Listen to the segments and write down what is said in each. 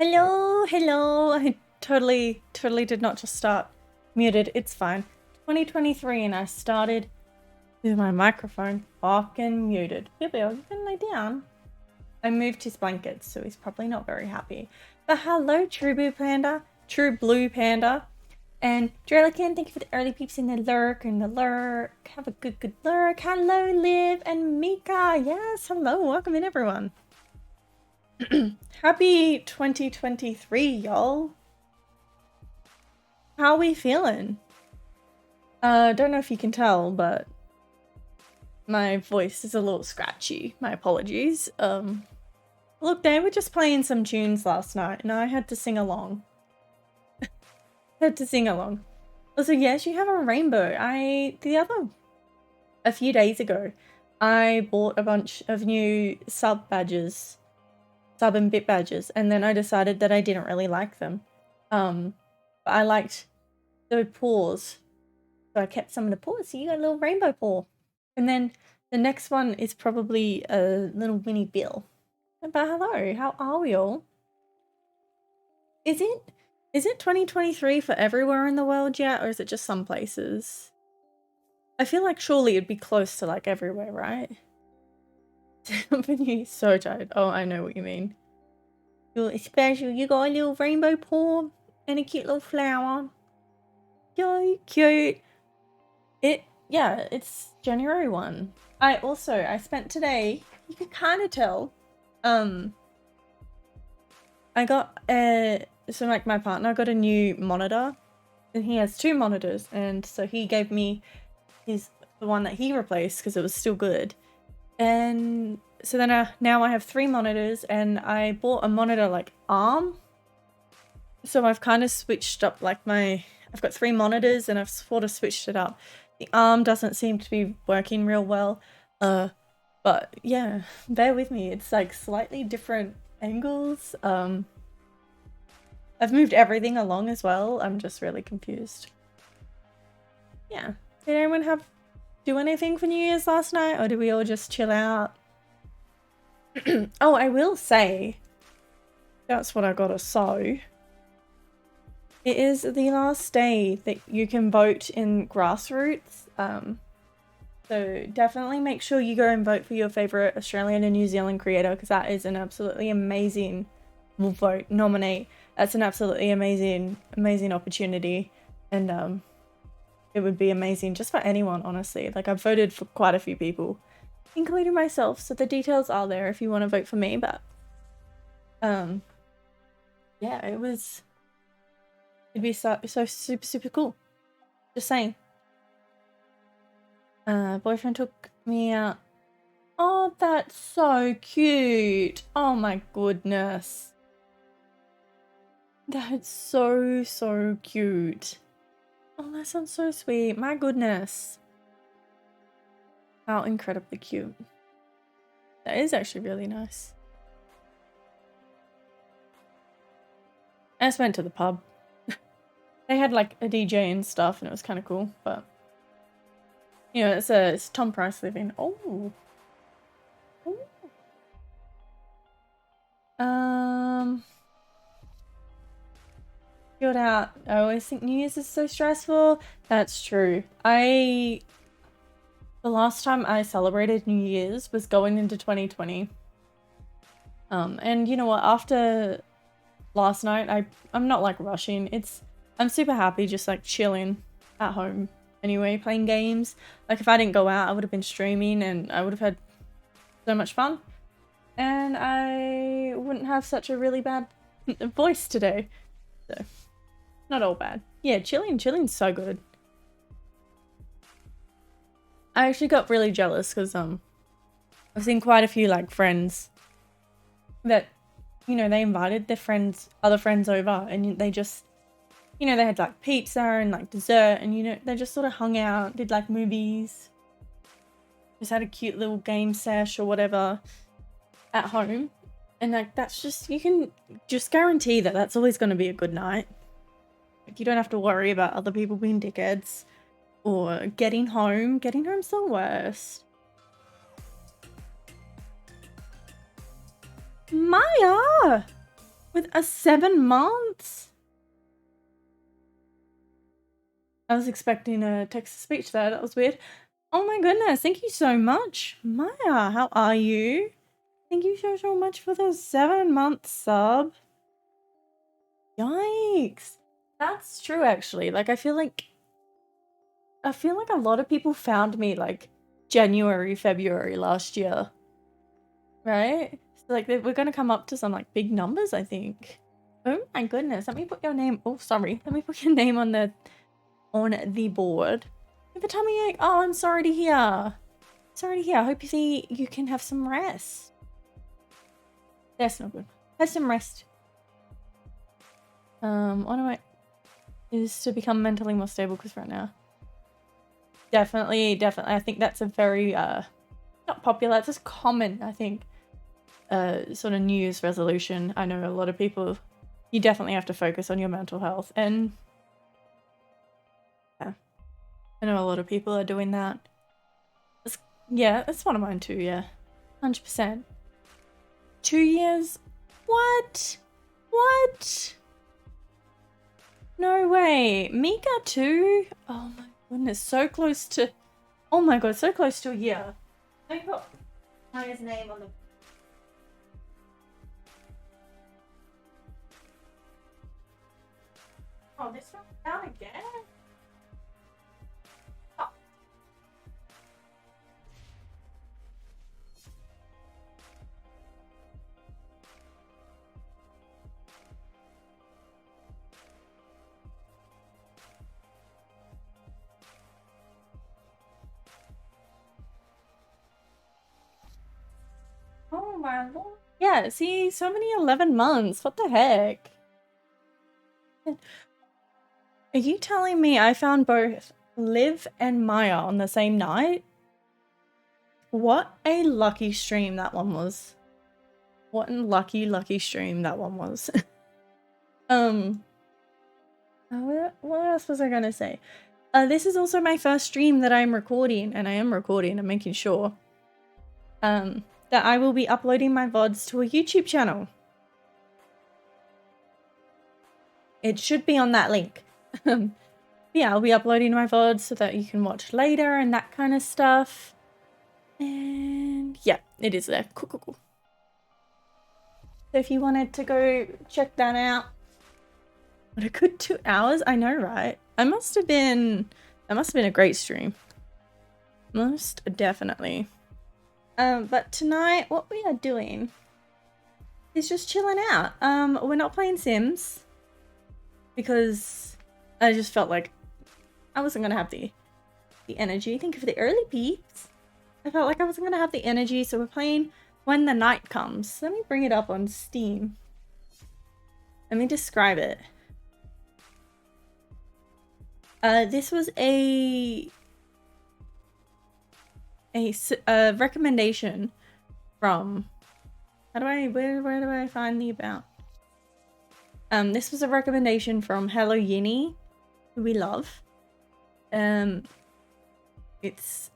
Hello, hello. I totally did not just start muted. It's fine. 2023 and I started with my microphone fucking muted. Bill, you can lay down. I moved his blankets, so he's probably not very happy. But hello, True Blue Panda, and Drelican. Thank you for the early peeps in the lurk and the lurk. Have a good lurk. Hello, Liv and Mika. Yes, hello. Welcome in, everyone. Happy 2023, y'all. How are we feeling? Don't know if you can tell, but my voice is a little scratchy. My apologies. Look, they were just playing some tunes last night, and I had to sing along. Also, yes, you have a rainbow. A few days ago, I bought a bunch of new sub and bit badges, and then I decided that I didn't really like them. But I liked the paws, so I kept some of the paws, so you got a little rainbow paw. And then the next one is probably a little Winnie Bill. But hello, how are we all? Is it 2023 for everywhere in the world yet, or is it just some places? I feel like surely it'd be close to like everywhere, right? You're so tired. Oh, I know what you mean. You're special. You got a little rainbow paw and a cute little flower. Yo, cute. It's January 1. I spent today, you can kind of tell, I got my partner got a new monitor, and he has 2 monitors, and so he gave me the one that he replaced because it was still good. And so then now I have 3 monitors, and I bought a monitor like arm. So I've kind of switched up I've got 3 monitors and I've sort of switched it up. The arm doesn't seem to be working real well. But yeah, bear with me. It's like slightly different angles. I've moved everything along as well. I'm just really confused. Yeah. Did anyone do anything for New Year's last night, or did we all just chill out? Oh, I will say, that's what I gotta say. It is the last day that you can vote in grassroots. So definitely make sure you go and vote for your favorite Australian and New Zealand creator, because that is an absolutely amazing. Nominate. That's an absolutely amazing opportunity, and it would be amazing just for anyone, honestly. Like, I've voted for quite a few people, including myself, so the details are there if you want to vote for me. But yeah, it'd be so super cool. Just saying. Boyfriend took me out. Oh, that's so cute. Oh my goodness. That's so cute. Oh, that sounds so sweet. My goodness. How incredibly cute. That is actually really nice. I just went to the pub. They had like a DJ and stuff, and it was kind of cool, but you know, it's Tom Price living. Oh. Chilled out. I always think New Year's is so stressful. That's true. The last time I celebrated New Year's was going into 2020. And you know what? After last night, I'm not like rushing. I'm super happy just like chilling at home anyway, playing games. Like, if I didn't go out, I would have been streaming and I would have had so much fun. And I wouldn't have such a really bad voice today. So, not all bad. Yeah, chilling's so good. I actually got really jealous because I've seen quite a few like friends that, you know, they invited their other friends over, and they just, you know, they had like pizza and like dessert, and you know, they just sort of hung out, did like movies, just had a cute little game sesh or whatever at home. And like, that's just, you can just guarantee that that's always going to be a good night. Like, you don't have to worry about other people being dickheads or getting home. Getting home's the worst. Maya! With a 7 months? I was expecting a text-to-speech there. That was weird. Oh my goodness. Thank you so much. Maya, how are you? Thank you so much for the 7-month sub. Yikes. That's true, actually. Like, I feel like a lot of people found me, like, January, February last year. Right? So, like, we're gonna come up to some, like, big numbers, I think. Oh my goodness. Let me put your name... Oh, sorry. Let me put your name on the board. You have a tummy ache? Oh, I'm sorry to hear. Sorry to hear. I hope you can have some rest. That's not good. Have some rest. What am I... Is to become mentally more stable, because right now... Definitely. I think that's a very, not popular, it's just common, I think, sort of New Year's resolution. I know a lot of people, you definitely have to focus on your mental health, and yeah, I know a lot of people are doing that. Yeah, that's one of mine too, yeah. 100%. 2 years? What? What? No way. Mika too? Oh my goodness, so close to... Oh my god, so close to a year. I put Maya's name on the... Oh, this one's down again? Oh. Oh my lord. Yeah, see, so many 11 months. What the heck? Are you telling me I found both Liv and Maya on the same night? What a lucky stream that one was. What a lucky stream that one was. What else was I gonna say? This is also my first stream that I'm recording, and I am recording, I'm making sure. That I will be uploading my VODs to a YouTube channel. It should be on that link. Yeah, I'll be uploading my VODs so that you can watch later and that kind of stuff. And yeah, it is there. Cool. So if you wanted to go check that out. What a good 2 hours, I know, right? That must have been a great stream. Most definitely. But tonight, what we are doing is just chilling out. We're not playing Sims because I just felt like I wasn't gonna have the energy. Thank you for the early peeps. I felt like I wasn't gonna have the energy, so we're playing When the Night Comes. Let me bring it up on Steam. Let me describe it. This was a recommendation from... Where do I find the about? This was a recommendation from Hello Yini, who we love. It's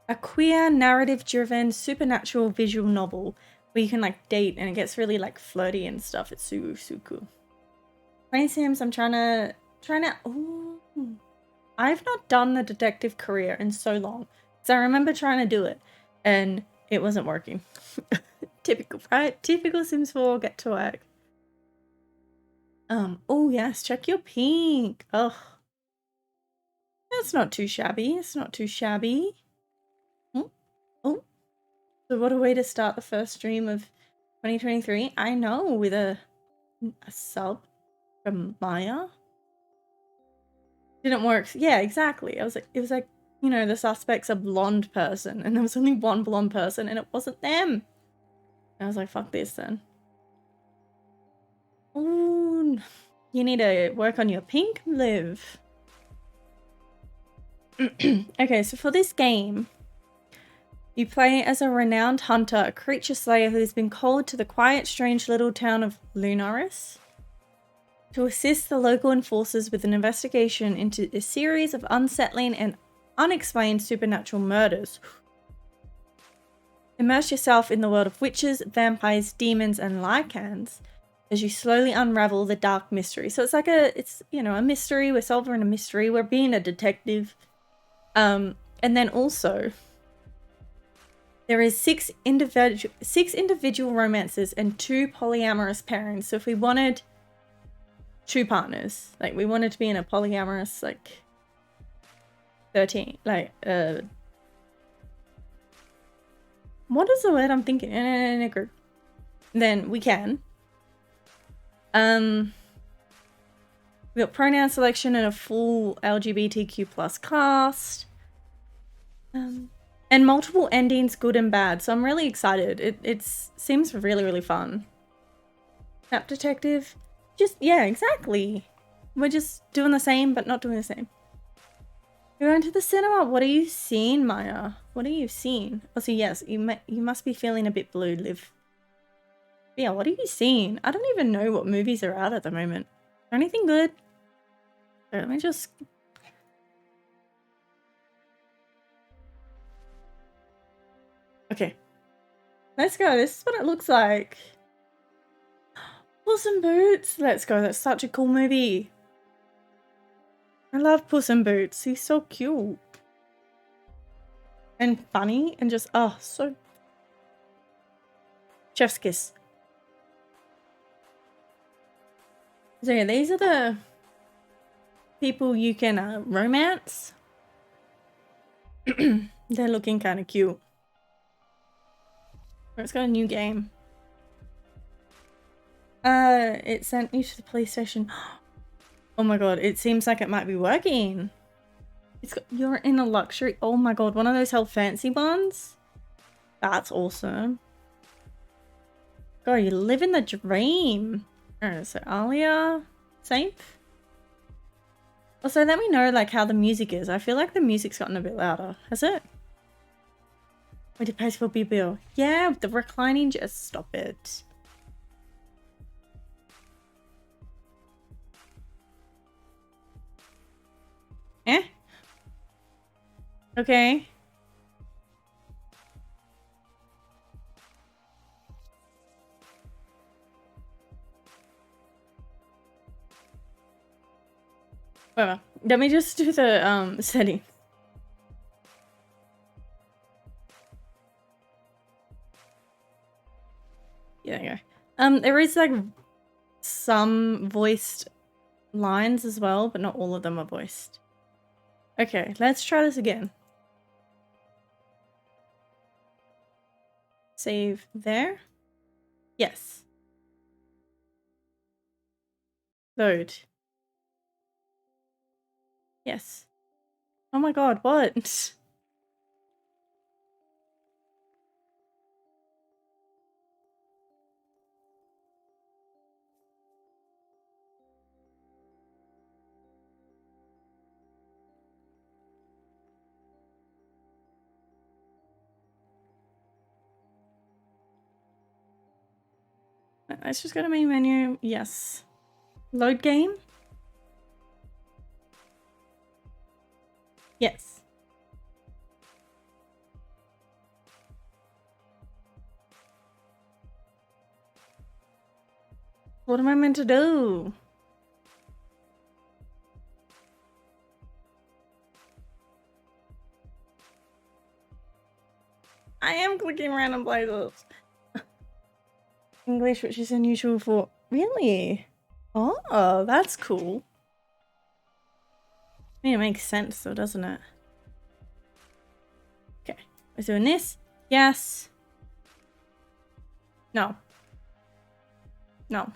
a queer, narrative-driven, supernatural visual novel where you can, like, date and it gets really, like, flirty and stuff. It's super cool. Playing Sims, I'm trying to... Ooh. I've not done the detective career in so long. So I remember trying to do it and it wasn't working. Typical, right? Typical Sims 4, get to work. Oh yes, check your pink. Ugh. That's not too shabby. It's not too shabby. Oh. So what a way to start the first stream of 2023. I know, with a sub from Maya. Didn't work. Yeah, exactly. It was like, you know, the suspect's a blonde person and there was only one blonde person and it wasn't them. I was like, fuck this then. Ooh, you need to work on your pink, Liv. Okay, so for this game, you play as a renowned hunter, a creature slayer who has been called to the quiet, strange little town of Lunaris to assist the local enforcers with an investigation into a series of unsettling and unexplained supernatural murders. Immerse yourself in the world of witches, vampires, demons, and lycans as you slowly unravel the dark mystery. So it's like it's, you know, a mystery. We're solving a mystery. We're being a detective. And then also, there is six individual romances and 2 polyamorous pairings. So if we wanted 2 partners, like we wanted to be in a polyamorous, like 13, like what is the word I'm thinking? In a group, then we can. We got pronoun selection and a full LGBTQ plus cast. And multiple endings, good and bad. So I'm really excited. It seems really, really fun. Snap Detective. Just, yeah, exactly. We're just doing the same, but not doing the same. You're going to the cinema. What are you seeing, Maya? What are you seeing? Oh, so yes, you must be feeling a bit blue, Liv. Yeah, what are you seeing? I don't even know what movies are out at the moment. Is there anything good? Let me just... Okay. Let's go. This is what it looks like. Puss in Boots. Let's go. That's such a cool movie. I love Puss in Boots. He's so cute. And funny and just, oh, so... Chef's kiss. So yeah, these are the people you can romance. They're looking kind of cute. It's got a new game. It sent you to the police station. Oh my god, it seems like it might be working. It's got, you're in a luxury. Oh my god, one of those hell fancy ones? That's awesome. God, you live in the dream. Alright, so Alia, safe? Also, let me know like how the music is. I feel like the music's gotten a bit louder. Has it? We did pay for bill. Yeah, the reclining, just stop it. Eh? Okay. Whatever. Let me just do the setting. Yeah, there you go. There is like some voiced lines as well, but not all of them are voiced. Okay, let's try this again. Save there. Yes. Load. Yes. Oh my god, what? Let's just go to main menu. Yes. Load game? Yes. What am I meant to do? I am clicking random places. English, which is unusual for... Really? Oh, that's cool. I mean, it makes sense though, doesn't it? Okay. We're doing this. Yes. No. No.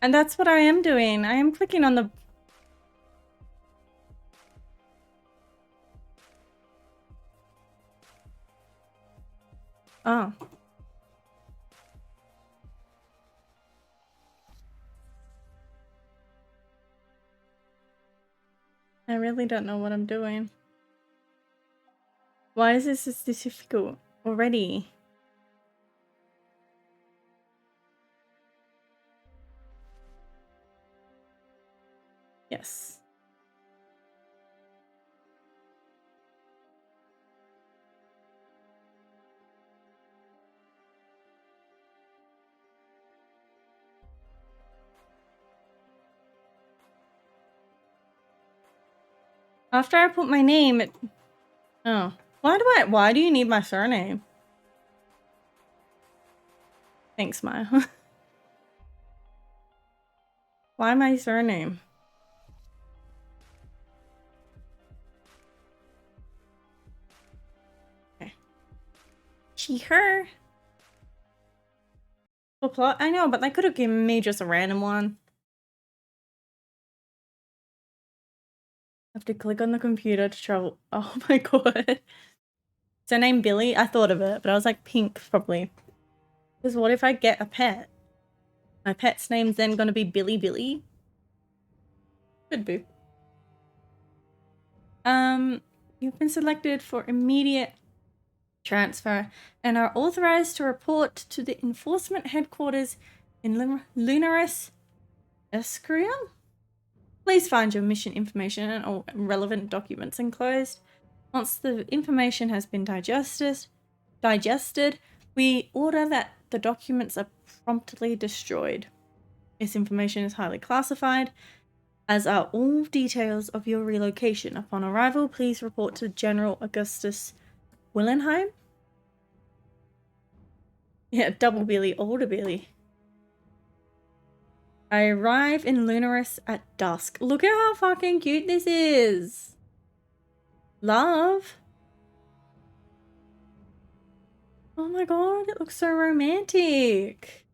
And that's what I am doing. I am clicking on the... Oh. I really don't know what I'm doing. Why is this difficult already? Yes. After I put my name, oh. Why do you need my surname? Thanks, Maya. Why my surname? Okay. She, her. Full plot? I know, but they could have given me just a random one. I have to click on the computer to travel. Oh my god. Surname Billy? I thought of it, but I was like Pink, probably. Because what if I get a pet? My pet's name's then gonna be Billy Billy? Could be. You've been selected for immediate transfer and are authorized to report to the enforcement headquarters in Lunaris, Escria? Please find your mission information and all relevant documents enclosed. Once the information has been digested, we order that the documents are promptly destroyed. This information is highly classified, as are all details of your relocation. Upon arrival, please report to General Augustus Willenheim. Yeah, double Billy, older Billy. I arrive in Lunaris at dusk. Look at how fucking cute this is. Love. Oh my god, it looks so romantic.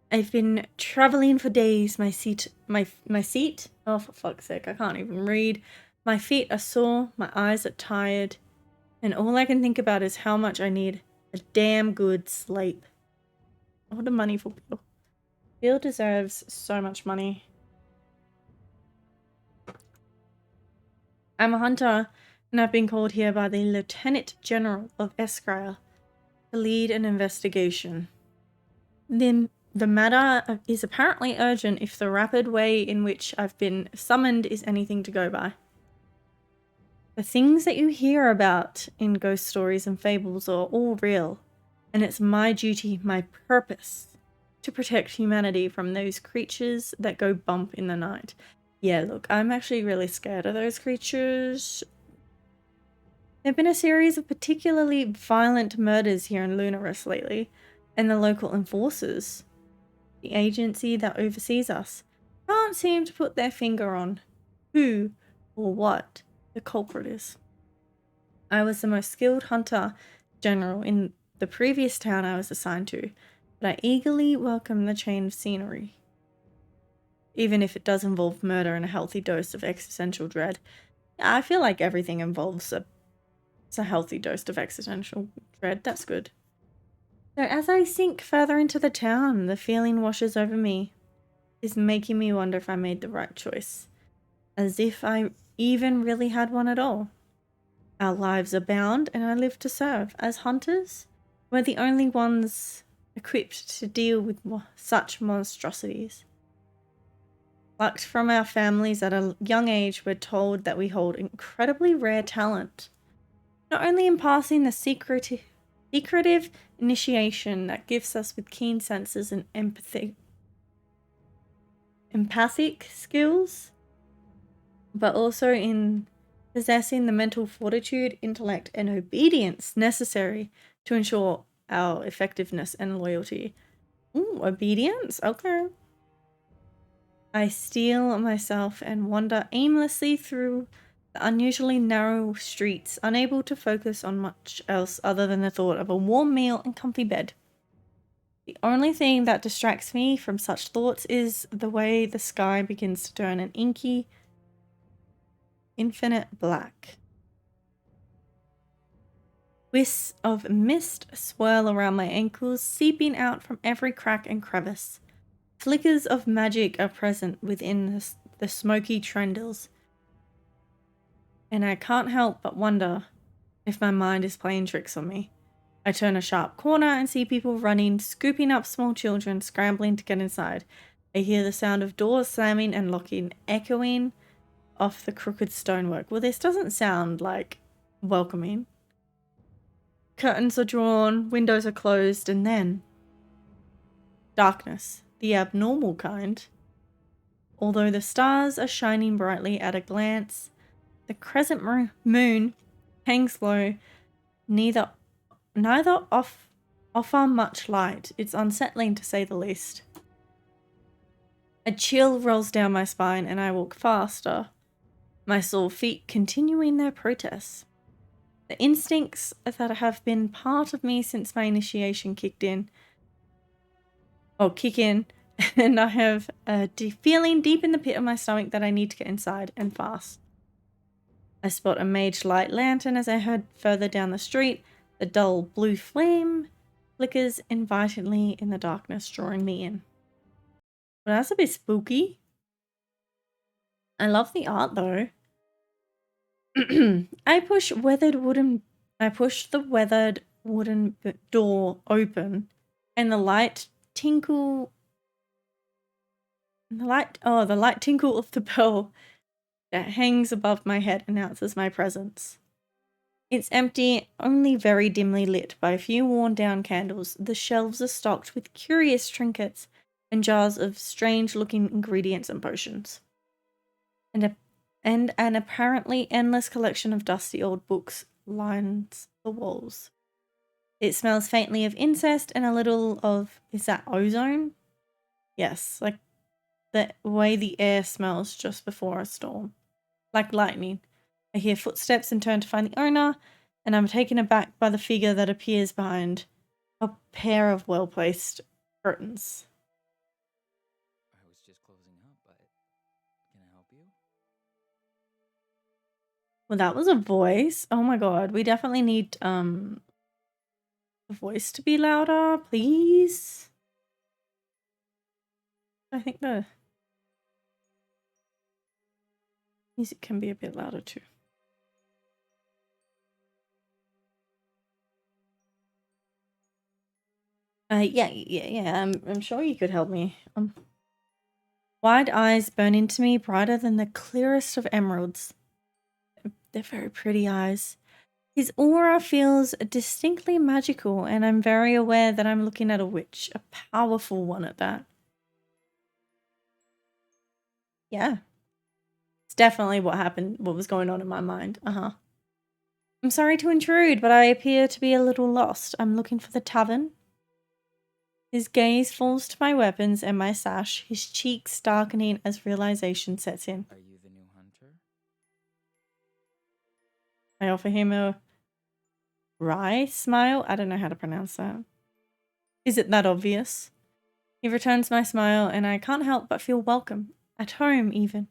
I've been traveling for days. My seat. Oh, for fuck's sake, I can't even read. My feet are sore, my eyes are tired, and all I can think about is how much I need a damn good sleep. All the money for Bill. Bill deserves so much money. I'm a hunter, and I've been called here by the Lieutenant General of Esquire to lead an investigation. Then the matter is apparently urgent if the rapid way in which I've been summoned is anything to go by. The things that you hear about in ghost stories and fables are all real, and it's my duty, my purpose, to protect humanity from those creatures that go bump in the night. Yeah, look, I'm actually really scared of those creatures. There have been a series of particularly violent murders here in Lunaris lately, and the local enforcers, the agency that oversees us, can't seem to put their finger on who or what the culprit is. I was the most skilled hunter general in the previous town I was assigned to, but I eagerly welcome the change of scenery. Even if it does involve murder and a healthy dose of existential dread. I feel like everything involves a healthy dose of existential dread. That's good. So as I sink further into the town, the feeling washes over me. It's making me wonder if I made the right choice. As if I even really had one at all. Our lives are bound and I live to serve. As hunters, we're the only ones equipped to deal with such monstrosities. Plucked from our families at a young age, we're told that we hold incredibly rare talent. Not only in passing the secretive initiation that gifts us with keen senses and empathic skills, but also in possessing the mental fortitude, intellect, and obedience necessary to ensure our effectiveness and loyalty. Ooh, obedience? Okay. I steel myself and wander aimlessly through the unusually narrow streets, unable to focus on much else other than the thought of a warm meal and comfy bed. The only thing that distracts me from such thoughts is the way the sky begins to turn an inky, infinite black. Wisps of mist swirl around my ankles, seeping out from every crack and crevice. Flickers of magic are present within the smoky trendles. and I can't help but wonder if my mind is playing tricks on me. I turn a sharp corner and see people running, scooping up small children, scrambling to get inside. I hear the sound of doors slamming and locking, echoing off the crooked stonework. Well, this doesn't sound like welcoming. Curtains are drawn, windows are closed, and then darkness, the abnormal kind. Although the stars are shining brightly at a glance, the crescent moon hangs low, neither offer much light. It's unsettling to say the least. A chill rolls down my spine and I walk faster, my sore feet continuing their protests. The instincts that have been part of me since my initiation kick in, and I have a feeling deep in the pit of my stomach that I need to get inside and fast. I spot a mage light lantern as I head further down the street. The dull blue flame flickers invitingly in the darkness, drawing me in. Well, that's a bit spooky. I love the art though. I push the weathered wooden door open, and the light tinkle of the bell that hangs above my head announces my presence. It's empty, only very dimly lit by a few worn-down candles. The shelves are stocked with curious trinkets and jars of strange-looking ingredients and potions. And an apparently endless collection of dusty old books lines the walls. It smells faintly of incest and a little of, is that ozone? Yes, like the way the air smells just before a storm. Like lightning. I hear footsteps and turn to find the owner, and I'm taken aback by the figure that appears behind a pair of well-placed curtains. I was just closing up, but can I help you? Well, that was a voice. Oh my god, we definitely need the voice to be louder, please. I think the music can be a bit louder too. Yeah. I'm sure you could help me. Wide eyes burn into me, brighter than the clearest of emeralds. They're very pretty eyes. His aura feels distinctly magical, and I'm very aware that I'm looking at a witch, a powerful one at that. Yeah. It's definitely what was going on in my mind. I'm sorry to intrude, but I appear to be a little lost. I'm looking for the tavern. His gaze falls to my weapons and my sash, his cheeks darkening as realization sets in. Are you the new hunter? I offer him a wry smile. I don't know how to pronounce that. Is it that obvious? He returns my smile, and I can't help but feel welcome. At home, even.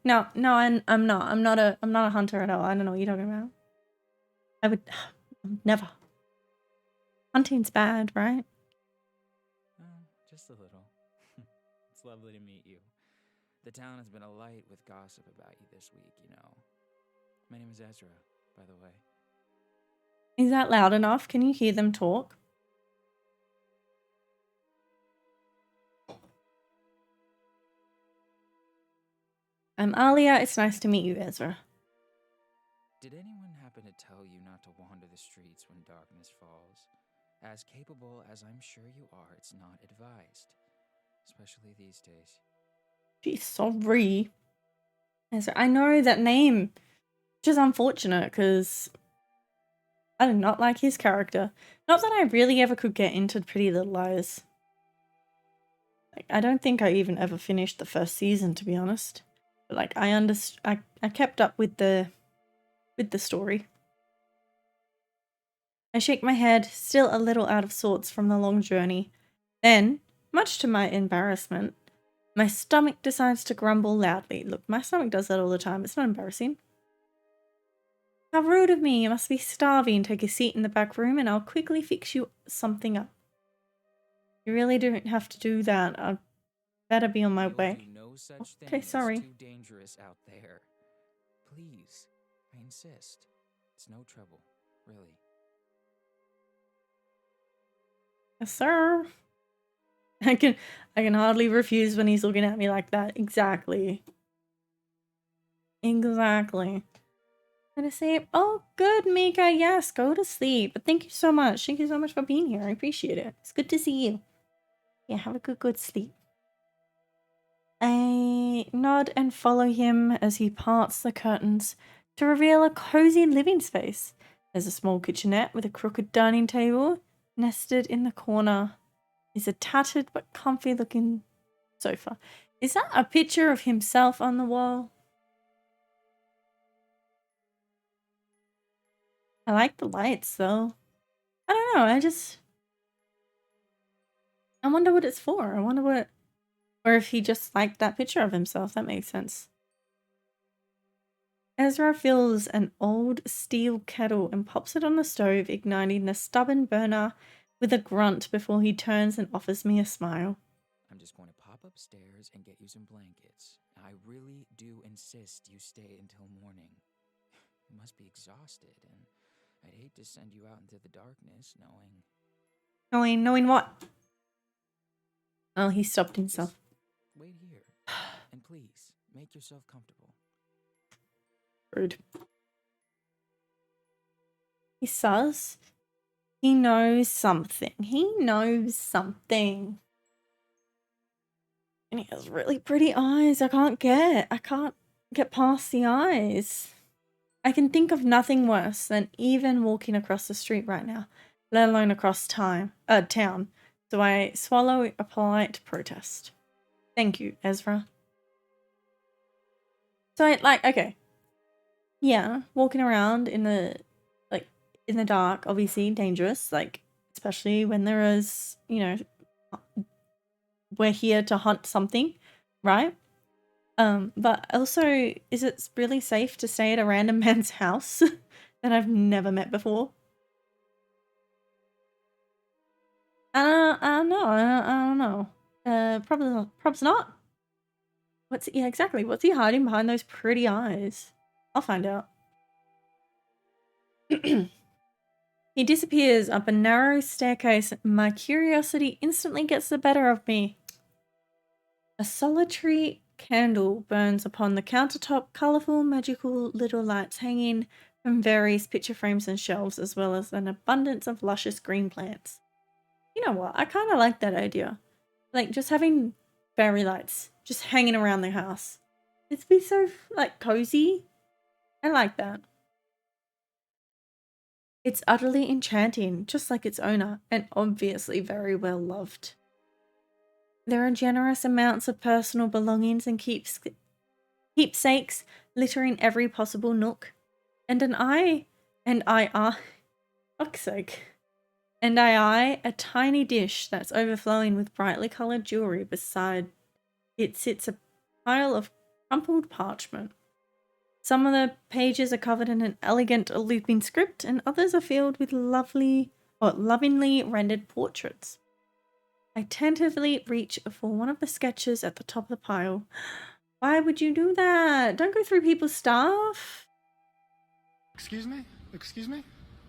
No, I'm not. I'm not a hunter at all. I don't know what you're talking about. I would never. Hunting's bad, right? Oh, just a little. It's lovely to meet you. The town has been alight with gossip about you this week, you know. My name is Ezra, by the way. Is that loud enough? Can you hear them talk? I'm Alia. It's nice to meet you, Ezra. Did anyone happen to tell you not to wander the streets when darkness falls? As capable as I'm sure you are, it's not advised. Especially these days. She's sorry. Ezra, I know that name. Which is unfortunate, because I did not like his character. Not that I really ever could get into Pretty Little Liars. Like, I don't think I even ever finished the first season, to be honest. But like, I kept up with the story. I shake my head, still a little out of sorts from the long journey. Then, much to my embarrassment, my stomach decides to grumble loudly. Look, my stomach does that all the time. It's not embarrassing. How rude of me. You must be starving. Take a seat in the back room and I'll quickly fix you something up. You really don't have to do that. I'd better be on my way. You know such thing Okay, sorry. as too dangerous out there. Please, I insist. It's no trouble, really. Yes, sir. I can hardly refuse when he's looking at me like that. Exactly. Exactly. Go to sleep. Oh, good, Mika. Yes, go to sleep. But thank you so much. Thank you so much for being here. I appreciate it. It's good to see you. Yeah, have a good sleep. I nod and follow him as he parts the curtains to reveal a cozy living space. There's a small kitchenette with a crooked dining table. Nested in the corner is a tattered but comfy looking sofa. Is that a picture of himself on the wall? I like the lights though. I don't know, I wonder what it's for. I wonder what, or if he just liked that picture of himself. That makes sense. Ezra fills an old steel kettle and pops it on the stove, igniting the stubborn burner with a grunt before he turns and offers me a smile. I'm just going to pop upstairs and get you some blankets. I really do insist you stay until morning. You must be exhausted, and I'd hate to send you out into the darkness Knowing what? Oh, he stopped himself. Just wait here, and please, make yourself comfortable. Rude. He says he knows something. He knows something. And he has really pretty eyes. I can't get past the eyes. I can think of nothing worse than even walking across the street right now, let alone across town. So I swallow a polite protest. Thank you, Ezra. So okay. Yeah, walking around in the dark, obviously dangerous, especially when there is, we're here to hunt something, right? But also, is it really safe to stay at a random man's house that I've never met before? I don't know. I don't know. Probably not. Yeah, exactly. What's he hiding behind those pretty eyes? I'll find out. He disappears up a narrow staircase. My curiosity instantly gets the better of me. A solitary candle burns upon the countertop, colourful, magical little lights hanging from various picture frames and shelves, as well as an abundance of luscious green plants. You know what? I kind of like that idea. Just having fairy lights just hanging around the house. It'd be so, cozy. I like that. It's utterly enchanting, just like its owner, and obviously very well loved. There are generous amounts of personal belongings and keepsakes littering every possible nook, and fuck's sake. And I eye a tiny dish that's overflowing with brightly coloured jewellery. Beside it sits a pile of crumpled parchment. Some of the pages are covered in an elegant looping script, and others are filled with lovingly rendered portraits. I tentatively reach for one of the sketches at the top of the pile. Why would you do that? Don't go through people's stuff. Excuse me? Excuse me?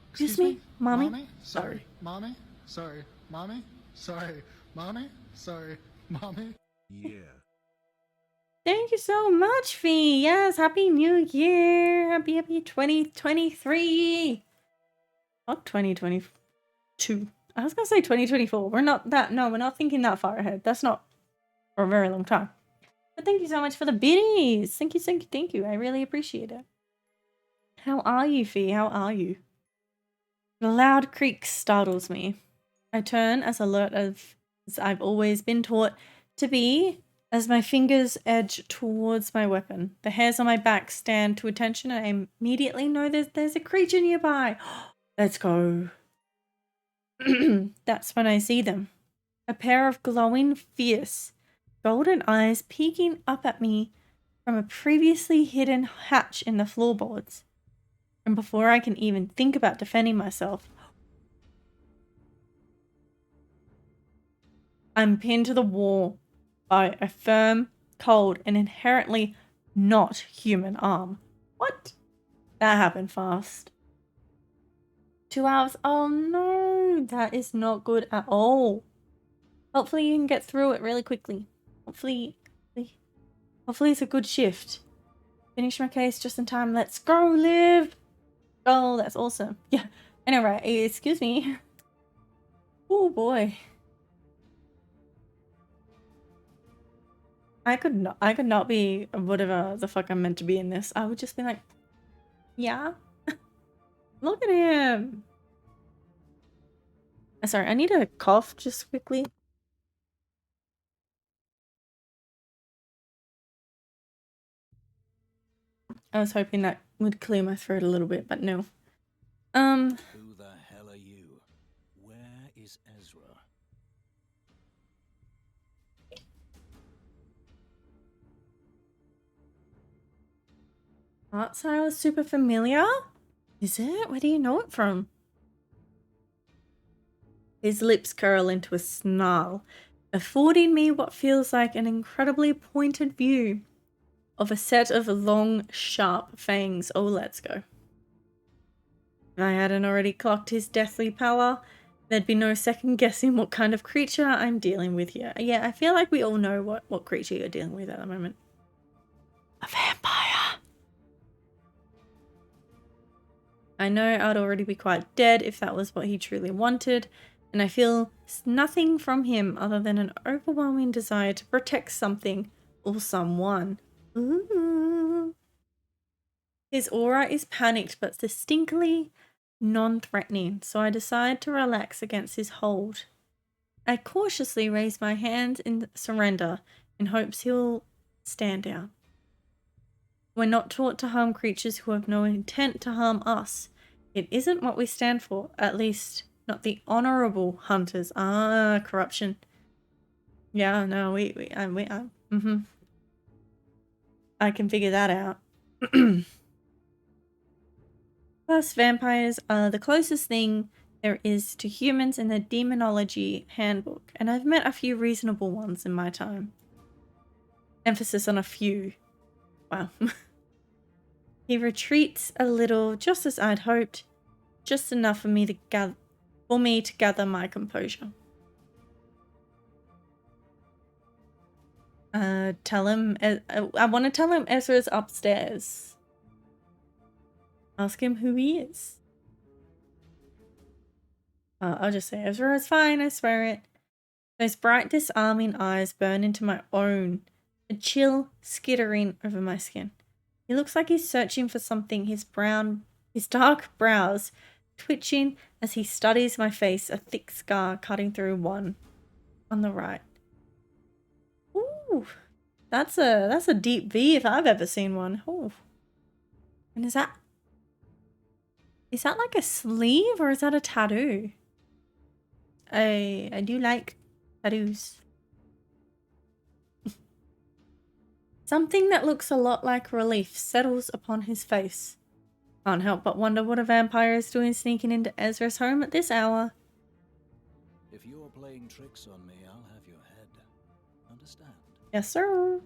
Excuse me? Mommy? Mommy? Sorry. Mommy? Sorry. Mommy? Sorry. Mommy? Sorry. Mommy? Yeah. Thank you so much, Fee. Yes, Happy New Year. Happy 2023. Not 2022. I was going to say 2024. We're not thinking that far ahead. That's not for a very long time. But thank you so much for the biddies. Thank you. I really appreciate it. How are you, Fee? How are you? The loud creak startles me. I turn as alert as I've always been taught to be as my fingers edge towards my weapon. The hairs on my back stand to attention and I immediately know there's a creature nearby. Let's go. That's when I see them. A pair of glowing, fierce, golden eyes peeking up at me from a previously hidden hatch in the floorboards. And before I can even think about defending myself, I'm pinned to the wall by a firm cold, and inherently not human arm. What? That happened fast. 2 hours. Oh no, that is not good at all. Hopefully you can get through it really quickly. Hopefully it's a good shift. Finish my case just in time. Let's go, Liv. Oh, that's awesome. Yeah. Anyway, excuse me. Oh boy. I could not be whatever the fuck I'm meant to be in this. I would just be like, yeah. Look at him. Sorry, I need a cough just quickly. I was hoping that would clear my throat a little bit, but no. Who the hell are you? Where is Ezra? Art style is super familiar? Is it? Where do you know it from? His lips curl into a snarl, affording me what feels like an incredibly pointed view of a set of long, sharp fangs. Oh, let's go. If I hadn't already clocked his deathly pallor, there'd be no second guessing what kind of creature I'm dealing with here. Yeah, I feel like we all know what creature you're dealing with at the moment. A vampire. I know I'd already be quite dead if that was what he truly wanted, and I feel nothing from him other than an overwhelming desire to protect something or someone. Ooh. His aura is panicked but distinctly non-threatening, so I decide to relax against his hold. I cautiously raise my hands in surrender in hopes he'll stand down. We're not taught to harm creatures who have no intent to harm us. It isn't what we stand for, at least not the honorable hunters. Ah, corruption. Yeah, no, I can figure that out. Plus, vampires are the closest thing there is to humans in the demonology handbook, and I've met a few reasonable ones in my time. Emphasis on a few. Wow. He retreats a little, just as I'd hoped, just enough for me to gather my composure. Tell him. I want to tell him Ezra's upstairs. Ask him who he is. I'll just say Ezra is fine. I swear it. Those bright, disarming eyes burn into my own, a chill skittering over my skin. He looks like he's searching for something, his dark brows twitching as he studies my face, a thick scar cutting through one on the right. Ooh, that's a deep V if I've ever seen one. Oh, and is that like a sleeve or is that a tattoo? I do like tattoos. Something that looks a lot like relief settles upon his face. Can't help but wonder what a vampire is doing sneaking into Ezra's home at this hour. If you're playing tricks on me, I'll have your head. Understand? Yes, sir.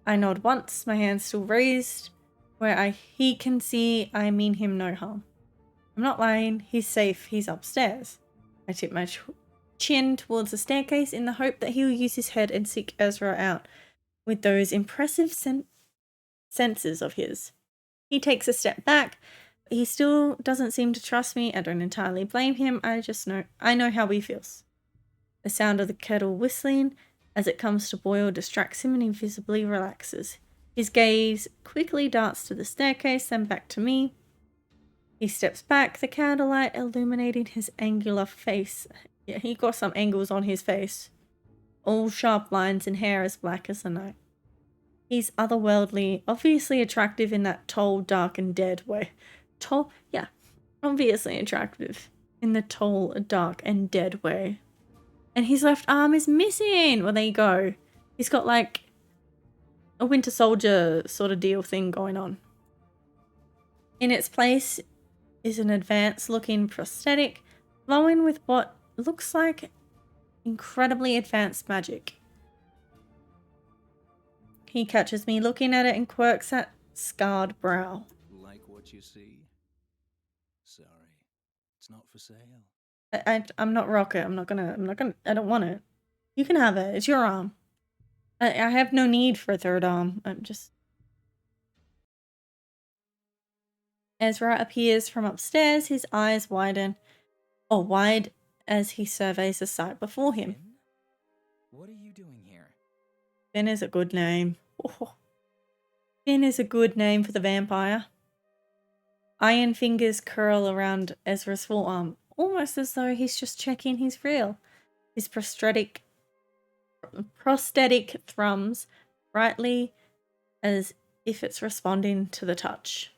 I nod once, my hand still raised, where he can see I mean him no harm. I'm not lying, he's safe, he's upstairs. I tip my chin towards the staircase in the hope that he'll use his head and seek Ezra out with those impressive senses of his. He takes a step back, but he still doesn't seem to trust me. I don't entirely blame him, I know how he feels. The sound of the kettle whistling as it comes to boil distracts him and he visibly relaxes. His gaze quickly darts to the staircase, then back to me. He steps back, the candlelight illuminating his angular face. Yeah, he got some angles on his face. All sharp lines and hair as black as the night. He's otherworldly, obviously attractive in that tall, dark, and dead way. Tall? Yeah, obviously attractive in the tall, dark, and dead way. And his left arm is missing! Well, there you go. He's got like a Winter Soldier sort of deal thing going on. In its place is an advanced looking prosthetic, glowing with what looks like incredibly advanced magic. He catches me looking at it and quirks that scarred brow. Like what you see? Sorry, it's not for sale. I'm not Rocket. I don't want it. You can have it. It's your arm. I have no need for a third arm. I'm just... Ezra appears from upstairs, his eyes widen, or wide as he surveys the sight before him. Finn? What are you doing here? Finn is a good name. Oh. Finn is a good name for the vampire. Iron fingers curl around Ezra's forearm, almost as though he's just checking he's real. His prosthetic thrums brightly as if it's responding to the touch.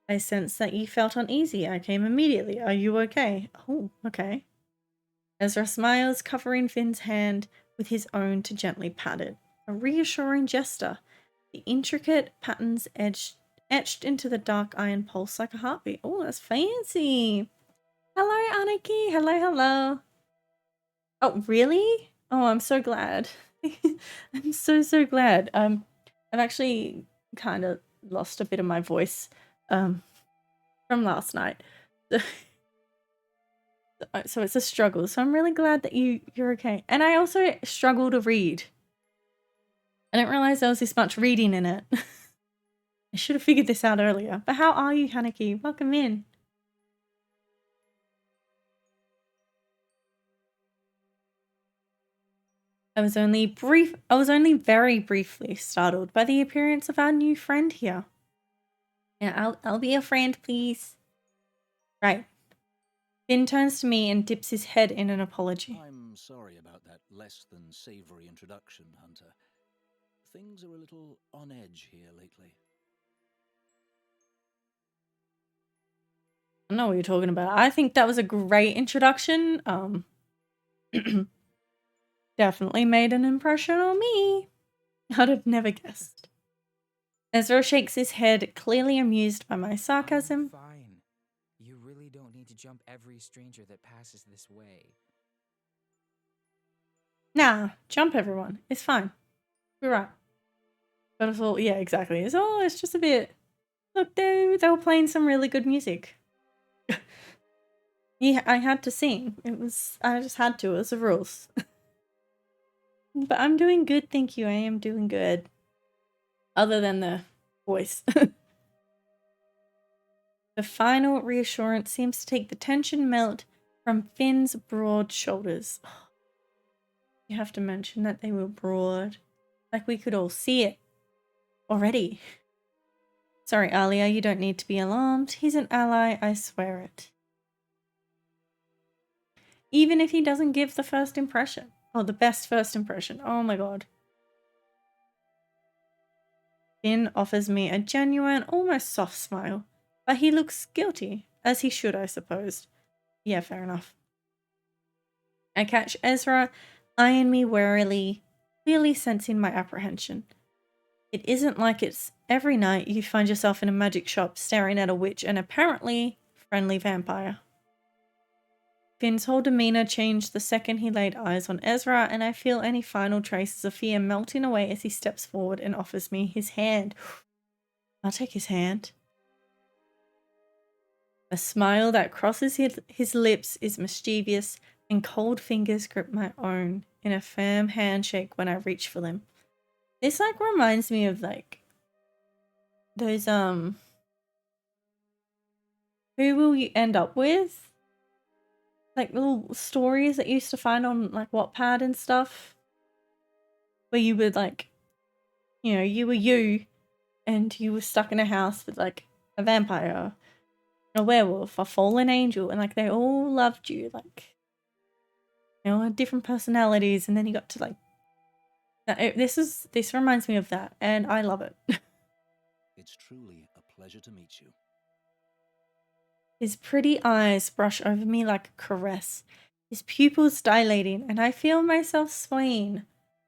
I sense that you felt uneasy. I came immediately. Are you okay? Oh, okay. Ezra smiles, covering Finn's hand with his own to gently pat it. A reassuring gesture. The intricate patterns etched into the dark iron pulse like a heartbeat. Oh, that's fancy. Hello, Aniki. Hello, hello. Oh, really? Oh, I'm so glad. I'm so glad. I've actually kind of lost a bit of my voice from last night. So it's a struggle. So I'm really glad that you're okay. And I also struggle to read. I didn't realize there was this much reading in it. I should have figured this out earlier. But how are you, Hanaki? Welcome in. I was only very briefly startled by the appearance of our new friend here. Yeah, I'll be a friend, please. Right. Finn turns to me and dips his head in an apology. I'm sorry about that less than savory introduction, Hunter. Things are a little on edge here lately. I don't know what you're talking about. I think that was a great introduction. Definitely made an impression on me. I'd have never guessed. Ezra shakes his head, clearly amused by my sarcasm. I'm fine. You really don't need to jump every stranger that passes this way. Nah, jump everyone. It's fine. We're right. But it's all, yeah, exactly. It's just a bit... Look, they were playing some really good music. Yeah, I had to sing. I just had to. It was the rules. But I'm doing good, thank you. I am doing good. Other than the voice. The final reassurance seems to take the tension melt from Finn's broad shoulders. You have to mention that they were broad. Like we could all see it. Already. Sorry, Alia, you don't need to be alarmed. He's an ally, I swear it. Even if he doesn't give the first impression. Oh, the best first impression. Oh my god. Finn offers me a genuine, almost soft smile. But he looks guilty. As he should, I suppose. Yeah, fair enough. I catch Ezra eyeing me warily, clearly sensing my apprehension. It isn't like it's every night you find yourself in a magic shop staring at a witch and apparently friendly vampire. Finn's whole demeanor changed the second he laid eyes on Ezra, and I feel any final traces of fear melting away as he steps forward and offers me his hand. I'll take his hand. A smile that crosses his lips is mischievous, and cold fingers grip my own in a firm handshake when I reach for them. This like reminds me of like those who will you end up with? Like little stories that you used to find on like Wattpad and stuff. Where you would like, you know, you were you and you were stuck in a house with like a vampire, a werewolf, a fallen angel, and like they all loved you, like, you know, had different personalities, and then you got to like this reminds me of that, and I love it. It's truly a pleasure to meet you. His pretty eyes brush over me like a caress, his pupils dilating, and I feel myself swaying,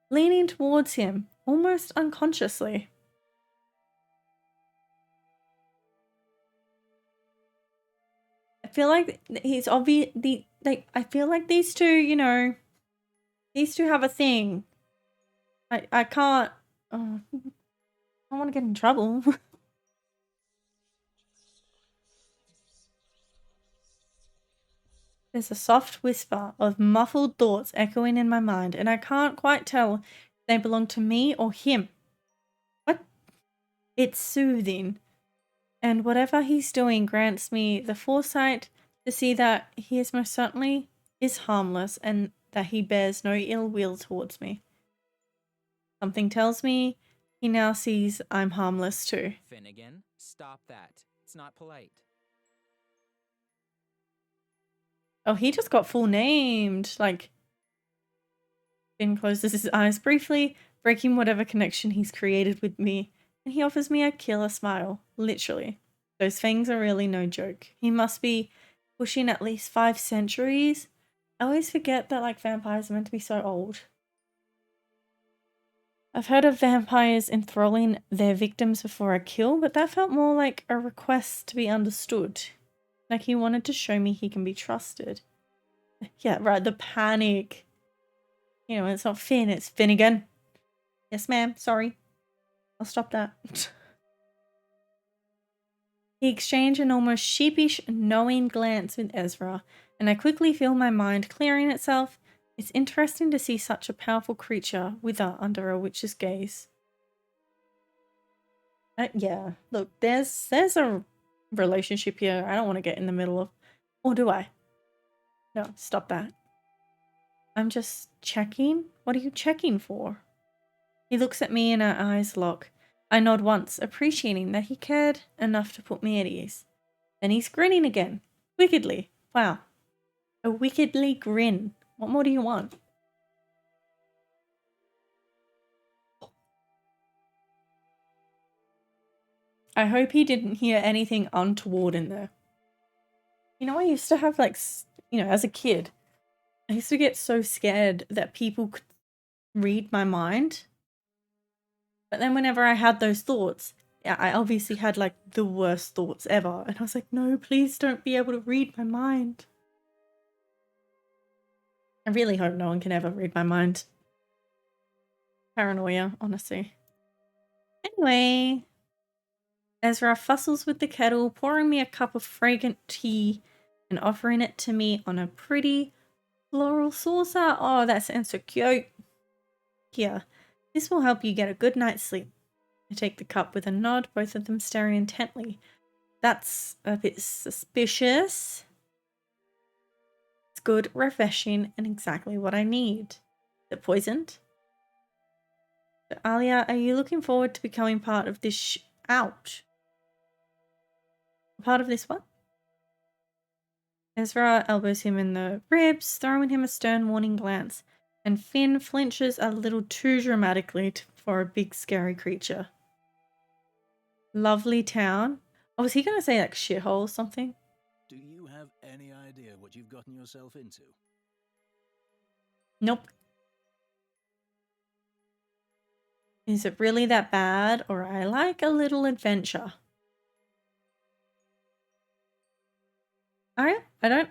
leaning towards him, almost unconsciously. I feel like he's obvious. I feel like these two, you know, these two have a thing. I can't. Oh, I don't want to get in trouble. There's a soft whisper of muffled thoughts echoing in my mind, and I can't quite tell if they belong to me or him. What? It's soothing, and whatever he's doing grants me the foresight to see that he is most certainly is harmless and that he bears no ill will towards me. Something tells me he now sees I'm harmless too. Finnegan, stop that. It's not polite. Oh, he just got full named. Like, Finn closes his eyes briefly, breaking whatever connection he's created with me, and he offers me a killer smile. Literally. Those fangs are really no joke. He must be pushing at least 5 centuries. I always forget that, like, vampires are meant to be so old. I've heard of vampires enthralling their victims before a kill, but that felt more like a request to be understood. Like he wanted to show me he can be trusted. Yeah, right, the panic. You know, it's not Finn, it's Finnegan. Yes, ma'am, sorry. I'll stop that. He exchanged an almost sheepish, knowing glance with Ezra, and I quickly feel my mind clearing itself. It's interesting to see such a powerful creature wither under a witch's gaze. Yeah, look, there's a relationship here I don't want to get in the middle of. Or do I? No, stop that. I'm just checking? What are you checking for? He looks at me and our eyes lock. I nod once, appreciating that he cared enough to put me at ease. Then he's grinning again. Wickedly. Wow. A wickedly grin. What more do you want? I hope he didn't hear anything untoward in there. You know, I used to have, like, you know, as a kid, I used to get so scared that people could read my mind. But then whenever I had those thoughts, I obviously had, like, the worst thoughts ever. And I was like, no, please don't be able to read my mind. I really hope no one can ever read my mind. Paranoia, honestly. Anyway, Ezra fussles with the kettle, pouring me a cup of fragrant tea and offering it to me on a pretty floral saucer. Oh, that sounds so cute. Here, this will help you get a good night's sleep. I take the cup with a nod, both of them staring intently. That's a bit suspicious. It's good, refreshing, and exactly what I need. Is it poisoned? So, Alia, are you looking forward to becoming part of this ouch. Part of this what? Ezra elbows him in the ribs, throwing him a stern warning glance, and Finn flinches a little too dramatically for a big scary creature. Lovely town. Oh, was he going to say like shithole or something? Do you have any idea what you've gotten yourself into? Nope. Is it really that bad, or I like a little adventure? I don't...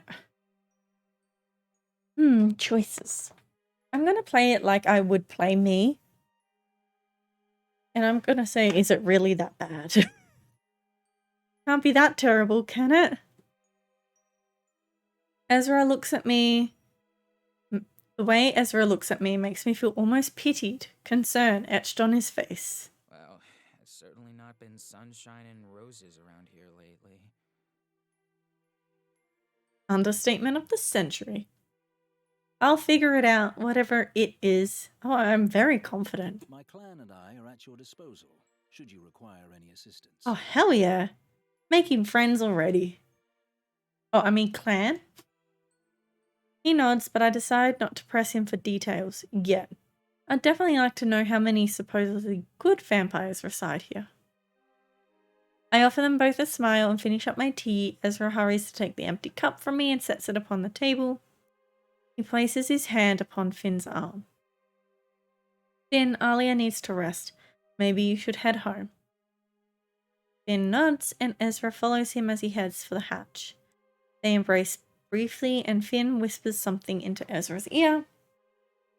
choices. I'm going to play it like I would play me. And I'm going to say, is it really that bad? Can't be that terrible, can it? Ezra looks at me. The way Ezra looks at me makes me feel almost pitied, concern etched on his face. Well, it's certainly not been sunshine and roses around here lately. Understatement of the century. I'll figure it out, whatever it is. Oh, I'm very confident. My clan and I are at your disposal, should you require any assistance. Oh, hell yeah. Making friends already. Oh, I mean clan? He nods, but I decide not to press him for details yet. I'd definitely like to know how many supposedly good vampires reside here. I offer them both a smile and finish up my tea. Ezra hurries to take the empty cup from me and sets it upon the table. He places his hand upon Finn's arm. Finn, Alia needs to rest. Maybe you should head home. Finn nods and Ezra follows him as he heads for the hatch. They embrace briefly and Finn whispers something into Ezra's ear.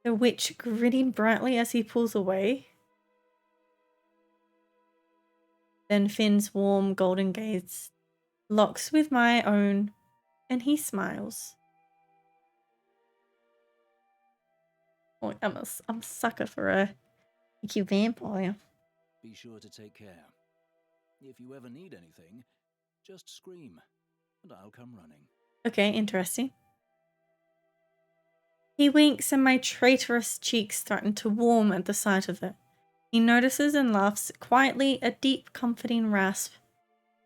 The witch grinning brightly as he pulls away. Then Finn's warm golden gaze locks with my own, and he smiles. Oh, I'm a sucker for a cute vampire. Be sure to take care. If you ever need anything, just scream, and I'll come running. Okay, interesting. He winks and my traitorous cheeks threaten to warm at the sight of it. He notices and laughs quietly, a deep, comforting rasp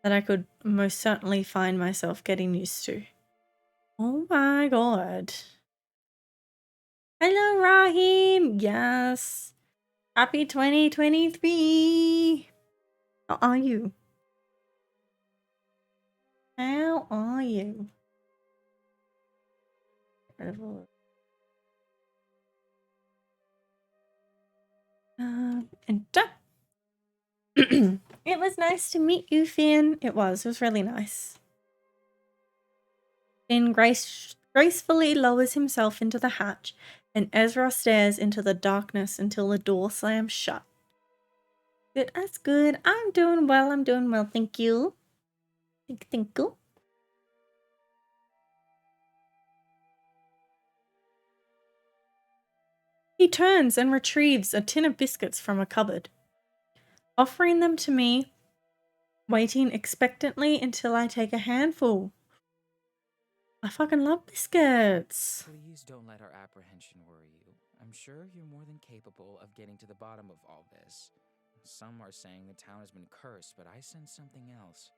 that I could most certainly find myself getting used to. Oh my god. Hello, Raheem! Yes! Happy 2023! How are you? How are you? Enter. It was nice to meet you, Finn. It was really nice. Finn gracefully lowers himself into the hatch, and Ezra stares into the darkness until the door slams shut. Good, that's good. I'm doing well, thank you. Thank you. He turns and retrieves a tin of biscuits from a cupboard, offering them to me, waiting expectantly until I take a handful. I fucking love biscuits. Please don't let our apprehension worry you. I'm sure you're more than capable of getting to the bottom of all this. Some are saying the town has been cursed, but I sense something else.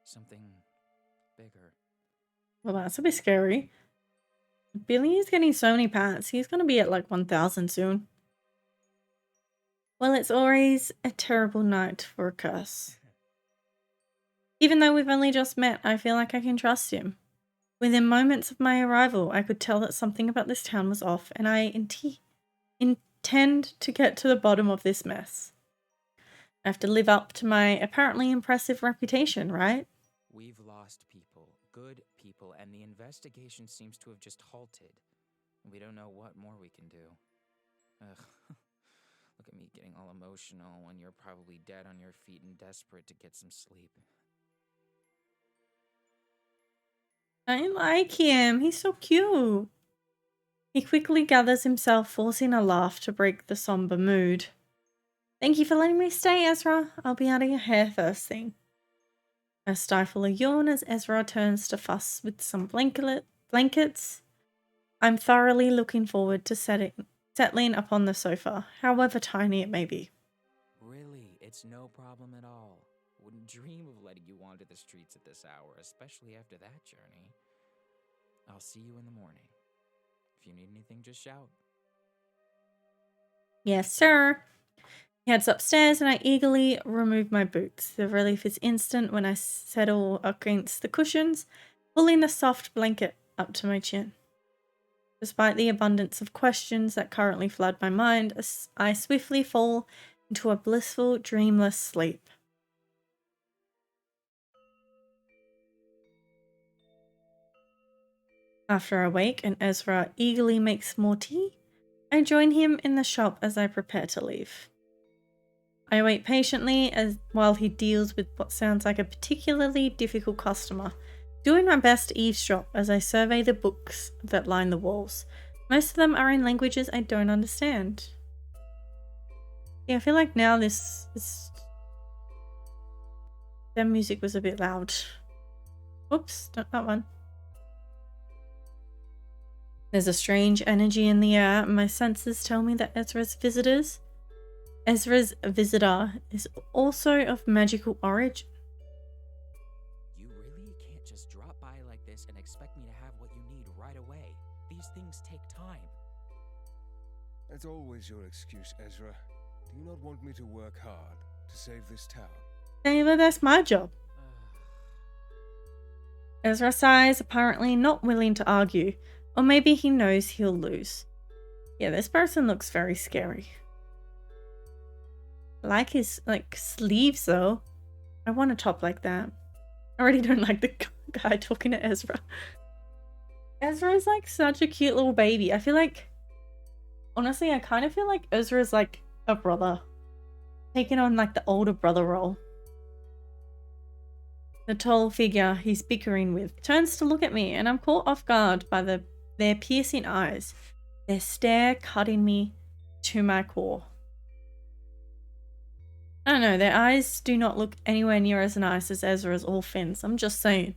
Something bigger. Well, that's a bit scary. Billy is getting so many pats. He's going to be at like 1,000 soon. Well, it's always a terrible night for a curse. Even though we've only just met, I feel like I can trust him. Within moments of my arrival, I could tell that something about this town was off, and I intend to get to the bottom of this mess. I have to live up to my apparently impressive reputation, right? We've lost people, good people, and the investigation seems to have just halted. We don't know what more we can do. Ugh. Look at me getting all emotional when you're probably dead on your feet and desperate to get some sleep. I like him. He's so cute. He quickly gathers himself, forcing a laugh to break the somber mood. Thank you for letting me stay, Ezra. I'll be out of your hair first thing. I stifle a yawn as Ezra turns to fuss with some blankets. I'm thoroughly looking forward to settling upon the sofa, however tiny it may be. Really, it's no problem at all. Wouldn't dream of letting you wander the streets at this hour, especially after that journey. I'll see you in the morning. If you need anything, just shout. Yes, sir. He heads upstairs and I eagerly remove my boots. The relief is instant when I settle against the cushions, pulling the soft blanket up to my chin. Despite the abundance of questions that currently flood my mind, I swiftly fall into a blissful, dreamless sleep. After I wake and Ezra eagerly makes more tea, I join him in the shop as I prepare to leave. I wait patiently while he deals with what sounds like a particularly difficult customer, doing my best to eavesdrop as I survey the books that line the walls. Most of them are in languages I don't understand. Yeah, I feel like now their music was a bit loud. Oops, not that one. There's a strange energy in the air, and my senses tell me that Ezra's visitor is also of magical origin. You really can't just drop by like this and expect me to have what you need right away. These things take time. That's always your excuse, Ezra. Do you not want me to work hard to save this town? Hey, but that's my job. Ezra sighs, apparently not willing to argue. Or maybe he knows he'll lose. Yeah, this person looks very scary. I like his sleeves though. I want a top like that. I already don't like the guy talking to Ezra. Ezra is like such a cute little baby. I feel like, honestly, I kind of feel like Ezra is like a brother. Taking on like the older brother role. The tall figure he's bickering with turns to look at me, and I'm caught off guard by their piercing eyes, their stare cutting me to my core. I don't know, their eyes do not look anywhere near as nice as Ezra's or Finn's, I'm just saying.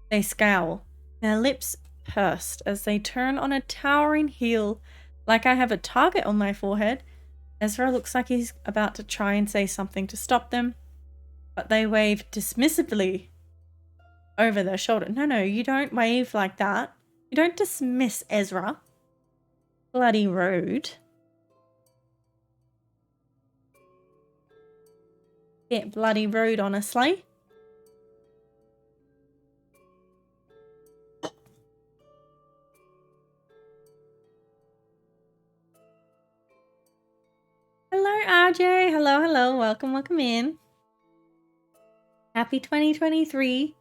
They scowl, their lips pursed as they turn on a towering heel like I have a target on my forehead. Ezra looks like he's about to try and say something to stop them, but they wave dismissively over their shoulder. No, you don't wave like that. You don't dismiss Ezra. Bloody rude. Bit bloody rude, honestly. Hello, RJ. Hello. Welcome in. Happy 2023.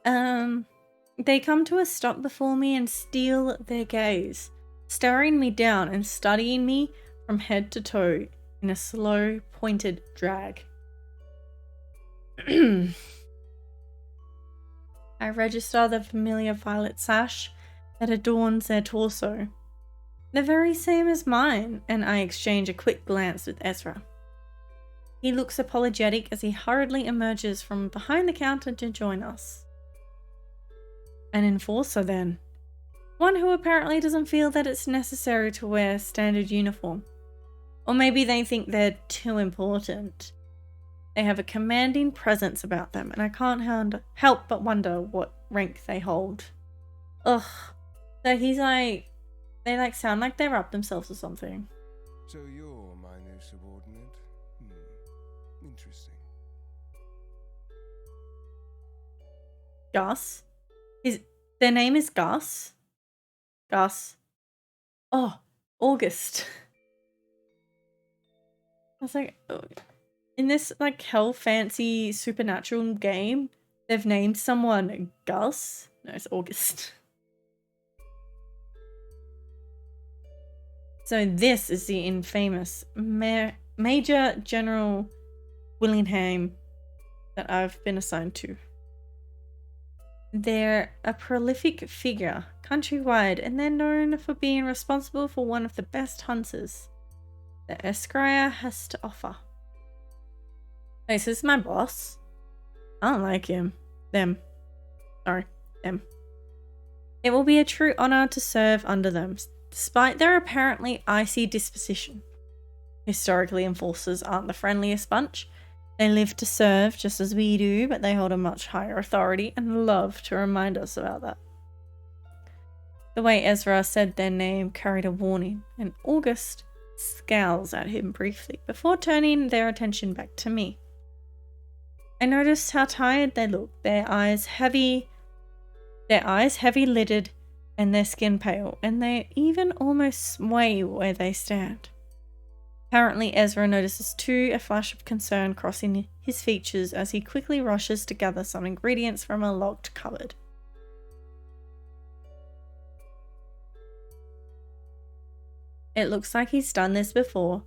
They come to a stop before me and steal their gaze, staring me down and studying me from head to toe in a slow, pointed drag. I register the familiar violet sash that adorns their torso. The very same as mine, and I exchange a quick glance with Ezra. He looks apologetic as he hurriedly emerges from behind the counter to join us. An enforcer then. One who apparently doesn't feel that it's necessary to wear standard uniform. Or maybe they think they're too important. They have a commanding presence about them, and I can't help but wonder what rank they hold. Ugh. So he's like, they like sound like they're up themselves or something. So you're my new subordinate? Interesting. Gus? Their name is Gus? Gus. Oh, August. I was like, oh. In this like hell fancy supernatural game, they've named someone Gus? No, it's August. So this is the infamous Major General Willingham that I've been assigned to. They're a prolific figure countrywide, and they're known for being responsible for one of the best hunters that Esquire has to offer. Hey, so this is my boss. I don't like him. Them. It will be a true honor to serve under them, despite their apparently icy disposition. Historically, enforcers aren't the friendliest bunch. They live to serve just as we do, but they hold a much higher authority and love to remind us about that. The way Ezra said their name carried a warning, and August scowls at him briefly before turning their attention back to me. I noticed how tired they looked, their eyes heavy lidded and their skin pale, and they even almost sway where they stand. Apparently Ezra notices too, a flash of concern crossing his features as he quickly rushes to gather some ingredients from a locked cupboard. It looks like he's done this before,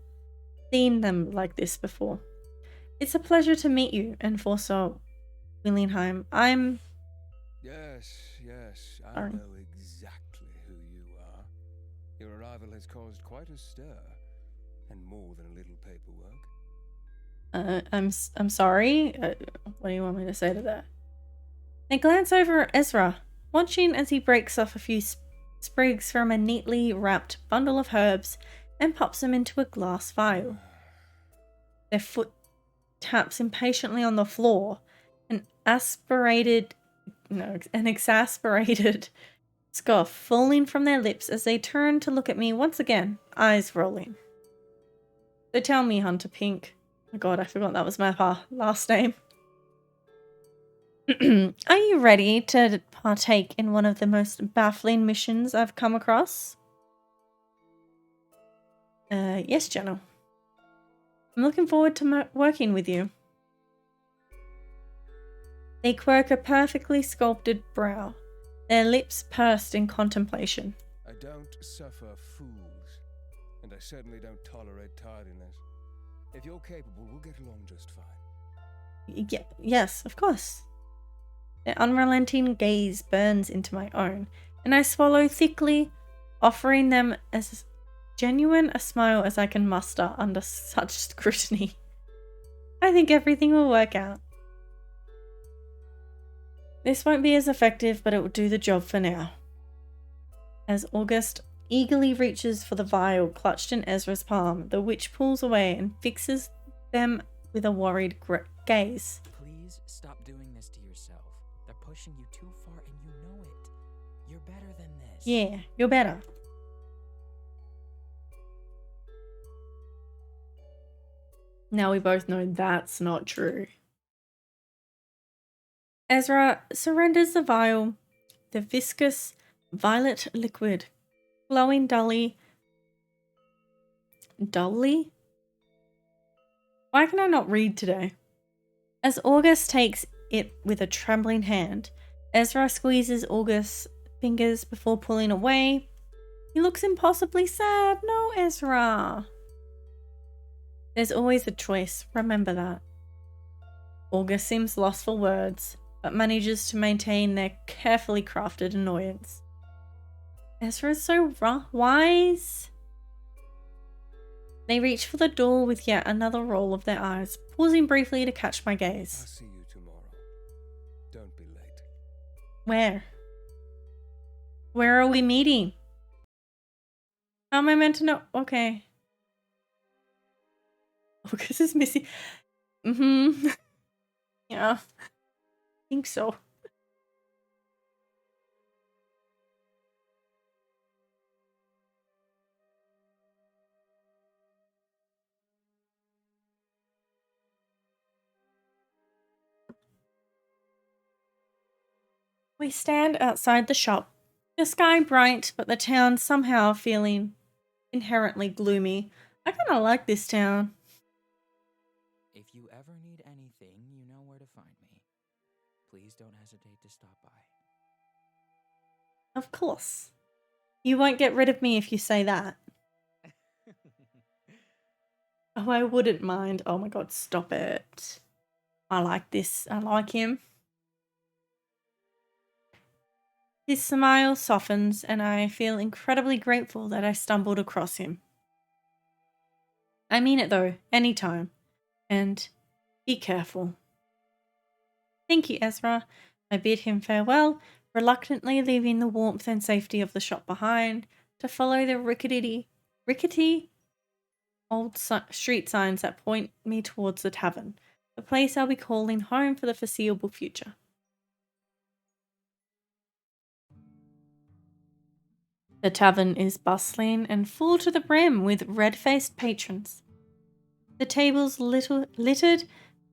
seen them like this before. It's a pleasure to meet you, Enforcer Willingham. Yes, I Sorry. know exactly who you are. Your arrival has caused quite a stir, and more than a little paperwork. I'm sorry. What do you want me to say to that? I glance over at Ezra, watching as he breaks off a few sprigs from a neatly wrapped bundle of herbs and pops them into a glass vial. Their foot taps impatiently on the floor, an exasperated scoff falling from their lips as they turn to look at me once again, eyes rolling. So tell me, Hunter Pink. Oh god, I forgot that was my last name. Are you ready to partake in one of the most baffling missions I've come across? Yes, General. I'm looking forward to working with you. They quirk a perfectly sculpted brow, their lips pursed in contemplation. I don't suffer fools, and I certainly don't tolerate tardiness. If you're capable, we'll get along just fine. Yes, of course. Their unrelenting gaze burns into my own, and I swallow thickly, offering them as genuine a smile as I can muster under such scrutiny. I think everything will work out. This won't be as effective, but it will do the job for now. As August eagerly reaches for the vial clutched in Ezra's palm, the witch pulls away and fixes them with a worried gaze. Please stop doing this to yourself. They're pushing you too far and you know it. You're better than this. Yeah, you're better. Now we both know that's not true. Ezra surrenders the vial, the viscous violet liquid, flowing dully? Why can I not read today? As August takes it with a trembling hand, Ezra squeezes August's fingers before pulling away. He looks impossibly sad. No, Ezra. There's always a choice, remember that. August seems lost for words, but manages to maintain their carefully crafted annoyance. Ezra is so wise. They reach for the door with yet another roll of their eyes, pausing briefly to catch my I'll gaze. see you tomorrow. Don't be late. Where? Where are we meeting? How am I meant to know? Okay. August is missing. Yeah. I think so. We stand outside the shop, the sky bright, but the town somehow feeling inherently gloomy. I kind of like this town. If you ever need anything, you know where to find me. Please don't hesitate to stop by. Of course. You won't get rid of me if you say that. Oh, I wouldn't mind. Oh my god, stop it. I like this. I like him. His smile softens, and I feel incredibly grateful that I stumbled across him. I mean it though, anytime. And be careful. Thank you, Ezra. I bid him farewell, reluctantly leaving the warmth and safety of the shop behind to follow the rickety old street signs that point me towards the tavern, the place I'll be calling home for the foreseeable future. The tavern is bustling and full to the brim with red-faced patrons. The tables littered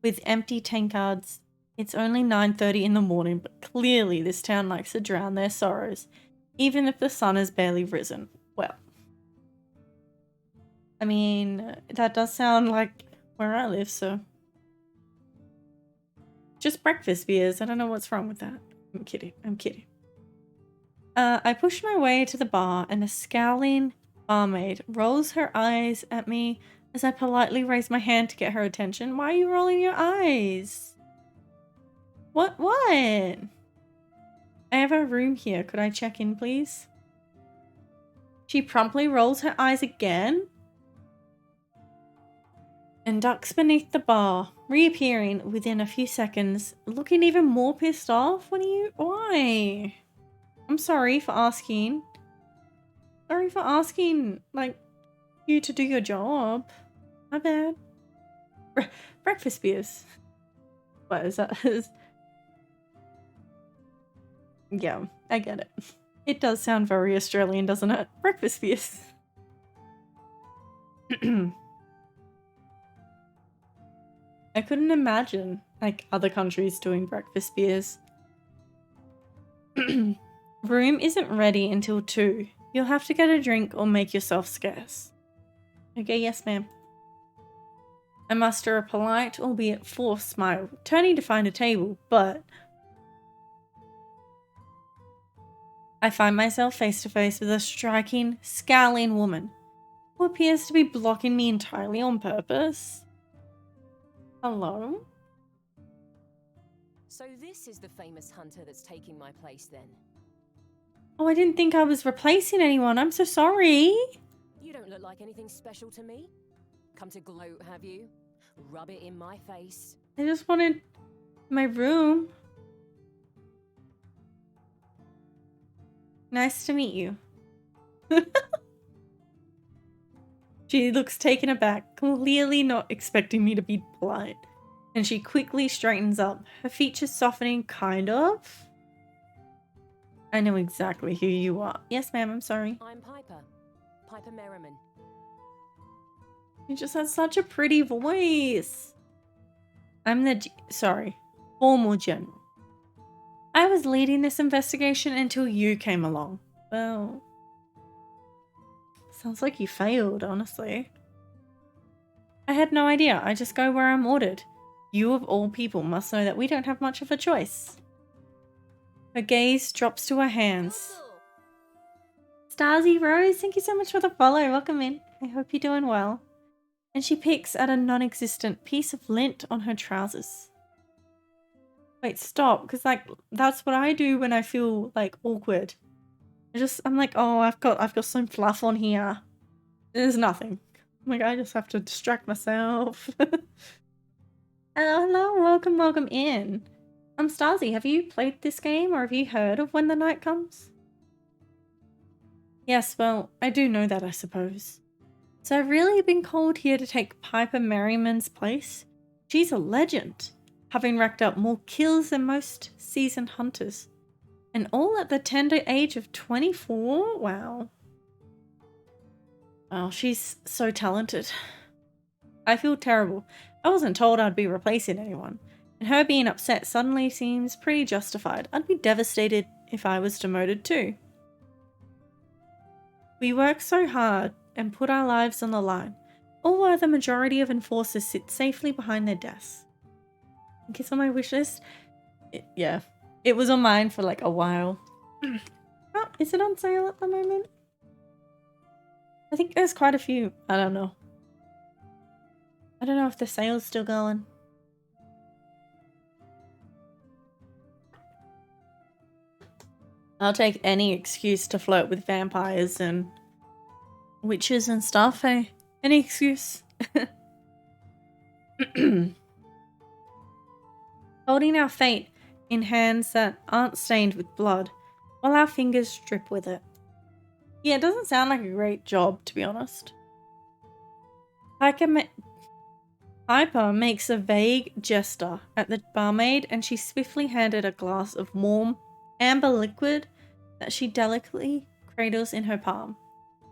with empty tankards. It's only 9:30 in the morning, but clearly this town likes to drown their sorrows, even if the sun has barely risen. Well, I mean, that does sound like where I live, so. Just breakfast beers. I don't know what's wrong with that. I'm kidding. I push my way to the bar, and a scowling barmaid rolls her eyes at me as I politely raise my hand to get her attention. Why are you rolling your eyes? What? I have a room here. Could I check in, please? She promptly rolls her eyes again and ducks beneath the bar, reappearing within a few seconds, looking even more pissed off. Why? I'm sorry for asking. Like, you to do your job. My bad. Breakfast beers. What is that? Yeah, I get it. It does sound very Australian, doesn't it? Breakfast beers. I couldn't imagine, like, other countries doing breakfast beers. Room isn't ready until 2. You'll have to get a drink or make yourself scarce. Okay, yes ma'am. I muster a polite, albeit forced smile, turning to find a table, but I find myself face to face with a striking, scowling woman who appears to be blocking me entirely on purpose. Hello? So this is the famous hunter that's taking my place then? Oh, I didn't think I was replacing anyone. I'm so sorry. You don't look like anything special to me. Come to gloat, have you? Rub it in my face. I just wanted my room. Nice to meet you. She looks taken aback, clearly not expecting me to be polite. And she quickly straightens up, her features softening, kind of. I know exactly who you are. Yes, ma'am, I'm sorry. I'm Piper. Piper Merriman. You just have such a pretty voice. I'm the formal general. I was leading this investigation until you came along. Well, sounds like you failed, honestly. I had no idea. I just go where I'm ordered. You of all people must know that we don't have much of a choice. Her gaze drops to her hands. Starzy Rose, thank you so much for the follow. Welcome in. I hope you're doing well. And she picks at a non-existent piece of lint on her trousers. Wait, stop, because like that's what I do when I feel like awkward. I'm like, oh, I've got some fluff on here. There's nothing. I'm like, I just have to distract myself. Hello, welcome in. I'm Starzy. Have you played this game or have you heard of When the Night Comes? Yes, well, I do know that, I suppose. So I've really been called here to take Piper Merriman's place. She's a legend, having racked up more kills than most seasoned hunters. And all at the tender age of 24? Wow. Wow, she's so talented. I feel terrible. I wasn't told I'd be replacing anyone. And her being upset suddenly seems pretty justified. I'd be devastated if I was demoted too. We work so hard and put our lives on the line, all while the majority of enforcers sit safely behind their desks. I think it's on my wish list. Yeah, it was on mine for like a while. Oh, is it on sale at the moment? I think there's quite a few. I don't know. I don't know if the sale's still going. I'll take any excuse to flirt with vampires and witches and stuff, hey? Any excuse. Holding our fate in hands that aren't stained with blood, while our fingers drip with it. Yeah, it doesn't sound like a great job, to be honest. Piper makes a vague gesture at the barmaid and she swiftly handed a glass of warm, amber liquid that she delicately cradles in her palm.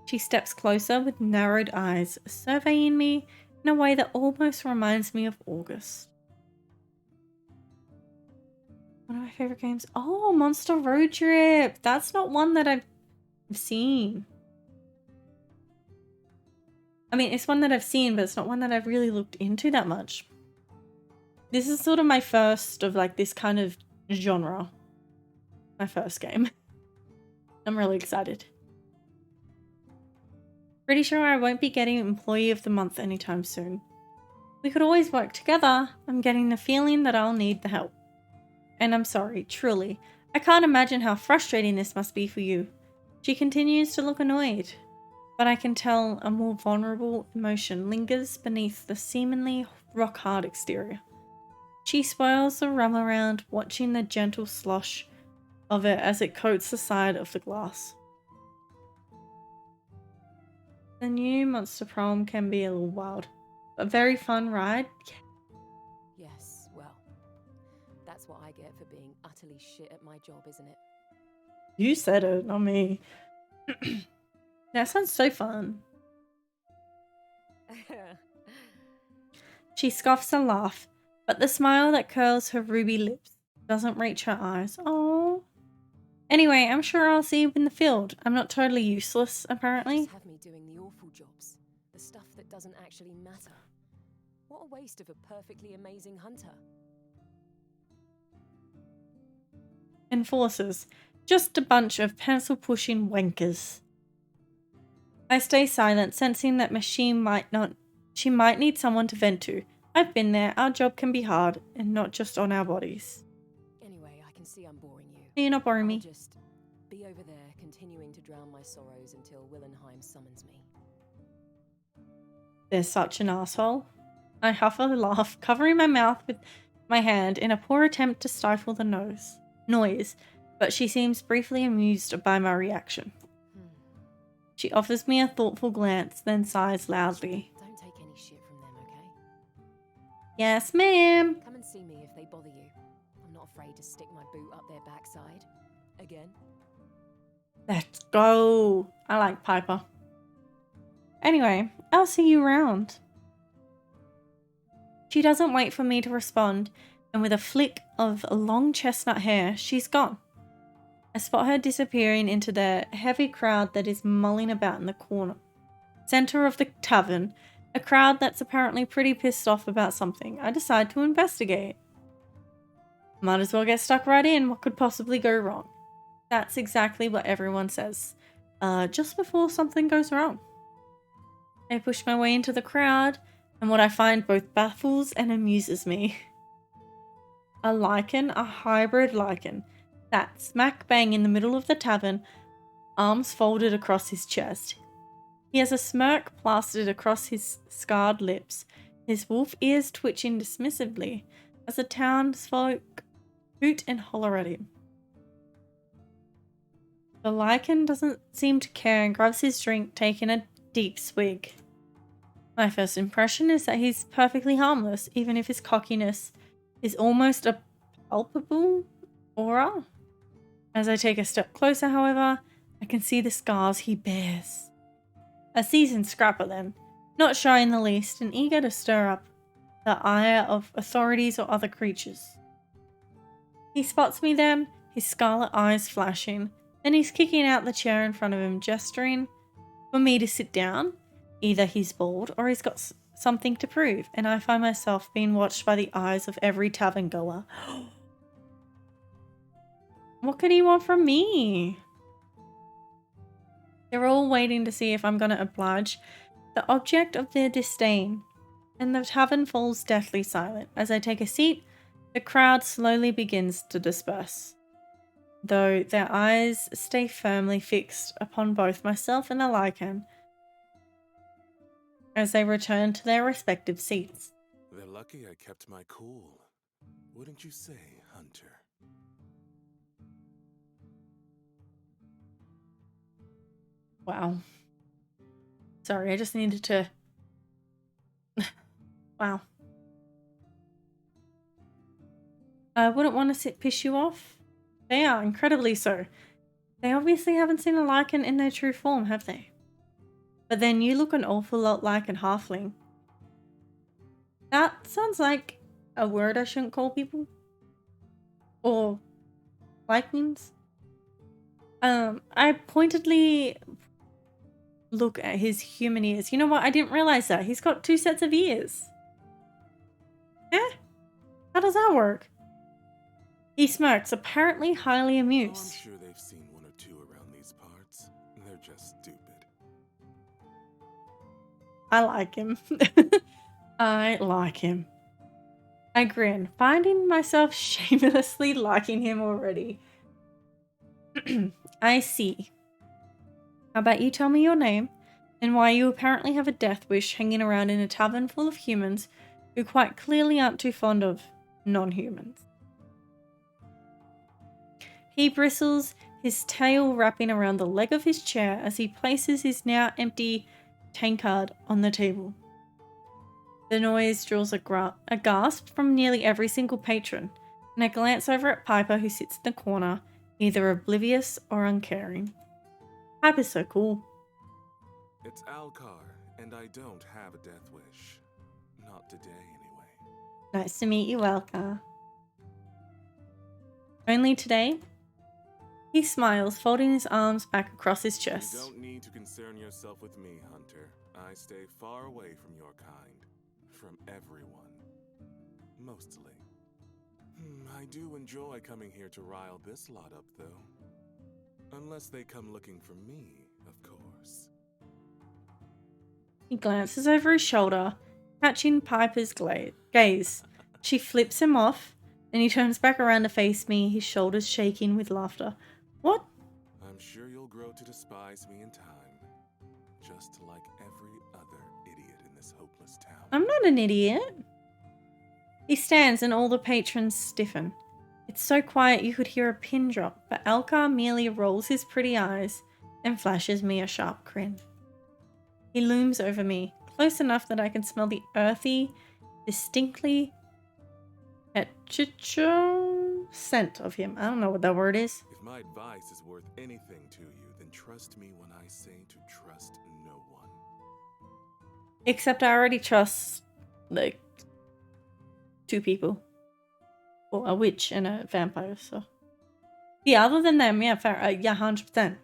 She steps closer with narrowed eyes, surveying me in a way that almost reminds me of August. One of my favorite games. Oh, Monster Road Trip. That's not one that I've seen. I mean, it's one that I've seen, but it's not one that I've really looked into that much. This is sort of my first of like this kind of genre. My first game. I'm really excited. Pretty sure I won't be getting Employee of the Month anytime soon. We could always work together. I'm getting the feeling that I'll need the help. And I'm sorry, truly. I can't imagine how frustrating this must be for you. She continues to look annoyed, but I can tell a more vulnerable emotion lingers beneath the seemingly rock-hard exterior. She swirls the rum around, watching the gentle slosh of it as it coats the side of the glass. The new Monster Prom can be a little wild. A very fun ride. Yes, well, that's what I get for being utterly shit at my job, isn't it? You said it, not me. That sounds so fun. She scoffs a laugh, but the smile that curls her ruby lips doesn't reach her eyes. Oh. Anyway, I'm sure I'll see you in the field. I'm not totally useless, apparently. Just have me doing the awful jobs, the stuff that doesn't actually matter. What a waste of a perfectly amazing hunter. Enforcers. Just a bunch of pencil-pushing wankers. I stay silent, sensing that she might need someone to vent to. I've been there. Our job can be hard, and not just on our bodies. can see I'm boring you. You're not boring I'll me. just be over there, continuing to drown my sorrows until Willenheim summons me. They're such an asshole. I huff a laugh, covering my mouth with my hand in a poor attempt to stifle the noise, but she seems briefly amused by my reaction. She offers me a thoughtful glance, then sighs loudly. Don't take any shit from them, okay? Yes, ma'am. Come and see me if they bother you. I'm not afraid to stick my boot up their backside. Again. Let's go. I like Piper. Anyway, I'll see you around. She doesn't wait for me to respond, and with a flick of long chestnut hair, she's gone. I spot her disappearing into the heavy crowd that is mulling about in the corner. Center of the tavern, a crowd that's apparently pretty pissed off about something. I decide to investigate. Might as well get stuck right in. What could possibly go wrong? That's exactly what everyone says. Just before something goes wrong. I push my way into the crowd, and what I find both baffles and amuses me. A lichen, a hybrid lichen, sat smack bang in the middle of the tavern, arms folded across his chest. He has a smirk plastered across his scarred lips, his wolf ears twitching dismissively as the townsfolk hoot and holler at him. The lichen doesn't seem to care and grabs his drink, taking a deep swig. My first impression is that he's perfectly harmless, even if his cockiness is almost a palpable aura. As I take a step closer, however, I can see the scars he bears. A seasoned scrapper then, not shy in the least and eager to stir up the ire of authorities or other creatures. He spots me then, his scarlet eyes flashing, then he's kicking out the chair in front of him, gesturing for me to sit down. Either he's bored or he's got something to prove, and I find myself being watched by the eyes of every tavern goer. What could he want from me? They're all waiting to see if I'm going to oblige the object of their disdain, and the tavern falls deathly silent. As I take a seat, the crowd slowly begins to disperse, though their eyes stay firmly fixed upon both myself and the lichen as they return to their respective seats. They're lucky I kept my cool. Wouldn't you say, Hunter? Wow. Sorry, I just needed to... Wow. I wouldn't want to piss you off. They are, incredibly so. They obviously haven't seen a lichen in their true form, have they? But then you look an awful lot like an halfling. That sounds like a word I shouldn't call people. Or likenings. I pointedly look at his human ears. You know what? I didn't realize that. He's got 2 sets of ears. Eh? How does that work? He smirks, apparently highly Oh, amused. I'm sure they've seen 1 or 2 around these parts. They're just stupid. I like him. I like him. I grin, finding myself shamelessly liking him already. I see. How about you tell me your name, and why you apparently have a death wish hanging around in a tavern full of humans who quite clearly aren't too fond of non-humans. He bristles, his tail wrapping around the leg of his chair as he places his now empty tankard on the table. The noise draws a gasp from nearly every single patron, and I glance over at Piper, who sits in the corner, either oblivious or uncaring. Piper's so cool. It's Alcar, and I don't have a death wish. Not today, anyway. Nice to meet you, Alcar. Only today? He smiles, folding his arms back across his chest. You don't need to concern yourself with me, Hunter. I stay far away from your kind. From everyone. Mostly. I do enjoy coming here to rile this lot up, though. Unless they come looking for me, of course. He glances over his shoulder, catching Piper's gaze. She flips him off, Then he turns back around to face me, his shoulders shaking with laughter. What? I'm sure you'll grow to despise me in time. Just like every other idiot in this hopeless town. I'm not an idiot. He stands and all the patrons stiffen. It's so quiet you could hear a pin drop, but Alcar merely rolls his pretty eyes and flashes me a sharp grin. He looms over me, close enough that I can smell the earthy, distinctly petrichor scent of him. I don't know what that word is. If my advice is worth anything to you, then trust me when I say to trust no one. Except I already trust, like, 2 people. Well, a witch and a vampire, so. Yeah, other than them, yeah, fair, yeah, 100%.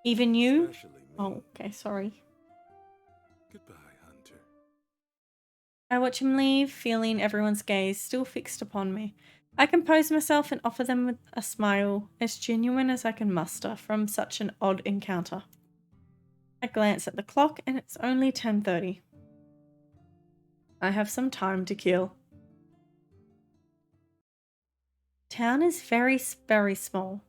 Even you? Especially me. Oh, okay, sorry. Goodbye, Hunter. I watch him leave, feeling everyone's gaze still fixed upon me. I compose myself and offer them with a smile, as genuine as I can muster from such an odd encounter. I glance at the clock and it's only 10:30. I have some time to kill. Town is very, very small,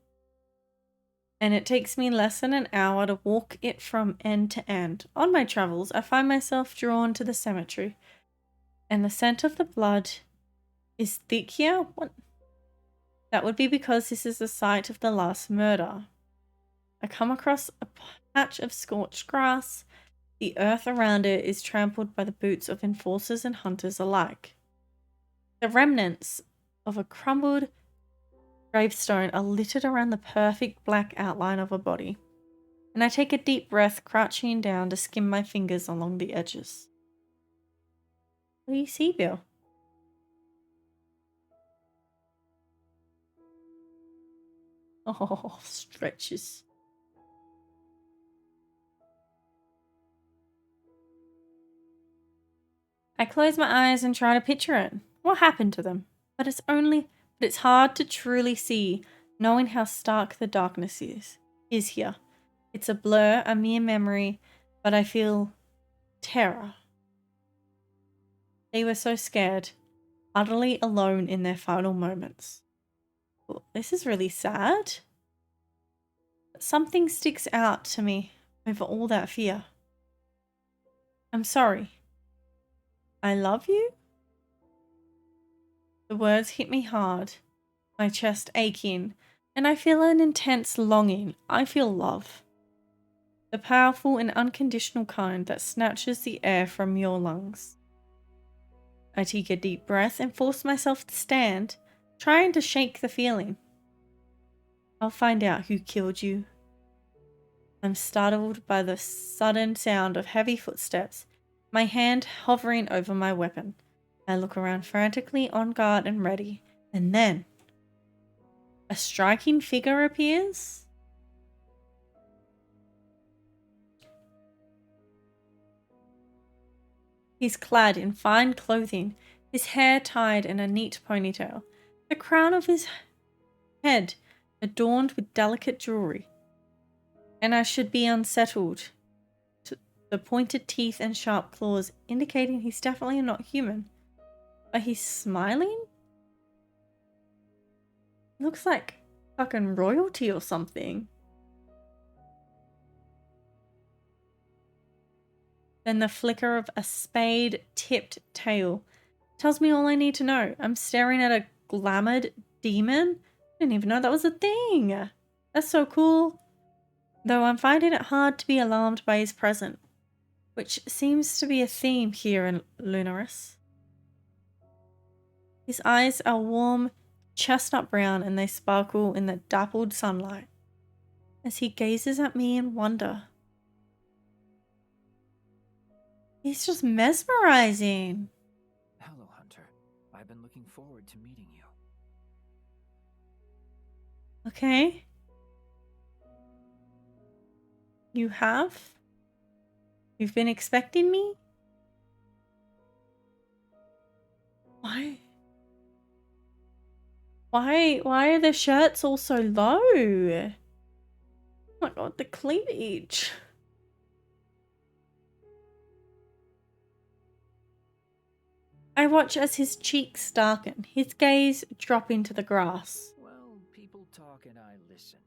and it takes me less than an hour to walk it from end to end. On my travels, I find myself drawn to the cemetery, and the scent of the blood is thick here. What? That would be because this is the site of the last murder. I come across a patch of scorched grass. The earth around it is trampled by the boots of enforcers and hunters alike. The remnants of a crumbled gravestone are littered around the perfect black outline of a body, and I take a deep breath, crouching down to skim my fingers along the edges. What do you see, Bill? Oh, stretches. I close my eyes and try to picture it. What happened to them? But it's hard to truly see, knowing how stark the darkness is here. It's a blur, a mere memory, but I feel terror. They were so scared, utterly alone in their final moments. Well, this is really sad. But something sticks out to me over all that fear. I'm sorry. I love you? The words hit me hard, my chest aching, and I feel an intense longing. I feel love. The powerful and unconditional kind that snatches the air from your lungs. I take a deep breath and force myself to stand, trying to shake the feeling. I'll find out who killed you. I'm startled by the sudden sound of heavy footsteps, my hand hovering over my weapon. I look around frantically, on guard and ready, and then a striking figure appears. He's clad in fine clothing, his hair tied in a neat ponytail, the crown of his head adorned with delicate jewelry. And I should be unsettled. The pointed teeth and sharp claws indicating he's definitely not human. But he's smiling? Looks like fucking royalty or something. Then the flicker of a spade-tipped tail tells me all I need to know. I'm staring at a glamoured demon. I didn't even know that was a thing. That's so cool. Though I'm finding it hard to be alarmed by his presence, which seems to be a theme here in Lunaris. His eyes are warm, chestnut brown, and they sparkle in the dappled sunlight as he gazes at me in wonder. He's just mesmerizing. Hello, Hunter. I've been looking forward to meeting you. Okay. You have? You've been expecting me? Why? Why are the shirts all so low? Oh my god, the cleavage. I watch as his cheeks darken, his gaze drop into the grass. Well, people talk and I listen.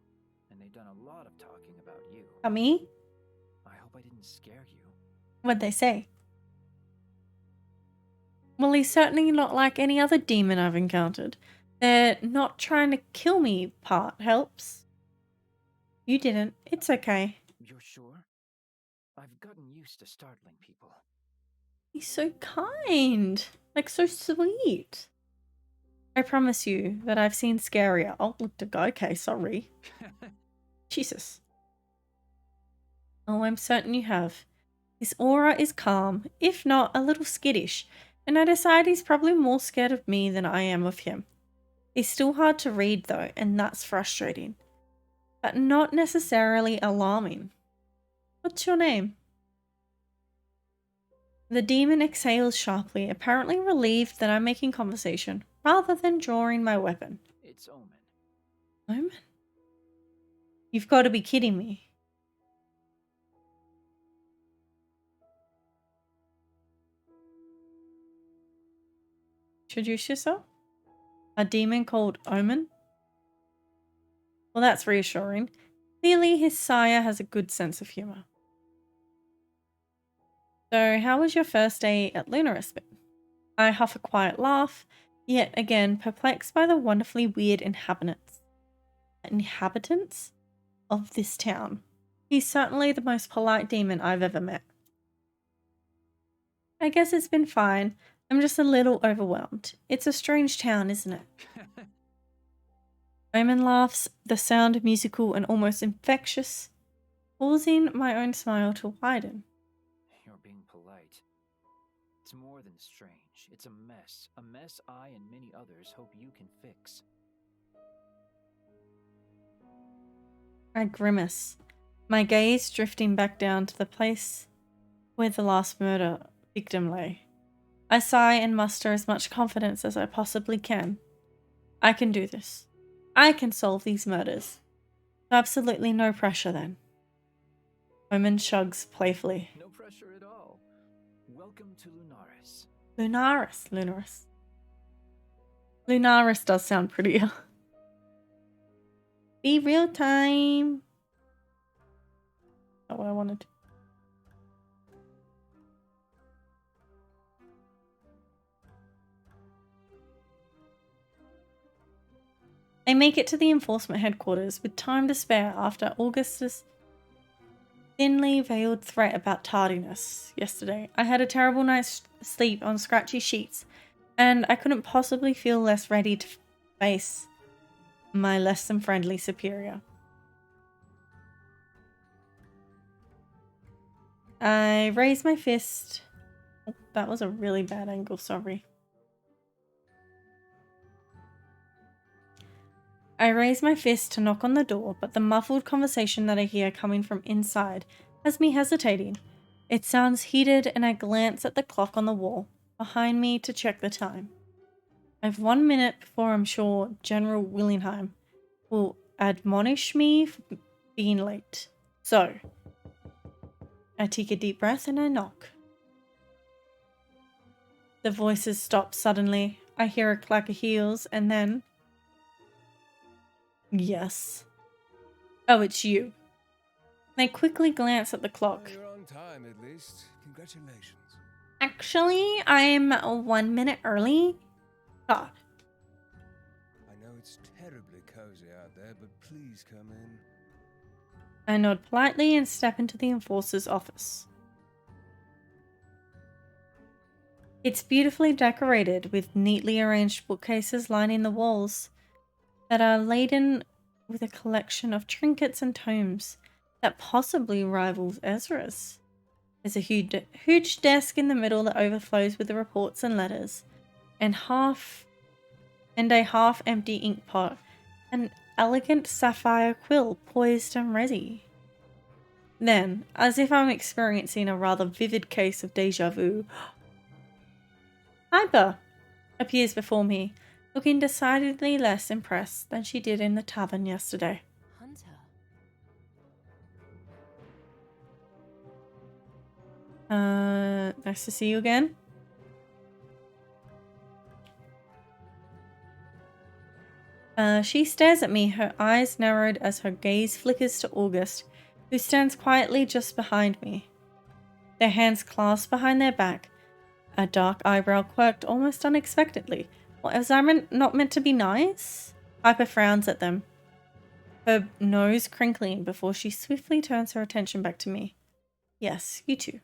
And they've done a lot of talking about you. Me? I hope I didn't scare you. What'd they say? Well, he's certainly not like any other demon I've encountered. They're not trying to kill me part helps. You didn't. It's okay. You're sure? I've gotten used to startling people. He's so kind. Like, so sweet. I promise you that I've seen scarier. Oh, look to go. Okay, sorry. Jesus. Oh, I'm certain you have. His aura is calm, if not a little skittish, and I decide he's probably more scared of me than I am of him. He's still hard to read though, and that's frustrating. But not necessarily alarming. What's your name? The demon exhales sharply, apparently relieved that I'm making conversation, rather than drawing my weapon. It's Omen. Omen? You've got to be kidding me. Introduce yourself? A demon called Omen? Well, that's reassuring. Clearly, his sire has a good sense of humor. So, how was your first day at Lunaris? I huff a quiet laugh, yet again perplexed by the wonderfully weird inhabitants of this town. He's certainly the most polite demon I've ever met. I guess it's been fine. I'm just a little overwhelmed. It's a strange town, isn't it? Omen laughs, the sound musical and almost infectious, causing my own smile to widen. You're being polite. It's more than strange. It's a mess. A mess I and many others hope you can fix. I grimace, my gaze drifting back down to the place where the last murder victim lay. I sigh and muster as much confidence as I possibly can. I can do this. I can solve these murders. Absolutely no pressure then. Omen shrugs playfully. No pressure at all. Welcome to Lunaris. Lunaris. Lunaris does sound prettier. Be real time. Not what I wanted. I make it to the enforcement headquarters with time to spare after Augustus' thinly veiled threat about tardiness yesterday. I had a terrible night's sleep on scratchy sheets, and I couldn't possibly feel less ready to face my less than friendly superior. I raise my fist. Oh, that was a really bad angle, sorry. I raise my fist to knock on the door, but the muffled conversation that I hear coming from inside has me hesitating. It sounds heated, and I glance at the clock on the wall behind me to check the time. I have 1 minute before I'm sure General Willingham will admonish me for being late. So, I take a deep breath and I knock. The voices stop suddenly. I hear a clack of heels and then... Yes. Oh, it's you. I quickly glance at the clock. You're on time, at least. Congratulations. Actually, I'm 1 minute early. God. I know it's terribly cozy out there, but please come in. I nod politely and step into the enforcer's office. It's beautifully decorated with neatly arranged bookcases lining the walls that are laden with a collection of trinkets and tomes that possibly rivals Ezra's. There's a huge desk in the middle that overflows with the reports and letters, and a half-empty ink pot, an elegant sapphire quill poised and ready. Then, as if I'm experiencing a rather vivid case of deja vu, Hyper appears before me, looking decidedly less impressed than she did in the tavern yesterday. Hunter. Nice to see you again. She stares at me, her eyes narrowed as her gaze flickers to August, who stands quietly just behind me. Their hands clasped behind their back, a dark eyebrow quirked almost unexpectedly. Was I not meant to be nice? Piper frowns at them, her nose crinkling before she swiftly turns her attention back to me. Yes, you too.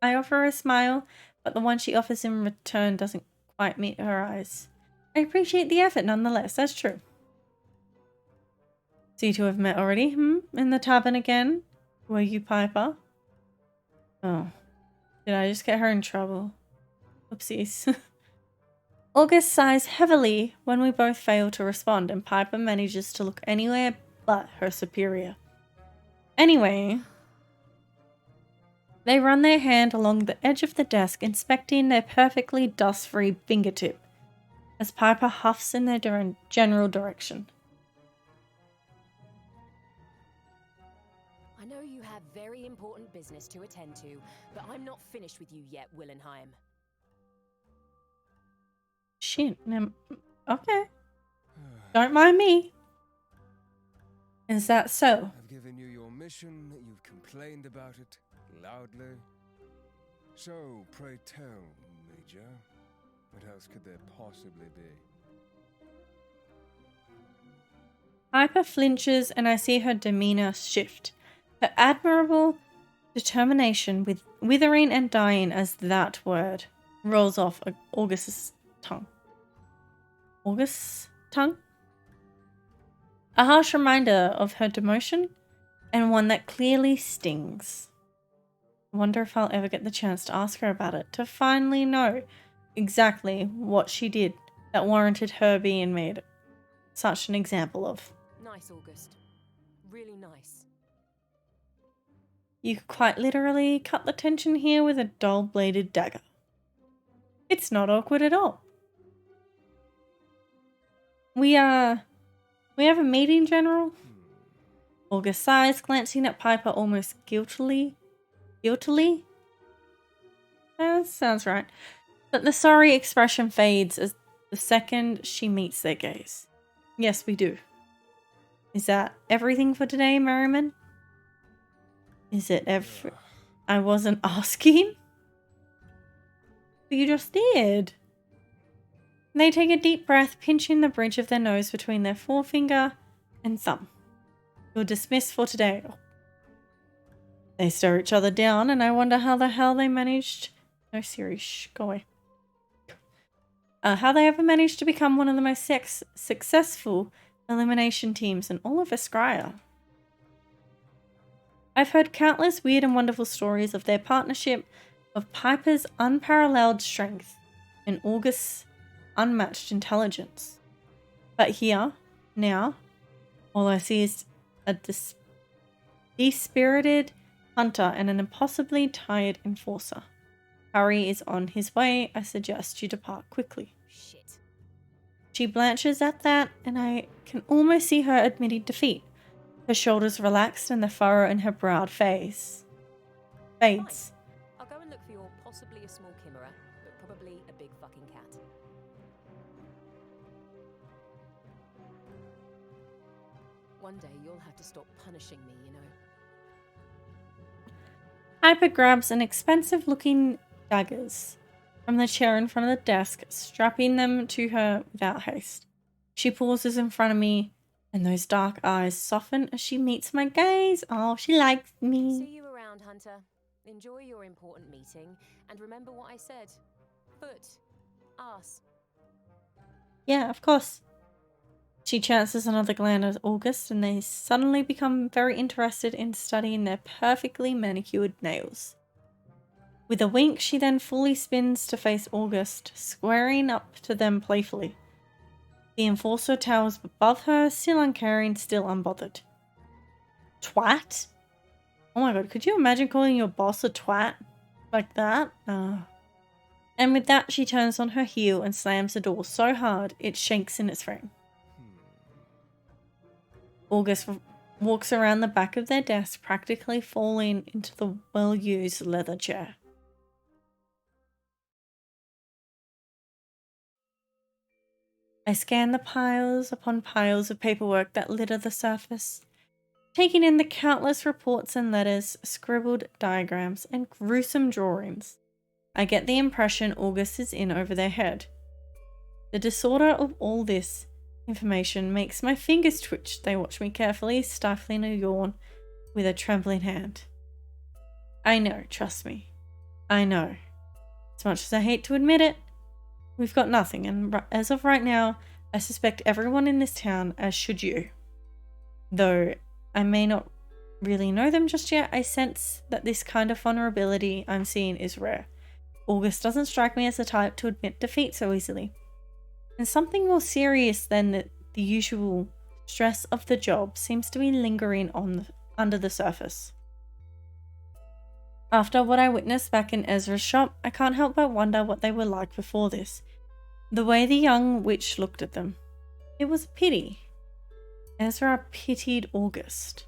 I offer her a smile, but the one she offers in return doesn't quite meet her eyes. I appreciate the effort nonetheless, that's true. So you two have met already, In the tavern again? Were you Piper? Oh. Did I just get her in trouble? Oopsies. August sighs heavily when we both fail to respond, and Piper manages to look anywhere but her superior. Anyway, they run their hand along the edge of the desk, inspecting their perfectly dust-free fingertip, as Piper huffs in their general direction. I know you have very important business to attend to, but I'm not finished with you yet, Willenheim. Shit. Okay. Don't mind me. Is that so? I've given you your mission, you've complained about it loudly. So, pray tell, Major, what else could there possibly be? Piper flinches and I see her demeanor shift. Her admirable determination with withering and dying as that word rolls off August's tongue. August's tongue? A harsh reminder of her demotion, and one that clearly stings. I wonder if I'll ever get the chance to ask her about it, to finally know exactly what she did that warranted her being made such an example of. Nice, August. Really nice. You could quite literally cut the tension here with a dull-bladed dagger. It's not awkward at all. We have a meeting, General? August sighs, glancing at Piper almost guiltily. Guiltily? That sounds right. But the sorry expression fades as the second she meets their gaze. Yes, we do. Is that everything for today, Merriman? Is it I wasn't asking? But you just did. They take a deep breath, pinching the bridge of their nose between their forefinger and thumb. You're dismissed for today. They stare each other down, and I wonder how the hell they managed... No, serious, shh, go away. How they ever managed to become one of the most successful elimination teams in all of Escria. I've heard countless weird and wonderful stories of their partnership, of Piper's unparalleled strength and August's unmatched intelligence. But here, now, all I see is a dispirited hunter and an impossibly tired enforcer. Harry is on his way. I suggest you depart quickly. Shit. She blanches at that, and I can almost see her admitting defeat. Her shoulders relaxed and the furrow in her brow fades. I'll go and look for your possibly a small chimera, but probably a big fucking cat. One day you'll have to stop punishing me, you know. Piper grabs an expensive-looking daggers from the chair in front of the desk, strapping them to her without haste. She pauses in front of me, and those dark eyes soften as she meets my gaze. Oh, she likes me. See you around, Hunter. Enjoy your important meeting, and remember what I said. Foot. Ass. Yeah, of course. She chances another glance at August, and they suddenly become very interested in studying their perfectly manicured nails. With a wink, she then fully spins to face August, squaring up to them playfully. The enforcer towers above her, still uncaring, still unbothered. Twat? Oh my god, could you imagine calling your boss a twat? Like that? And with that, she turns on her heel and slams the door so hard it shakes in its frame. August walks around the back of their desk, practically falling into the well-used leather chair. I scan the piles upon piles of paperwork that litter the surface, taking in the countless reports and letters, scribbled diagrams, and gruesome drawings. I get the impression August is in over their head. The disorder of all this information makes my fingers twitch. They watch me carefully, stifling a yawn with a trembling hand. I know, trust me. I know. As much as I hate to admit it, we've got nothing, and as of right now, I suspect everyone in this town, as should you. Though I may not really know them just yet, I sense that this kind of vulnerability I'm seeing is rare. August doesn't strike me as the type to admit defeat so easily. And something more serious than the usual stress of the job seems to be lingering under the surface. After what I witnessed back in Ezra's shop, I can't help but wonder what they were like before this. The way the young witch looked at them. It was a pity. Ezra pitied August.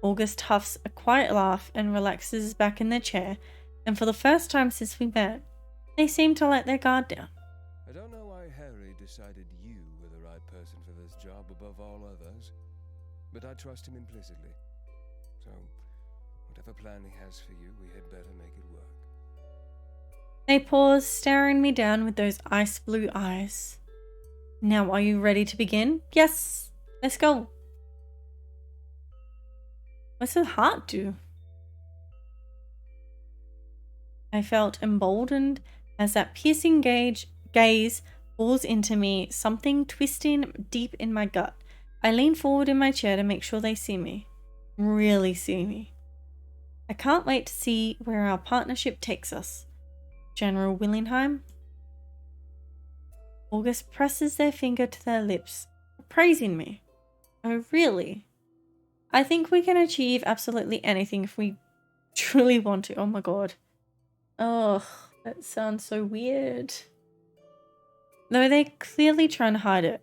August huffs a quiet laugh and relaxes back in their chair, and for the first time since we met, they seem to let their guard down. I don't know why Harry decided you were the right person for this job above all others, but I trust him implicitly. So, whatever plan he has for you, we had better make it work. They pause, staring me down with those ice blue eyes. Now, are you ready to begin? Yes, let's go. What's the heart do? I felt emboldened as that piercing gaze pours into me, something twisting deep in my gut. I lean forward in my chair to make sure they see me. Really see me. I can't wait to see where our partnership takes us. General Willingham? August presses their finger to their lips, praising me. Oh, really? I think we can achieve absolutely anything if we truly want to. Oh my god. Oh, that sounds so weird. Though they're clearly trying to hide it.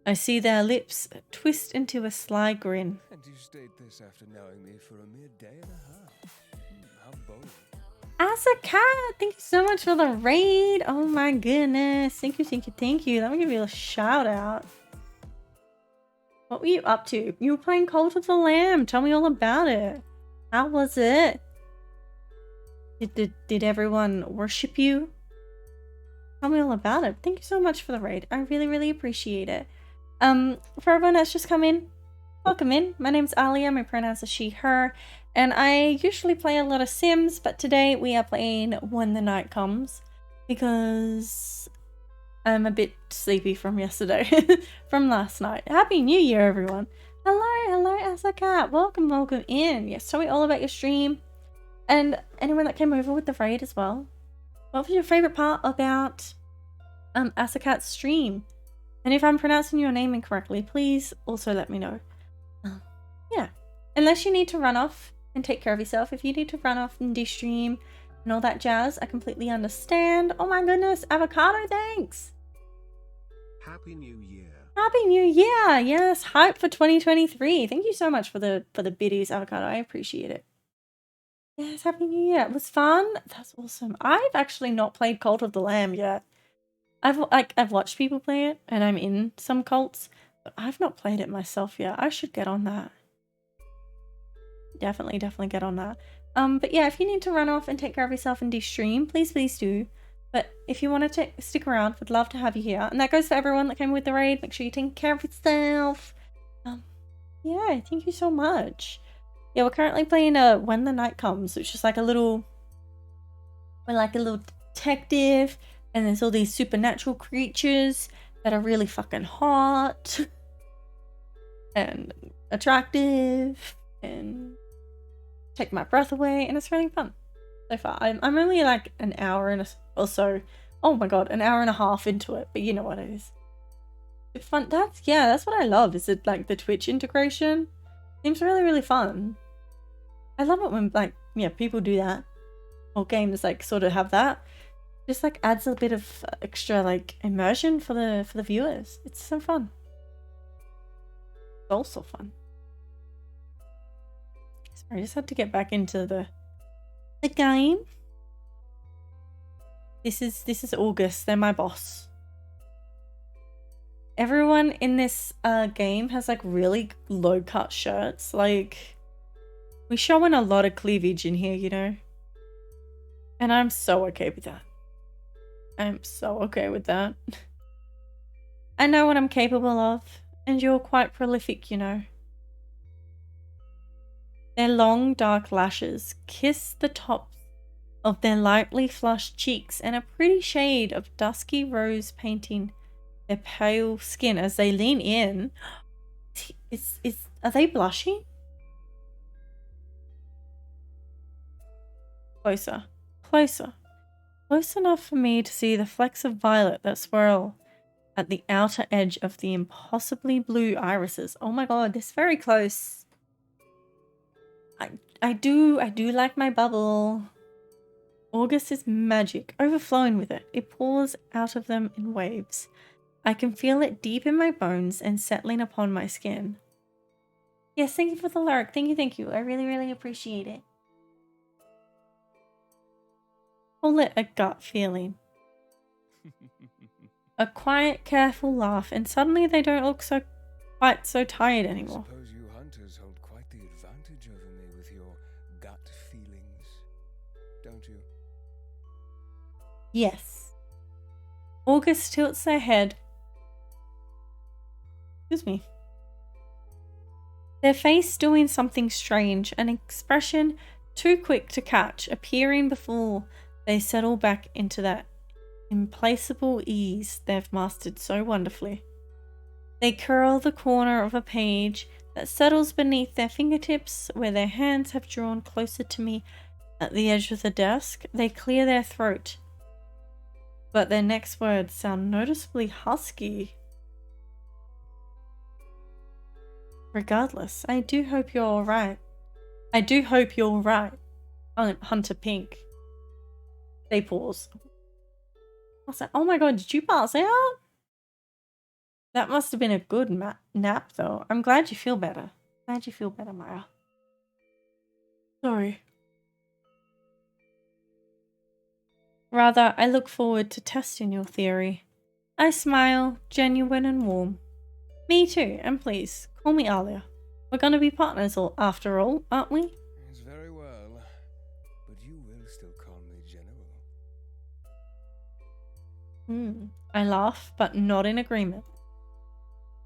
I see their lips twist into a sly grin. And you state this after knowing me for a mere day and a half. How bold. As a cat, thank you so much for the raid. Oh my goodness. Thank you, thank you, thank you. Let me give you a shout out. What were you up to? You were playing Cult of the Lamb. Tell me all about it. How was it? Did everyone worship you? Tell me all about it. Thank you so much for the raid. I really, really appreciate it. For everyone that's just come in, welcome in. My name's Alia. My pronouns are she, her. And I usually play a lot of Sims, but today we are playing When the Night Comes because I'm a bit sleepy from yesterday, from last night. Happy New Year, everyone. Hello, Asakat. Welcome in. Yes, tell me all about your stream. And anyone that came over with the raid as well. What was your favorite part about Asakat's stream? And if I'm pronouncing your name incorrectly, please also let me know. Yeah. Unless you need to run off and take care of yourself. If you need to run off and de-stream and all that jazz, I completely understand. Oh my goodness, avocado, thanks. Happy New Year. Happy New Year. Yes, hype for 2023. Thank you so much for the biddies, avocado. I appreciate it. Yes, Happy New Year. It was fun. That's awesome. I've actually not played Cult of the Lamb yet. I've watched people play it and I'm in some cults, but I've not played it myself yet. I should get on that. Definitely get on that. But yeah, if you need to run off and take care of yourself and de-stream, please do. But if you want to stick around, would love to have you here. And that goes for everyone that came with the raid. Make sure you take care of yourself. Yeah, thank you so much. Yeah, we're currently playing When the Night Comes, which is like we're like a little detective, and there's all these supernatural creatures that are really fucking hot and attractive and take my breath away, and it's really fun so far. I'm only like an hour or so. Oh my god, an hour and a half into it, but you know what it is. It's fun. That's what I love. Is it like the Twitch integration? Seems really fun. I love it when people do that, or games sort of have that. Just adds a bit of extra immersion for the viewers. It's so fun. It's also fun. Sorry, I just had to get back into the game. This is August. They're my boss. everyone in this game has like really low cut shirts. Like, we're showing a lot of cleavage in here, you know? And I'm so okay with that. I'm so okay with that. I know what I'm capable of, and you're quite prolific, you know. Their long, dark lashes kiss the tops of their lightly flushed cheeks, and a pretty shade of dusky rose painting their pale skin as they lean in. Are they blushing? Closer, closer, close enough for me to see the flecks of violet that swirl at the outer edge of the impossibly blue irises. Oh my god, this is very close. I do like my bubble. August is magic, overflowing with it. It pours out of them in waves. I can feel it deep in my bones and settling upon my skin. Yes, thank you for the lyric. Thank you. I really, really appreciate it. Call it a gut feeling. A quiet, careful laugh, and suddenly they don't look quite so tired anymore. I suppose you hunters hold quite the advantage over me with your gut feelings, don't you? Yes. August tilts their head. Excuse me. Their face doing something strange, an expression too quick to catch, appearing before they settle back into that implacable ease they've mastered so wonderfully. They curl the corner of a page that settles beneath their fingertips, where their hands have drawn closer to me at the edge of the desk. They clear their throat, but their next words sound noticeably husky. Regardless, I do hope you're alright. I do hope you're right, Hunter Pink. They pause. I was like, oh my god, did you pass out? That must have been a good nap, though. I'm glad you feel better. Glad you feel better, Maya. Sorry. Rather, I look forward to testing your theory. I smile, genuine and warm. Me too, and please, call me Alia. We're gonna be partners after all, aren't we? It's very well, but you will still call me General. I laugh, but not in agreement.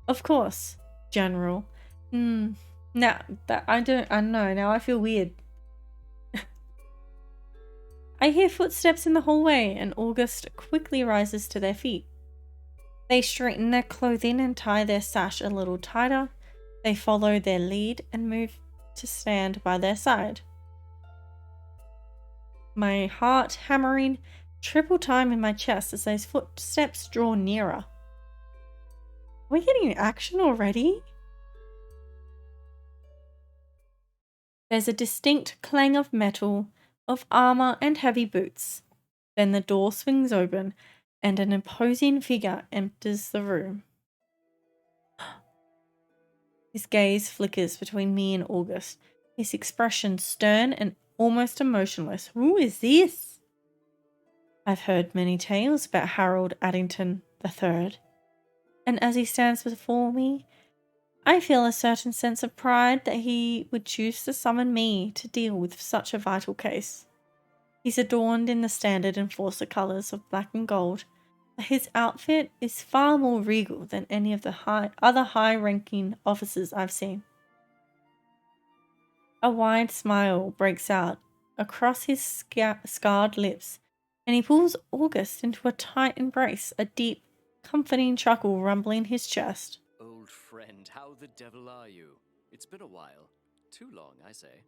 Of course, General. Now that I don't know, now I feel weird. I hear footsteps in the hallway, and August quickly rises to their feet. They straighten their clothing and tie their sash a little tighter. They follow their lead and move to stand by their side. My heart hammering triple time in my chest as those footsteps draw nearer. Are we getting action already? There's a distinct clang of metal, of armor and heavy boots. Then the door swings open and an imposing figure enters the room. His gaze flickers between me and August, his expression stern and almost emotionless. Who is this? I've heard many tales about Harold Addington III, and as he stands before me, I feel a certain sense of pride that he would choose to summon me to deal with such a vital case. He's adorned in the standard enforcer colours of black and gold, but his outfit is far more regal than any of the other high-ranking officers I've seen. A wide smile breaks out across his scarred lips, and he pulls August into a tight embrace, a deep, comforting chuckle rumbling his chest. Old friend, how the devil are you? It's been a while. Too long, I say.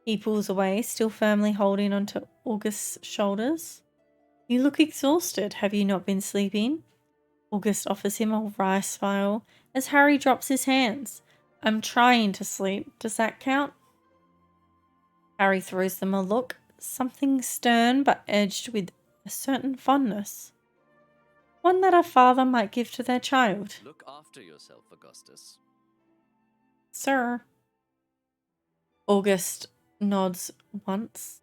He pulls away, still firmly holding onto August's shoulders. You look exhausted. Have you not been sleeping? August offers him a wry smile as Harry drops his hands. I'm trying to sleep. Does that count? Harry throws them a look, something stern but edged with a certain fondness. One that a father might give to their child. Look after yourself, Augustus. Sir. August nods once,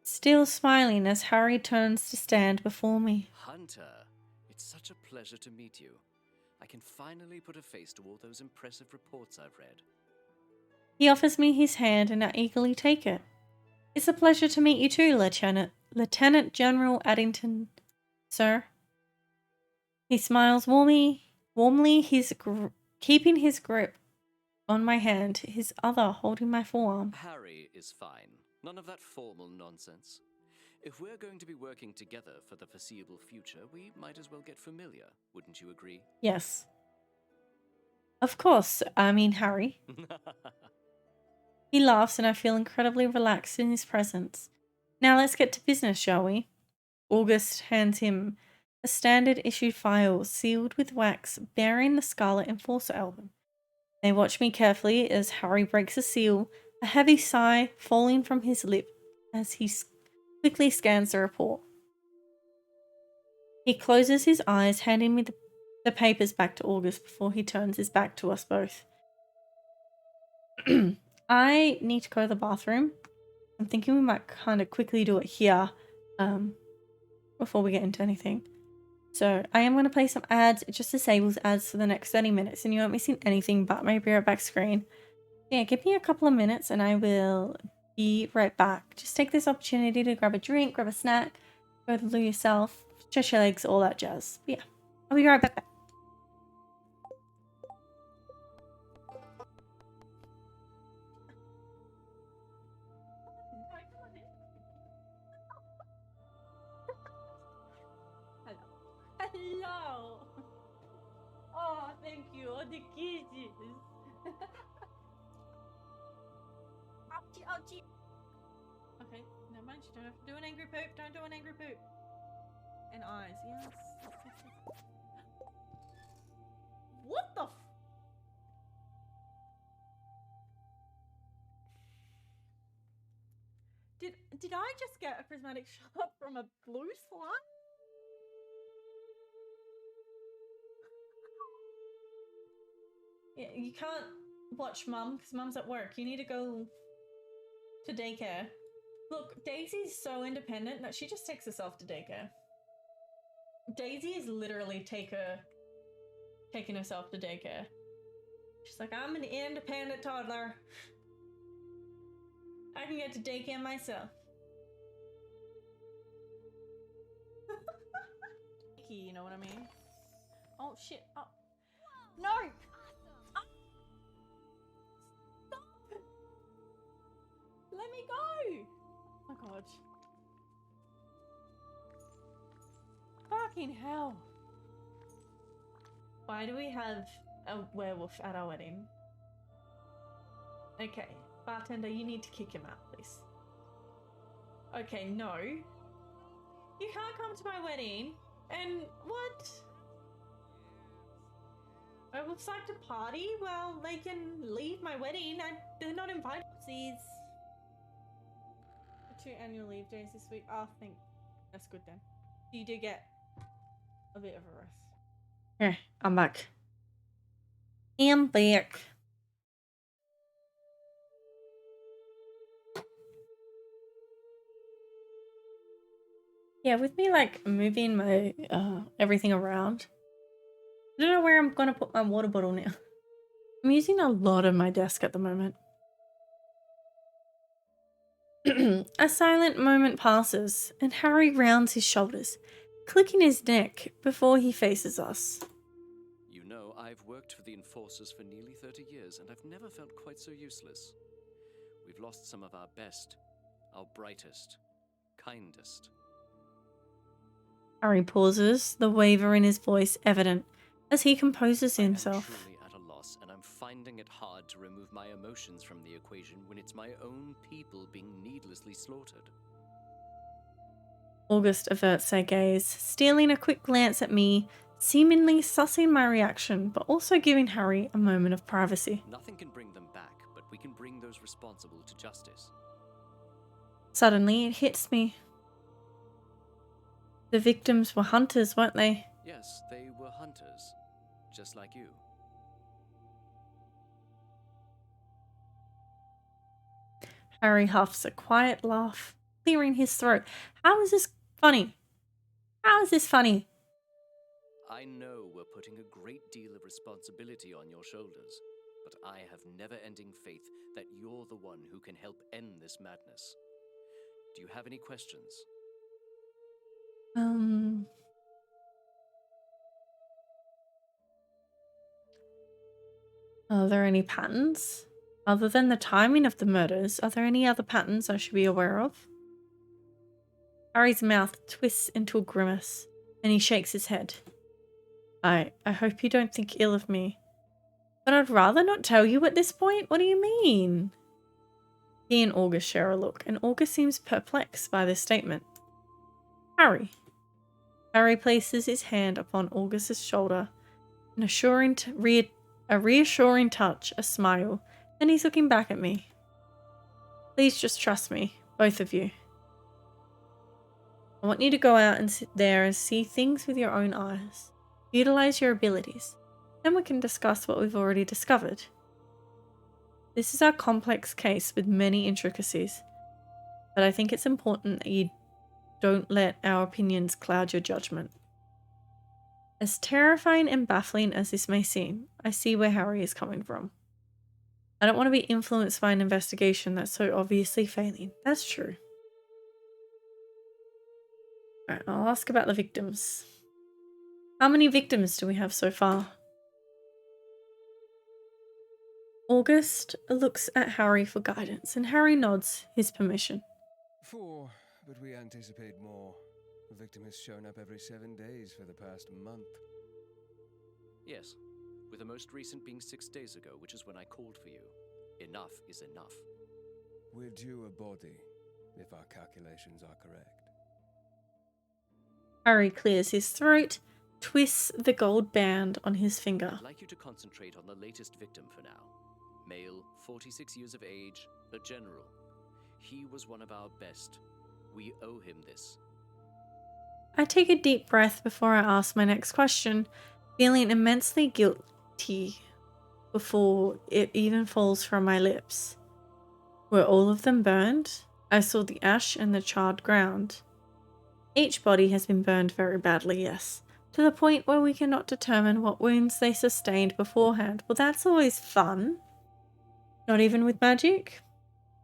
still smiling as Harry turns to stand before me. Hunter, It's such a pleasure to meet you. I can finally put a face to all those impressive reports I've read. He offers me his hand and I eagerly take it. It's a pleasure to meet you too, Lieutenant General Addington, sir. He smiles warmly, keeping his grip on my hand, his other holding my forearm. Harry is fine. None of that formal nonsense. If we're going to be working together for the foreseeable future, we might as well get familiar, wouldn't you agree? Yes. Of course, I mean Harry. He laughs and I feel incredibly relaxed in his presence. Now let's get to business, shall we? August hands him a standard issue file sealed with wax bearing the Scarlet Enforcer album. They watch me carefully as Harry breaks the seal, a heavy sigh falling from his lip as he quickly scans the report. He closes his eyes, handing me the papers back to August before he turns his back to us both. I need to go to the bathroom. I'm thinking we might kind of quickly do it here before we get into anything. So I am going to play some ads. It just disables ads for the next 30 minutes and you aren't missing anything but my right back screen. Yeah, give me a couple of minutes and I will be right back. Just take this opportunity to grab a drink, grab a snack, go to the loo yourself, stretch your legs, all that jazz. But yeah, I'll be right back. Hello. Oh, thank you. Oh, the kisses. Ouchie, ouchie. Okay, never mind. You don't have to do an angry poop. Don't do an angry poop. And eyes, yes. What the Did I just get a prismatic shot from a blue slime? Yeah, you can't watch Mum because Mum's at work. You need to go to daycare. Look, Daisy's so independent that she just takes herself to daycare. Daisy is literally taking herself to daycare. She's like, I'm an independent toddler. I can get to daycare myself. You know what I mean? Oh shit! Oh no! Oh. Stop! Let me go! Oh my god! Fucking hell! Why do we have a werewolf at our wedding? Okay, bartender, you need to kick him out, please. Okay, no. You can't come to my wedding. And what? Werewolves like to party? Well, they can leave my wedding. They're not invited. Please. 2 annual leave days this week. Oh, that's good then. You do get a bit of a rest. Okay, I'm back. I'm back. Yeah, with me like moving my everything around, I don't know where I'm gonna put my water bottle now. I'm using a lot of my desk at the moment. A silent moment passes and Harry rounds his shoulders, clicking his neck before he faces us. You know, I've worked for the Enforcers for nearly 30 years and I've never felt quite so useless. We've lost some of our best, our brightest, kindest. Harry pauses, the waver in his voice evident as he composes himself. I'm truly at a loss, and I'm finding it hard to remove my emotions from the equation when it's my own people being needlessly slaughtered. August averts their gaze, stealing a quick glance at me, seemingly sussing my reaction, but also giving Harry a moment of privacy. Nothing can bring them back, but we can bring those responsible to justice. Suddenly, it hits me. The victims were hunters, weren't they? Yes, they were hunters, just like you. Harry huffs a quiet laugh, clearing his throat. How is this funny? How is this funny? I know we're putting a great deal of responsibility on your shoulders, but I have never-ending faith that you're the one who can help end this madness. Do you have any questions? Are there any patterns? Other than the timing of the murders, are there any other patterns I should be aware of? Harry's mouth twists into a grimace, and he shakes his head. I hope you don't think ill of me. But I'd rather not tell you at this point. What do you mean? He and August share a look, and August seems perplexed by this statement. Harry. Harry places his hand upon August's shoulder, an a reassuring touch, a smile, then he's looking back at me. Please just trust me, both of you. I want you to go out and sit there and see things with your own eyes. Utilize your abilities. Then we can discuss what we've already discovered. This is our complex case with many intricacies, but I think it's important that you don't let our opinions cloud your judgment. As terrifying and baffling as this may seem, I see where Harry is coming from. I don't want to be influenced by an investigation that's so obviously failing. That's true. Alright, I'll ask about the victims. How many victims do we have so far? August looks at Harry for guidance, and Harry nods his permission. 4, but we anticipate more. The victim has shown up every 7 days for the past month. Yes, with the most recent being 6 days ago, which is when I called for you. Enough is enough. We're due a body, if our calculations are correct. Harry clears his throat, twists the gold band on his finger. I'd like you to concentrate on the latest victim for now. Male, 46 years of age, a general. He was one of our best. We owe him this. I take a deep breath before I ask my next question, feeling immensely guilty before it even falls from my lips. Were all of them burned? I saw the ash and the charred ground. Each body has been burned very badly, yes, to the point where we cannot determine what wounds they sustained beforehand. Well, that's always fun. Not even with magic?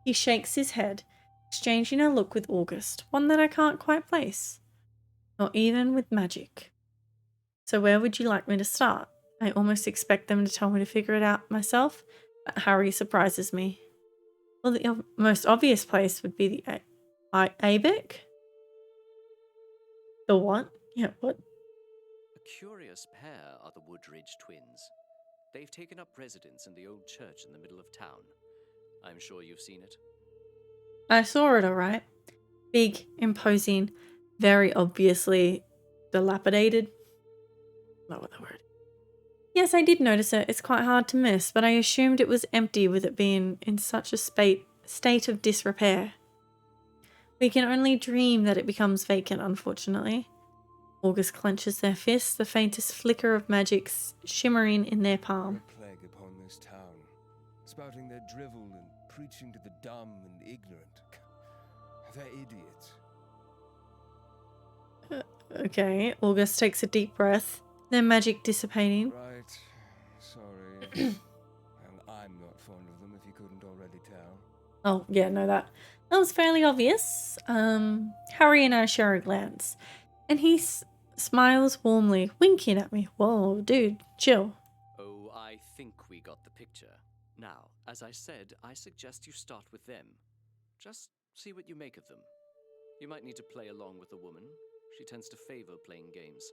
He shakes his head, exchanging a look with August, one that I can't quite place. Not even with magic. So where would you like me to start? I almost expect them to tell me to figure it out myself, but Harry surprises me. Well, the most obvious place would be the ABEC? The what? Yeah, what? A curious pair are the Woodridge twins. They've taken up residence in the old church in the middle of town. I'm sure you've seen it. I saw it, alright. Big, imposing, very obviously dilapidated. Not what the word. Yes, I did notice it. It's quite hard to miss, but I assumed it was empty with it being in such a state of disrepair. We can only dream that it becomes vacant, unfortunately. August clenches their fists, the faintest flicker of magic shimmering in their palm. A plague upon this town, spouting their drivel and preaching to the dumb and ignorant. They're idiots. Okay, August takes a deep breath, their magic dissipating. Right, sorry. And I'm not fond of them, if you couldn't already tell. Oh, yeah, no, that was fairly obvious. Harry and I share a glance, and he smiles warmly, winking at me. Whoa, dude, chill. Oh, I think we got the picture. Now, as I said, I suggest you start with them. Just see what you make of them. You might need to play along with the woman. She tends to favor playing games.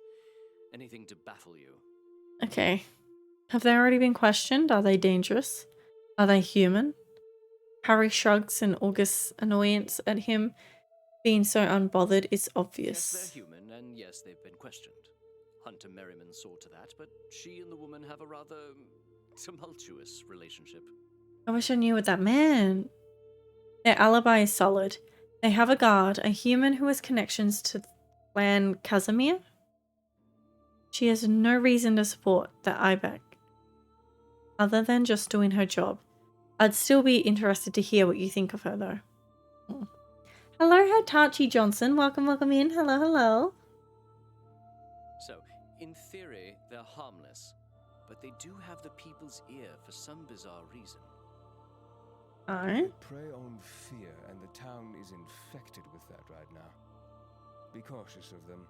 Anything to baffle you. Okay. Have they already been questioned? Are they dangerous? Are they human? Harry shrugs, and August's annoyance at him being so unbothered is obvious. Yes, they're human, and yes, they've been questioned. Hunter Merriman saw to that, but she and the woman have a rather tumultuous relationship. I wish I knew what that meant. Their alibi is solid. They have a guard, a human who has connections to Clan Casimir. She has no reason to support the IBAC, other than just doing her job. I'd still be interested to hear what you think of her, though. Hello, Hitachi Johnson. Welcome in. Hello. So, in theory, They're harmless, but they do have the people's ear for some bizarre reason. Alright. They prey on fear, and the town is infected with that right now. Be cautious of them.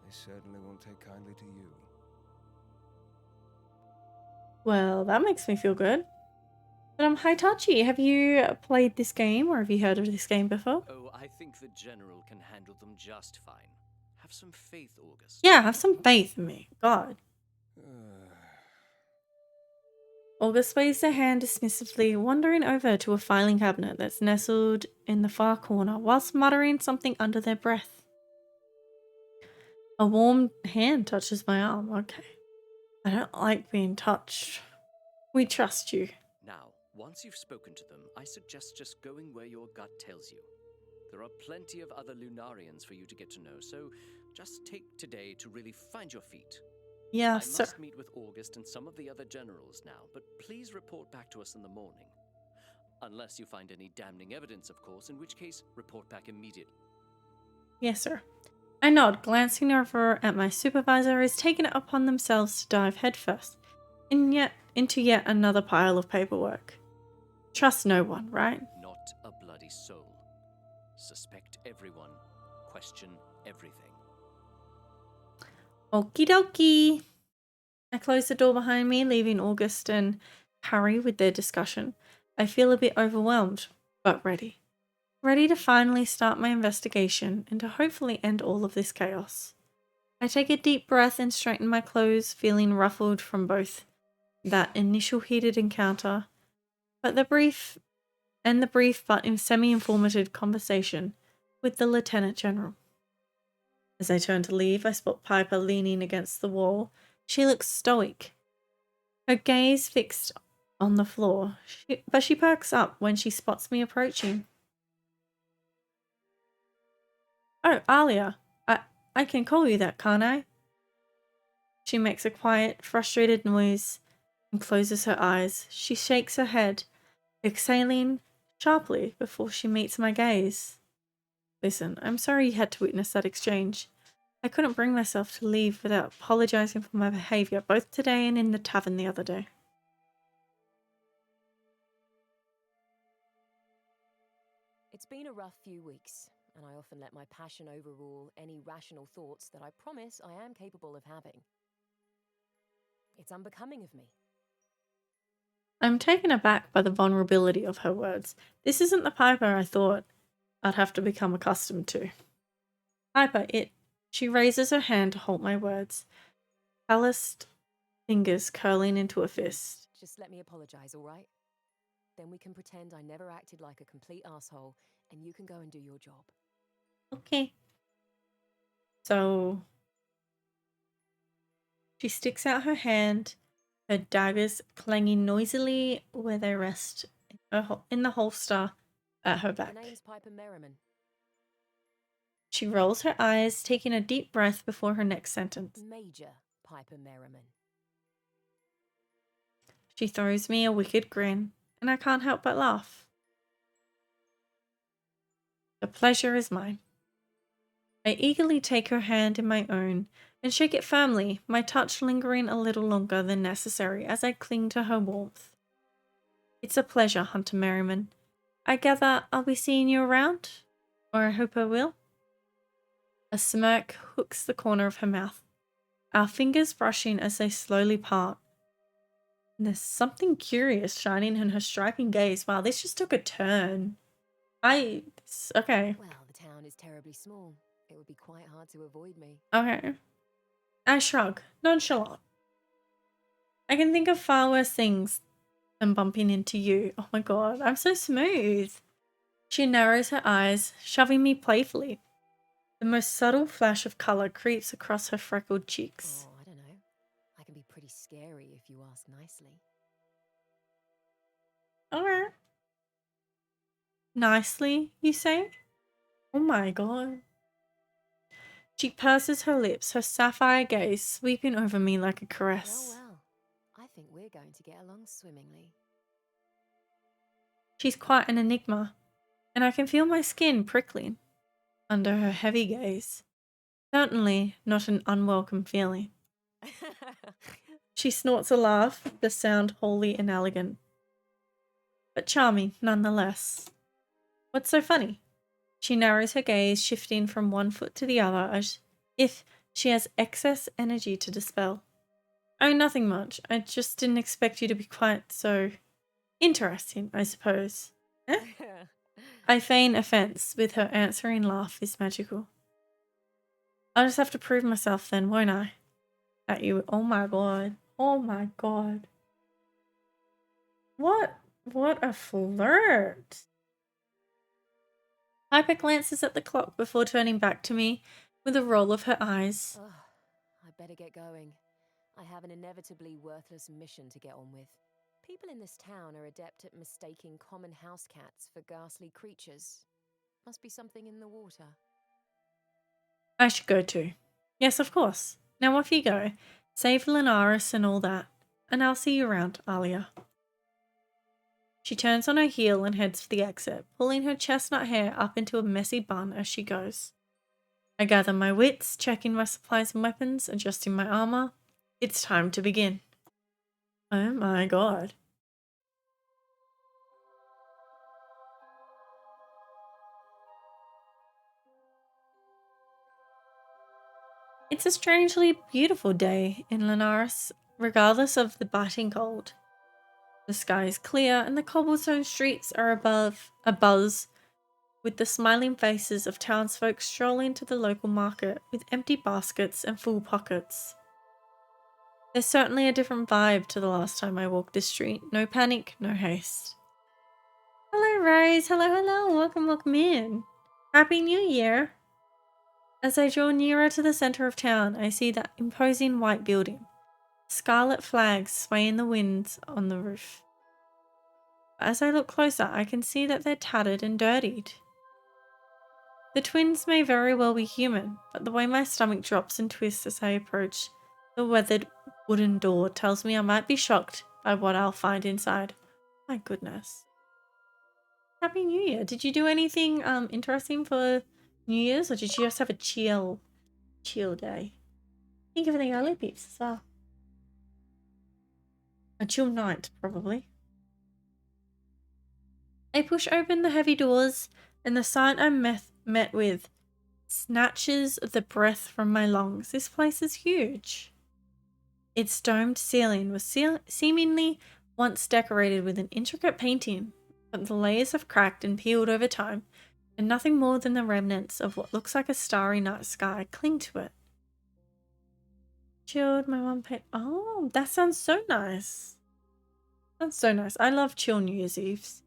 They certainly won't take kindly to you. Well, that makes me feel good. But Hitachi, have you played this game or have you heard of this game before? Oh, I think the General can handle them just fine. Have some faith, August. Yeah, have some faith in me. God. August waves her hand dismissively, wandering over to a filing cabinet that's nestled in the far corner, whilst muttering something under their breath. A warm hand touches my arm. Okay. I don't like being touched. We trust you. Now, once you've spoken to them, I suggest just going where your gut tells you. There are plenty of other Lunarians for you to get to know, so just take today to really find your feet. Yeah, I sir. must meet with August and some of the other generals now, but please report back to us in the morning. Unless you find any damning evidence, of course, in which case, report back immediately. Yes, sir. I nod, glancing over at my supervisor who has taken it upon themselves to dive headfirst into yet another pile of paperwork. Trust no one, right? Not a bloody soul. Suspect everyone. Question everything. Okie dokie. I close the door behind me, leaving August and Harry with their discussion. I feel a bit overwhelmed, but ready. Ready to finally start my investigation and to hopefully end all of this chaos. I take a deep breath and straighten my clothes, feeling ruffled from both that initial heated encounter, but the brief but semi-informative conversation with the Lieutenant General. As I turn to leave, I spot Piper leaning against the wall. She looks stoic, her gaze fixed on the floor, but she perks up when she spots me approaching. Oh, Alia, I can call you that, can't I? She makes a quiet, frustrated noise and closes her eyes. She shakes her head, exhaling sharply before she meets my gaze. Listen, I'm sorry you had to witness that exchange. I couldn't bring myself to leave without apologizing for my behavior, both today and in the tavern the other day. It's been a rough few weeks, and I often let my passion overrule any rational thoughts that I promise I am capable of having. It's unbecoming of me. I'm taken aback by the vulnerability of her words. This isn't the Piper I thought I'd have to become accustomed to. Piper, She raises her hand to halt my words, calloused fingers curling into a fist. Just let me apologize, all right? Then we can pretend I never acted like a complete asshole, and you can go and do your job. Okay. So she sticks out her hand, her daggers clanging noisily where they rest in the holster at her back. My name's Piper Merriman. She rolls her eyes, taking a deep breath before her next sentence. Major Piper Merriman. She throws me a wicked grin, and I can't help but laugh. The pleasure is mine. I eagerly take her hand in my own and shake it firmly, my touch lingering a little longer than necessary as I cling to her warmth. It's a pleasure, Hunter Merriman. I gather I'll be seeing you around? Or I hope I will? A smirk hooks the corner of her mouth, our fingers brushing as they slowly part. And there's something curious shining in her striking gaze. Wow, this just took a turn. Okay. Well, the town is terribly small. It would be quite hard to avoid me. Okay. I shrug, nonchalant. I can think of far worse things than bumping into you. Oh my god, I'm so smooth. She narrows her eyes, shoving me playfully. The most subtle flash of colour creeps across her freckled cheeks. Oh, I don't know. I can be pretty scary if you ask nicely. Alright. Nicely, you say? Oh my god. She purses her lips, her sapphire gaze sweeping over me like a caress. Well, I think we're going to get along swimmingly. She's quite an enigma, and I can feel my skin prickling under her heavy gaze. Certainly not an unwelcome feeling. She snorts a laugh, the sound wholly inelegant, but charming nonetheless. What's so funny? She narrows her gaze, shifting from one foot to the other as if she has excess energy to dispel. Oh, nothing much. I just didn't expect you to be quite so interesting, I suppose. Eh? I feign offense, with her answering laugh is magical. I'll just have to prove myself then, won't I? At you. Oh my god. Oh my god. What a flirt. Piper glances at the clock before turning back to me with a roll of her eyes. Ugh, I better get going. I have an inevitably worthless mission to get on with. People in this town are adept at mistaking common house cats for ghastly creatures. Must be something in the water. I should go too. Yes, of course. Now off you go. Save Linares and all that. And I'll see you around, Alia. She turns on her heel and heads for the exit, pulling her chestnut hair up into a messy bun as she goes. I gather my wits, checking my supplies and weapons, adjusting my armor. It's time to begin. Oh my god. It's a strangely beautiful day in Linares, regardless of the biting cold. The sky is clear and the cobblestone streets are abuzz with the smiling faces of townsfolk strolling to the local market with empty baskets and full pockets. There's certainly a different vibe to the last time I walked this street. No panic, no haste. Hello, Rose. Hello. Welcome in. Happy New Year. As I draw nearer to the center of town, I see that imposing white building. Scarlet flags sway in the winds on the roof. As I look closer, I can see that they're tattered and dirtied. The twins may very well be human, but the way my stomach drops and twists as I approach the weathered wooden door tells me I might be shocked by what I'll find inside. My goodness. Happy New Year. Did you do anything interesting for New Year's, or did you just have a chill day? Think of the early peeps as well. A chill night, probably. I push open the heavy doors, and the sight I'm met with snatches the breath from my lungs. This place is huge. Its domed ceiling was seemingly once decorated with an intricate painting, but the layers have cracked and peeled over time, and nothing more than the remnants of what looks like a starry night sky cling to it. Chilled, my mum paid. Oh, that sounds so nice. That's so nice. I love chill New Year's Eves.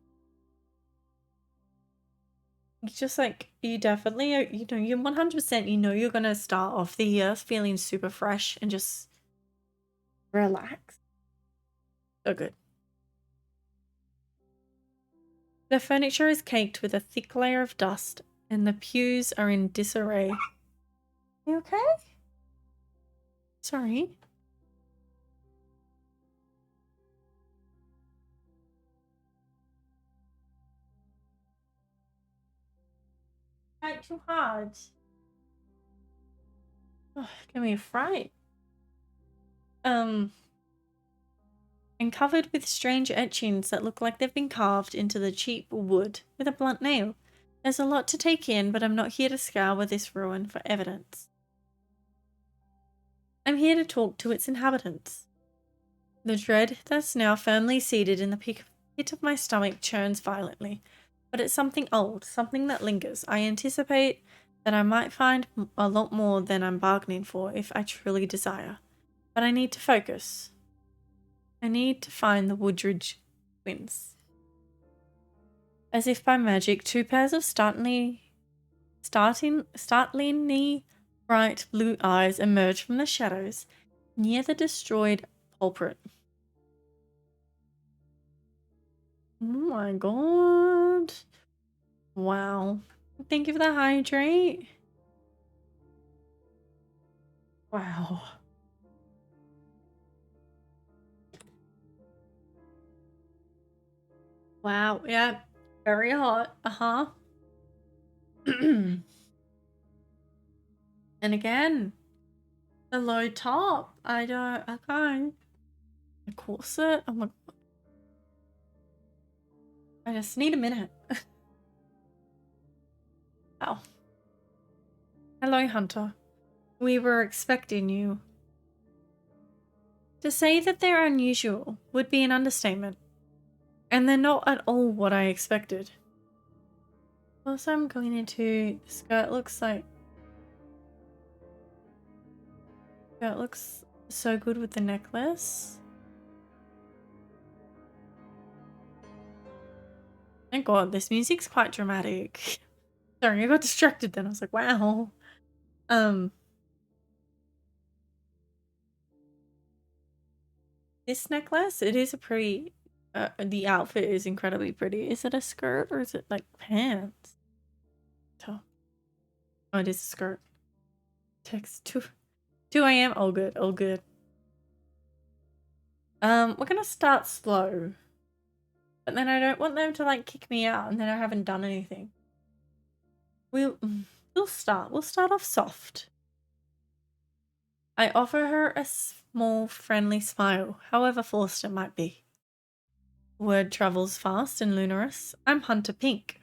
You just like, you definitely, you're 100%, you're gonna start off the year feeling super fresh and just relax. So good. The furniture is caked with a thick layer of dust, and the pews are in disarray. You okay? Sorry. Fight too hard. Oh, give me a fright. And covered with strange etchings that look like they've been carved into the cheap wood with a blunt nail. There's a lot to take in, but I'm not here to scour this ruin for evidence. I'm here to talk to its inhabitants. The dread that's now firmly seated in the pit of my stomach churns violently, but it's something old, something that lingers. I anticipate that I might find a lot more than I'm bargaining for if I truly desire. But I need to focus. I need to find the Woodridge twins. As if by magic, two pairs of startlingly bright blue eyes emerge from the shadows near the destroyed culprit. Oh my god. Wow. Thank you for the hydrate. Wow. Wow, yeah. Very hot. Uh-huh. And again, The low top. I don't. Okay. The corset. Oh my god. I just need a minute. Oh. Hello, Hunter. We were expecting you. To say that they're unusual would be an understatement. And they're not at all what I expected. Also, I'm going into the skirt. Looks like skirt looks so good with the necklace. Thank God, this music's quite dramatic. Sorry, I got distracted then. I was like, wow. This necklace, it is a pretty, the outfit is incredibly pretty. Is it a skirt or is it like pants? Oh, it is a skirt. Text 2 a.m. All good, all good. We're gonna start slow. But then I don't want them to like kick me out and then I haven't done anything. We'll start. We'll start off soft. I offer her a small, friendly smile, however forced it might be. Word travels fast and luminous. I'm Hunter Pink.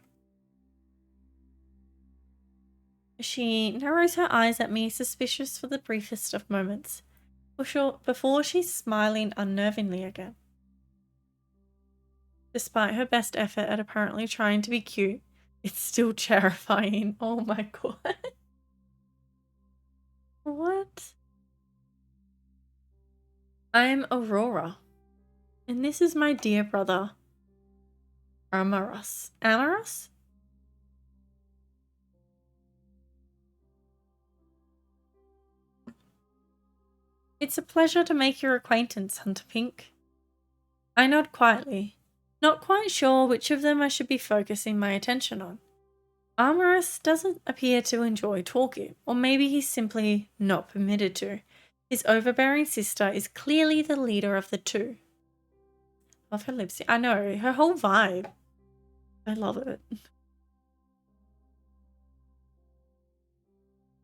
She narrows her eyes at me, suspicious for the briefest of moments, before she's smiling unnervingly again. Despite her best effort at apparently trying to be cute, it's still terrifying. Oh my god. What? I'm Aurora, and this is my dear brother, Amaras. Amaras? It's a pleasure to make your acquaintance, Hunter Pink. I nod quietly, not quite sure which of them I should be focusing my attention on. Amaras doesn't appear to enjoy talking, or maybe he's simply not permitted to. His overbearing sister is clearly the leader of the two. Love her lipstick. I know, her whole vibe. I love it.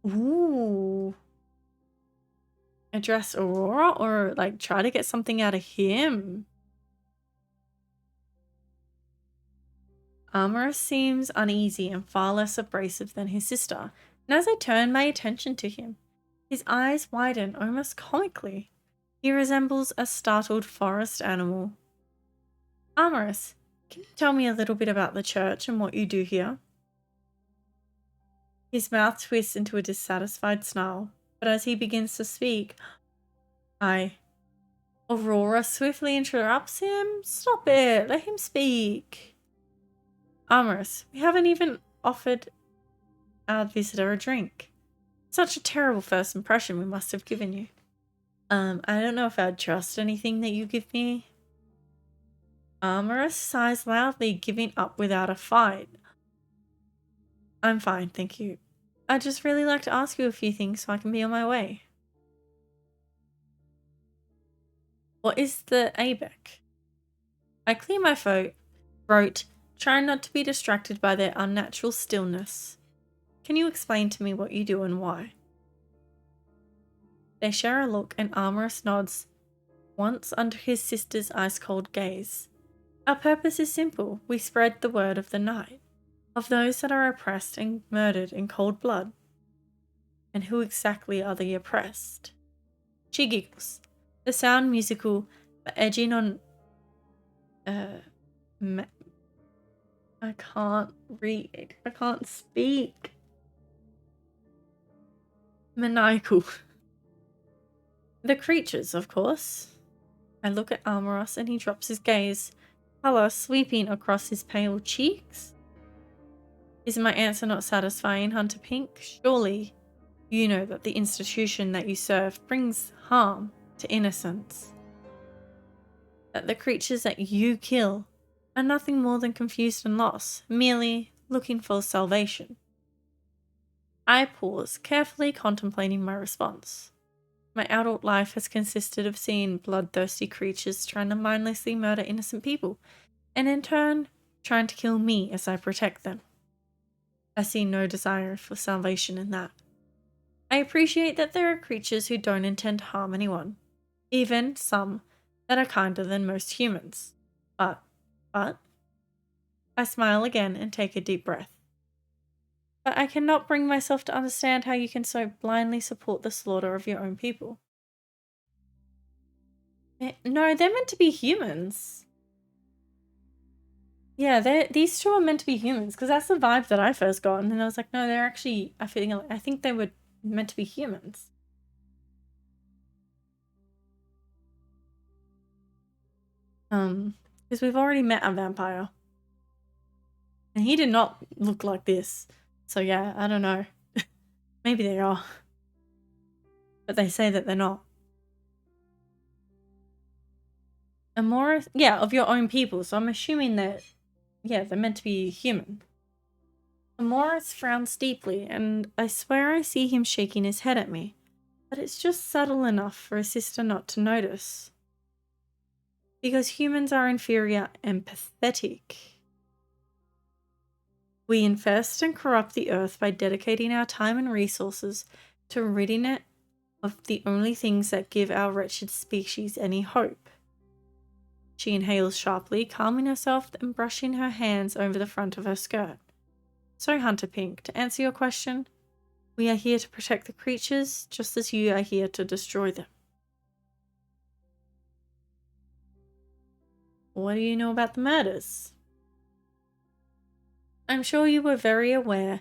Ooh. Address Aurora or like try to get something out of him? Amaras seems uneasy and far less abrasive than his sister, and as I turn my attention to him, his eyes widen almost comically. He resembles a startled forest animal. Amaras, can you tell me a little bit about the church and what you do here? His mouth twists into a dissatisfied snarl, but as he begins to speak, Aurora swiftly interrupts him. Stop it, let him speak. Amaras, we haven't even offered our visitor a drink. Such a terrible first impression we must have given you. I don't know if I'd trust anything that you give me. Amaras sighs loudly, giving up without a fight. I'm fine, thank you. I'd just really like to ask you a few things so I can be on my way. What is the ABEC? I clear my throat, trying not to be distracted by their unnatural stillness. Can you explain to me what you do and why? They share a look and Amaras nods, once under his sister's ice-cold gaze. Our purpose is simple. We spread the word of the night, of those that are oppressed and murdered in cold blood. And who exactly are the oppressed? She giggles, the sound musical, but edging on... I can't read. I can't speak. Maniacal. The creatures, of course. I look at Amaras and he drops his gaze, colour sweeping across his pale cheeks. Is my answer not satisfying, Hunter Pink? Surely you know that the institution that you serve brings harm to innocence. That the creatures that you kill are nothing more than confused and lost, merely looking for salvation. I pause, carefully contemplating my response. My adult life has consisted of seeing bloodthirsty creatures trying to mindlessly murder innocent people, and in turn, trying to kill me as I protect them. I see no desire for salvation in that. I appreciate that there are creatures who don't intend to harm anyone, even some that are kinder than most humans. But, I smile again and take a deep breath. But I cannot bring myself to understand how you can so blindly support the slaughter of your own people. No, they're meant to be humans. Yeah, these two are meant to be humans, because that's the vibe that I first got, and then I was like, no, they're actually, I think they were meant to be humans. Because we've already met a vampire. And he did not look like this. So yeah, I don't know. Maybe they are. But they say that they're not. Amora, yeah, of your own people, so I'm assuming that, yeah, they're meant to be human. Amoris frowns deeply, and I swear I see him shaking his head at me, but it's just subtle enough for a sister not to notice. Because humans are inferior and pathetic. We infest and corrupt the earth by dedicating our time and resources to ridding it of the only things that give our wretched species any hope. She inhales sharply, calming herself and brushing her hands over the front of her skirt. So, Hunter Pink, to answer your question, we are here to protect the creatures, just as you are here to destroy them. What do you know about the murders? I'm sure you were very aware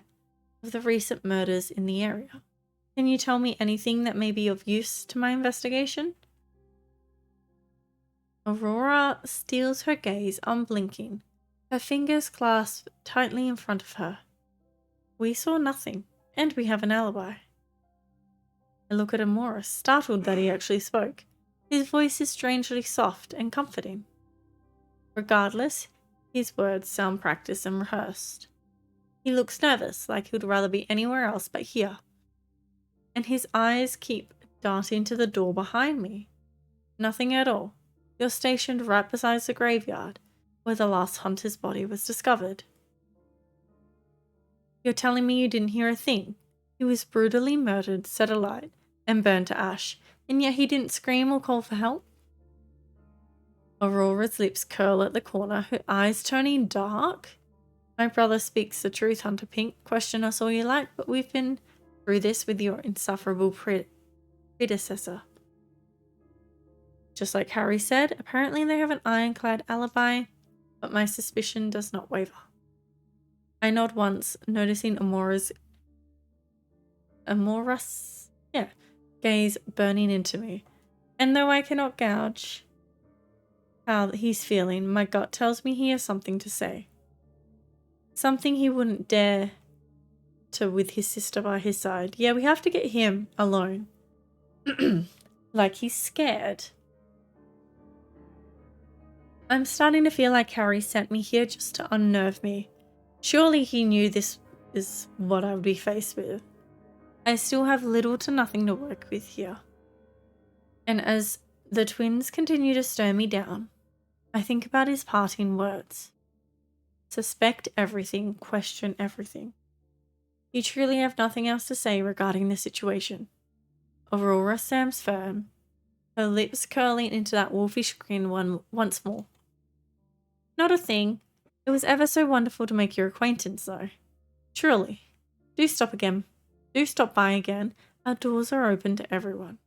of the recent murders in the area. Can you tell me anything that may be of use to my investigation? Aurora steals her gaze unblinking, her fingers clasped tightly in front of her. We saw nothing, and we have an alibi. I look at Amoris, startled that he actually spoke. His voice is strangely soft and comforting. Regardless, his words sound practiced and rehearsed. He looks nervous, like he would rather be anywhere else but here. And his eyes keep darting to the door behind me. Nothing at all. You're stationed right beside the graveyard, where the last hunter's body was discovered. You're telling me you didn't hear a thing? He was brutally murdered, set alight, and burned to ash, and yet he didn't scream or call for help? Aurora's lips curl at the corner, her eyes turning dark. My brother speaks the truth, Hunter Pink. Question us all you like, but we've been through this with your insufferable predecessor. Just like Harry said, apparently they have an ironclad alibi, but my suspicion does not waver. I nod once, noticing Amora's gaze burning into me. And though I cannot gauge how he's feeling, my gut tells me he has something to say. Something he wouldn't dare to with his sister by his side. Yeah, we have to get him alone. Like he's scared. I'm starting to feel like Harry sent me here just to unnerve me. Surely he knew this is what I would be faced with. I still have little to nothing to work with here. And as the twins continue to stir me down, I think about his parting words. Suspect everything, question everything. You truly have nothing else to say regarding the situation. Aurora stands firm, her lips curling into that wolfish grin once more. Not a thing. It was ever so wonderful to make your acquaintance, though. Truly. Do stop by again. Our doors are open to everyone.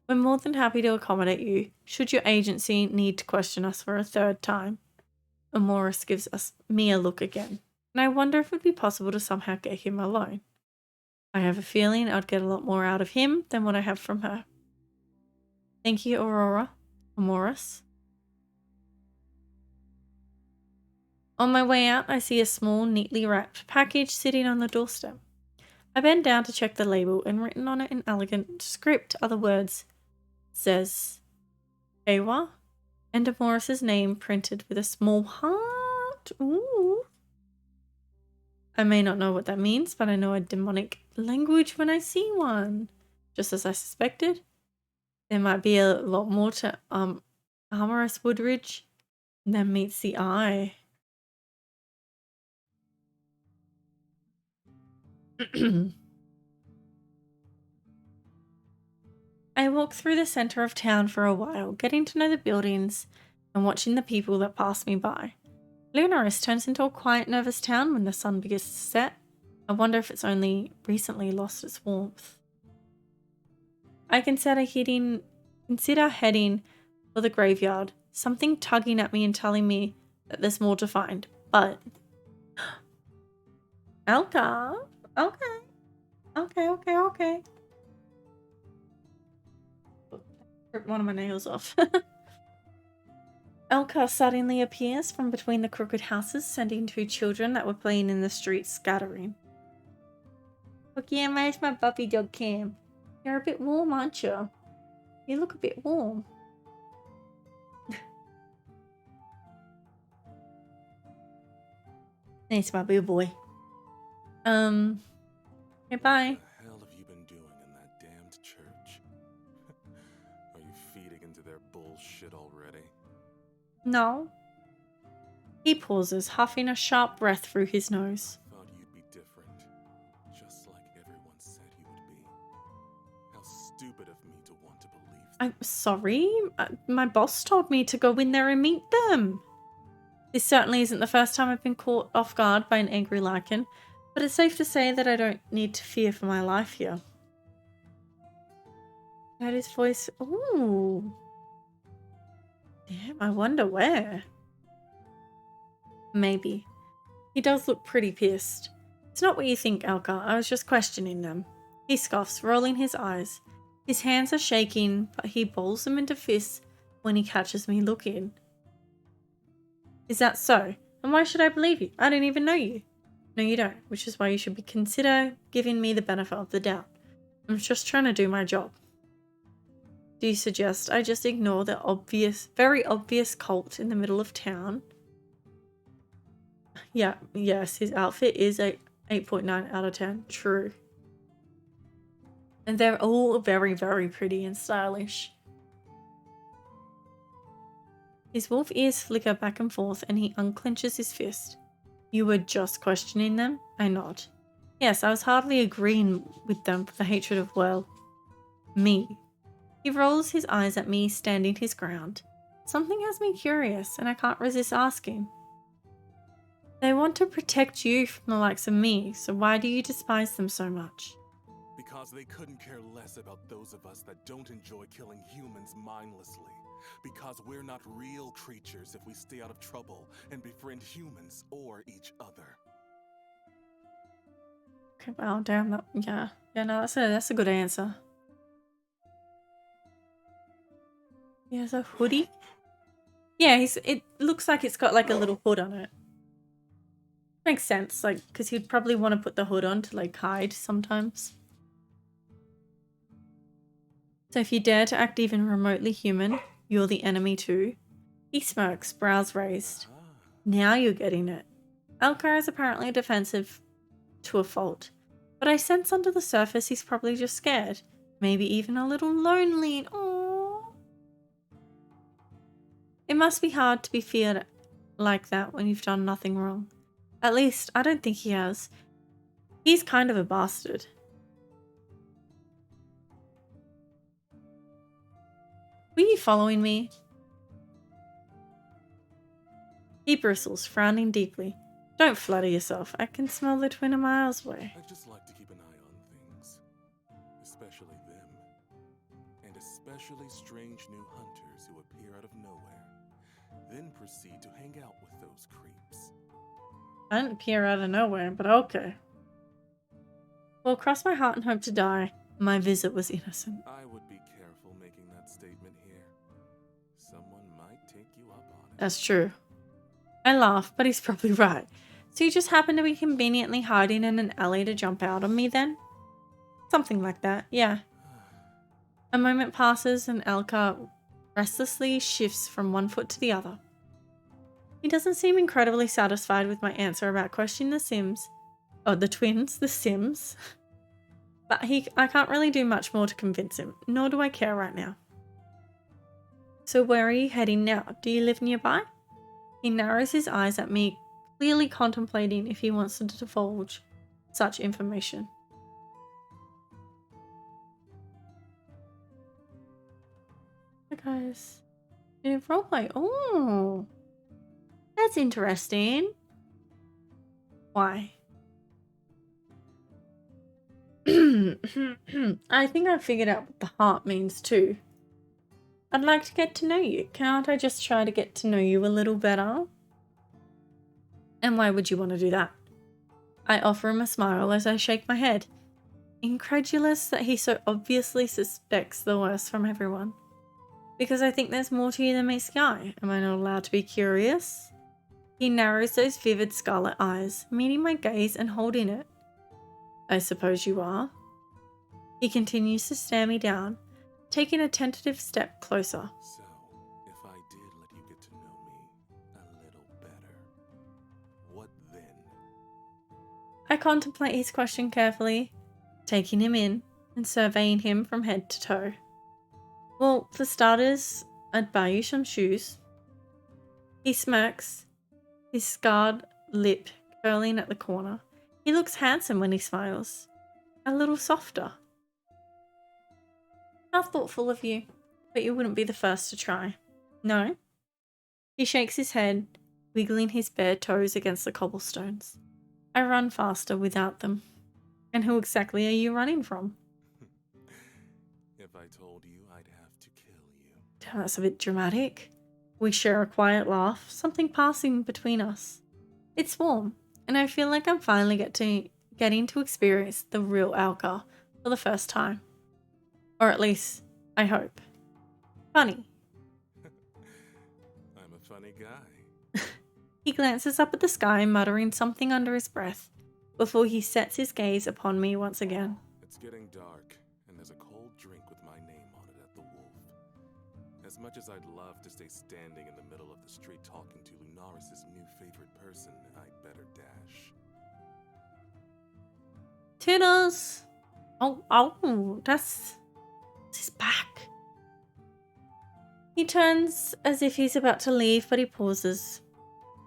We're more than happy to accommodate you, should your agency need to question us for a third time. Amoris gives me a look again, and I wonder if it would be possible to somehow get him alone. I have a feeling I'd get a lot more out of him than what I have from her. Thank you, Aurora. Amoris. On my way out, I see a small, neatly wrapped package sitting on the doorstep. I bend down to check the label, and written on it in elegant script are the words, says, Ewa, and Amoris's name printed with a small heart. Ooh. I may not know what that means, but I know a demonic language when I see one. Just as I suspected. There might be a lot more to Amorous Woodridge than meets the eye. I walk through the center of town for a while, getting to know the buildings and watching the people that pass me by. Lunaris turns into a quiet, nervous town when the sun begins to set. I wonder if it's only recently lost its warmth. I consider heading for the graveyard, something tugging at me and telling me that there's more to find. But Elka, okay. Rip one of my nails off. Elka suddenly appears from between the crooked houses, sending 2 children that were playing in the streets scattering. Look, yeah, where's my puppy dog Cam? You're a bit warm, aren't you? You look a bit warm. Nice, my boo boy. Okay, bye. What the hell have you been doing in that damned church? Are you feeding into their bullshit already? No. He pauses, huffing a sharp breath through his nose. Thought you'd be different. Just like everyone said you would be. How stupid of me to want to believe that. I'm sorry. My boss told me to go in there and meet them. This certainly isn't the first time I've been caught off guard by an angry lichen, but it's safe to say that I don't need to fear for my life here. Heard his voice. Ooh. Damn, I wonder where. Maybe. He does look pretty pissed. It's not what you think, Elka. I was just questioning them. He scoffs, rolling his eyes. His hands are shaking, but he balls them into fists when he catches me looking. Is that so? And why should I believe you? I don't even know you. No, you don't, which is why you should consider giving me the benefit of the doubt. I'm just trying to do my job. Do you suggest I just ignore the very obvious cult in the middle of town? Yeah, yes, his outfit is a 8.9 out of 10. True. And they're all very, very pretty and stylish. His wolf ears flicker back and forth and he unclenches his fist. You were just questioning them? I nod. Yes, I was hardly agreeing with them for the hatred of, well, me. He rolls his eyes at me, standing his ground. Something has me curious and I can't resist asking. They want to protect you from the likes of me, so why do you despise them so much? Because they couldn't care less about those of us that don't enjoy killing humans mindlessly. Because we're not real creatures if we stay out of trouble and befriend humans or each other. Okay, well, damn that. Yeah, no, that's a good answer. He has a hoodie. Yeah, it looks like it's got like a little hood on it. Makes sense, like, because he'd probably want to put the hood on to like hide sometimes. So if you dare to act even remotely human, you're the enemy too. He smirks, brows raised. Now you're getting it. Elkar is apparently defensive to a fault, but I sense under the surface he's probably just scared, maybe even a little lonely and aww. It must be hard to be feared like that when you've done nothing wrong. At least, I don't think he has. He's kind of a bastard. Were you following me? He bristles, frowning deeply. Don't flatter yourself. I can smell the twin a miles away. I just like to keep an eye on things. Especially them. And especially strange new hunters who appear out of nowhere. Then proceed to hang out with those creeps. I didn't appear out of nowhere, but okay. Well, cross my heart and hope to die. My visit was innocent. I would be careful making that statement here. Someone might take you up on it. That's true. I laugh, but he's probably right. So you just happen to be conveniently hiding in an alley to jump out on me then? Something like that, yeah. A moment passes and Elka restlessly shifts from one foot to the other. He doesn't seem incredibly satisfied with my answer about questioning the Sims. Oh, the twins, the Sims. But I can't really do much more to convince him, nor do I care right now. So where are you heading now? Do you live nearby? He narrows his eyes at me, clearly contemplating if he wants to divulge such information. guys. Roleplay. Oh, that's interesting. Why? I think I figured out what the heart means too. I'd like to get to know you. Can't I just try to get to know you a little better? And why would you want to do that? I offer him a smile as I shake my head, incredulous that he so obviously suspects the worst from everyone. Because I think there's more to you than meets the eye. Am I not allowed to be curious? He narrows those vivid scarlet eyes, meeting my gaze and holding it. I suppose you are. He continues to stare me down, taking a tentative step closer. So, if I did let you get to know me a little better, what then? I contemplate his question carefully, taking him in and surveying him from head to toe. Well, for starters, I'd buy you some shoes. He smirks, his scarred lip curling at the corner. He looks handsome when he smiles. A little softer. How thoughtful of you, but you wouldn't be the first to try. No? He shakes his head, wiggling his bare toes against the cobblestones. I run faster without them. And who exactly are you running from? If I told you, I'd have to kill you. Damn, that's a bit dramatic. We share a quiet laugh, something passing between us. It's warm, and I feel like I'm finally getting to experience the real Alka for the first time. Or at least, I hope. Funny. I'm a funny guy. He glances up at the sky, muttering something under his breath, before he sets his gaze upon me once again. It's getting dark, and there's a cold drink with my name on it at the Wolf. As much as I'd love to stay standing in the middle of the street talking to Lunaris' new favorite person, I'd better dash. Toodles! Oh, that's his back. He turns as if he's about to leave, but he pauses,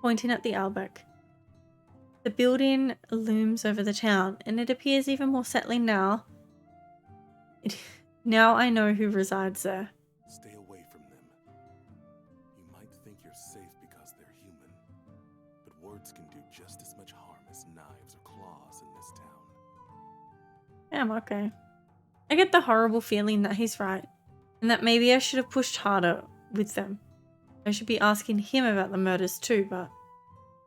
pointing at the Albeck. The building looms over the town, and it appears even more settling now. Now I know who resides there. Stay away from them. You might think you're safe because they're human, but words can do just as much harm as knives or claws in this town. I'm okay. I get the horrible feeling that he's right, and that maybe I should have pushed harder with them. I should be asking him about the murders too, but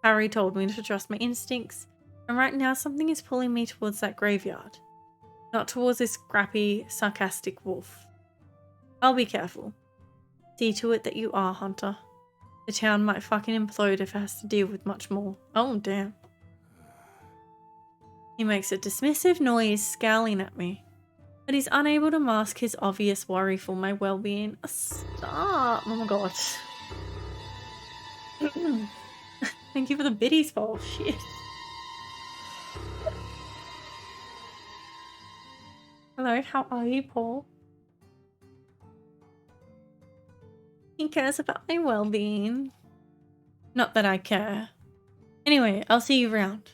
Harry told me to trust my instincts, and right now something is pulling me towards that graveyard, not towards this scrappy, sarcastic wolf. I'll be careful. See to it that you are, Hunter. The town might fucking implode if it has to deal with much more. Oh, damn. He makes a dismissive noise, scowling at me, but he's unable to mask his obvious worry for my well-being. Stop! Oh my god. Thank you for the biddies, Paul. Shit. Hello, how are you, Paul? He cares about my well-being. Not that I care. Anyway, I'll see you around.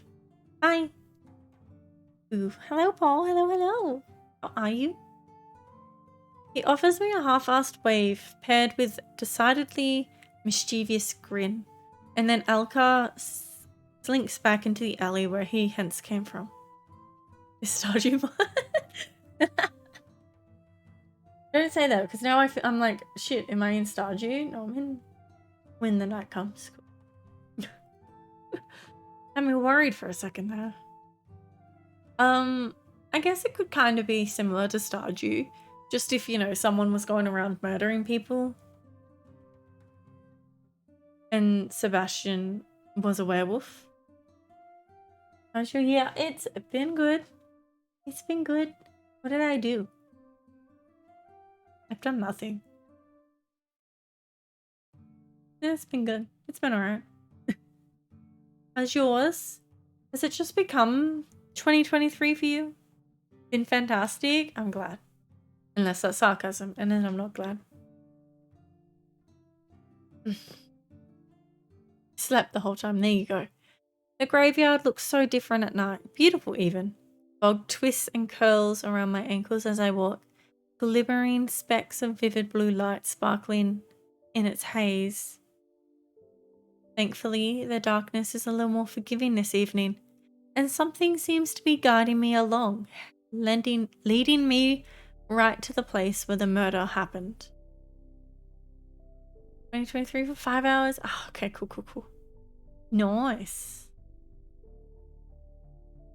Bye. Ooh, hello, Paul. Hello. How are you? He offers me a half-assed wave paired with decidedly mischievous grin, and then Alka slinks back into the alley where he hence came from. Is Stardew Don't say that, because now I'm like, shit, am I in Stardew? No, I'm in When the Night Comes. I'm worried for a second there. I guess it could kind of be similar to Stardew, just if, you know, someone was going around murdering people and Sebastian was a werewolf. Stardew, yeah, it's been good. It's been good. What did I do? I've done nothing. It's been good. It's been alright. How's yours? Has it just become 2023 for you? Been fantastic? I'm glad. Unless that's sarcasm, and then I'm not glad. Slept the whole time. There you go. The graveyard looks so different at night. Beautiful even. Fog twists and curls around my ankles as I walk, glimmering specks of vivid blue light sparkling in its haze. Thankfully, the darkness is a little more forgiving this evening, and something seems to be guiding me along, leading me right to the place where the murder happened. 2023 for 5 hours? Oh, okay, cool. Nice.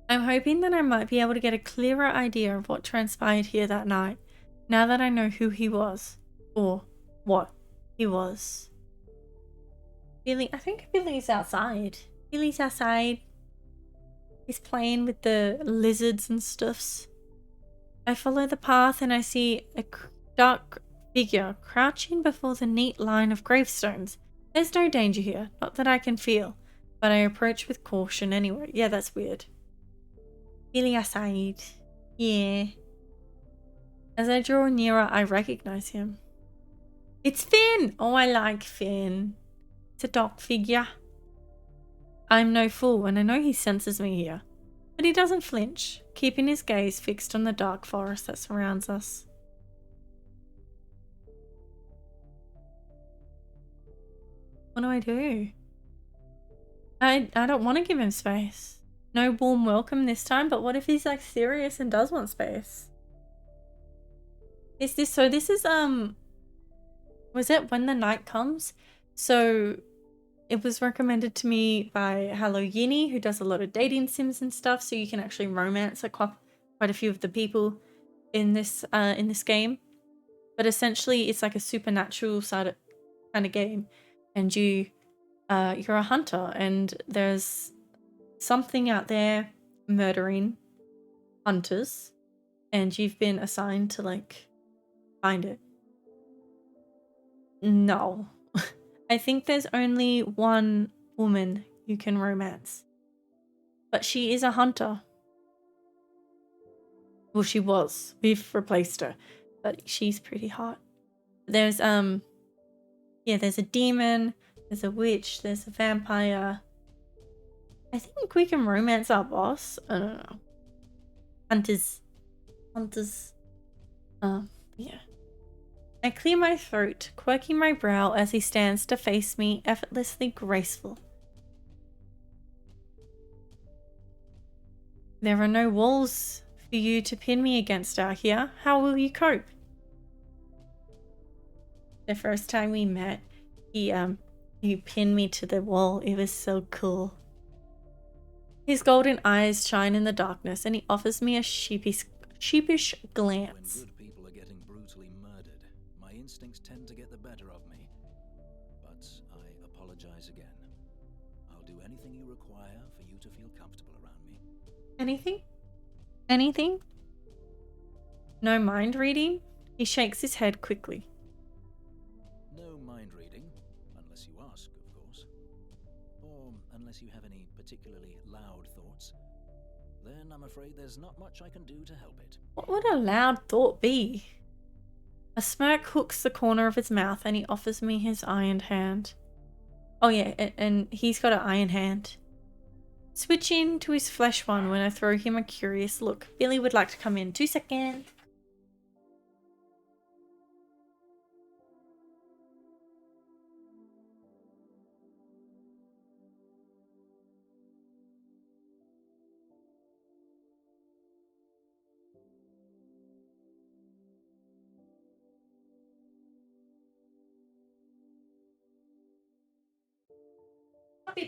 I'm hoping that I might be able to get a clearer idea of what transpired here that night, now that I know who he was, or what he was. Billy, I think Billy's outside. Billy's outside. He's playing with the lizards and stuffs. I follow the path and I see a dark figure crouching before the neat line of gravestones. There's no danger here, not that I can feel, but I approach with caution anyway. Yeah, that's weird. Billy outside. Yeah. As I draw nearer, I recognize him. It's Finn! Oh, I like Finn. It's a dark figure. I'm no fool, and I know he senses me here. But he doesn't flinch, keeping his gaze fixed on the dark forest that surrounds us. What do I do? I don't want to give him space. No warm welcome this time, but what if he's like serious and does want space? Is this, so this is, was it When the Night Comes? So it was recommended to me by Hello Yini, who does a lot of dating sims and stuff, so you can actually romance quite a few of the people in this game. But essentially, it's like a supernatural side kind of game, and you're a hunter, and there's something out there murdering hunters, and you've been assigned to like find it. No. I think there's only one woman you can romance. But she is a hunter. Well, she was. We've replaced her. But she's pretty hot. There's, yeah, there's a demon, there's a witch, there's a vampire. I think we can romance our boss. I don't know. Hunters. Yeah. I clear my throat, quirking my brow as he stands to face me, effortlessly graceful. There are no walls for you to pin me against out here. How will you cope? The first time we met, you pinned me to the wall. It was so cool. His golden eyes shine in the darkness, and he offers me a sheepish glance. When good people are getting brutally murdered, my instincts tend to get the better of me. But I apologize again. I'll do anything you require for you to feel comfortable around me. Anything? Anything? No mind reading? He shakes his head quickly. No mind reading, unless you ask, of course. Or unless you have any particularly loud thoughts. Then I'm afraid there's not much I can do to help it. What would a loud thought be? A smirk hooks the corner of his mouth and he offers me his ironed hand. Oh yeah, and he's got an iron hand. Switching to his flesh one when I throw him a curious look. Billy would like to come in. 2 seconds.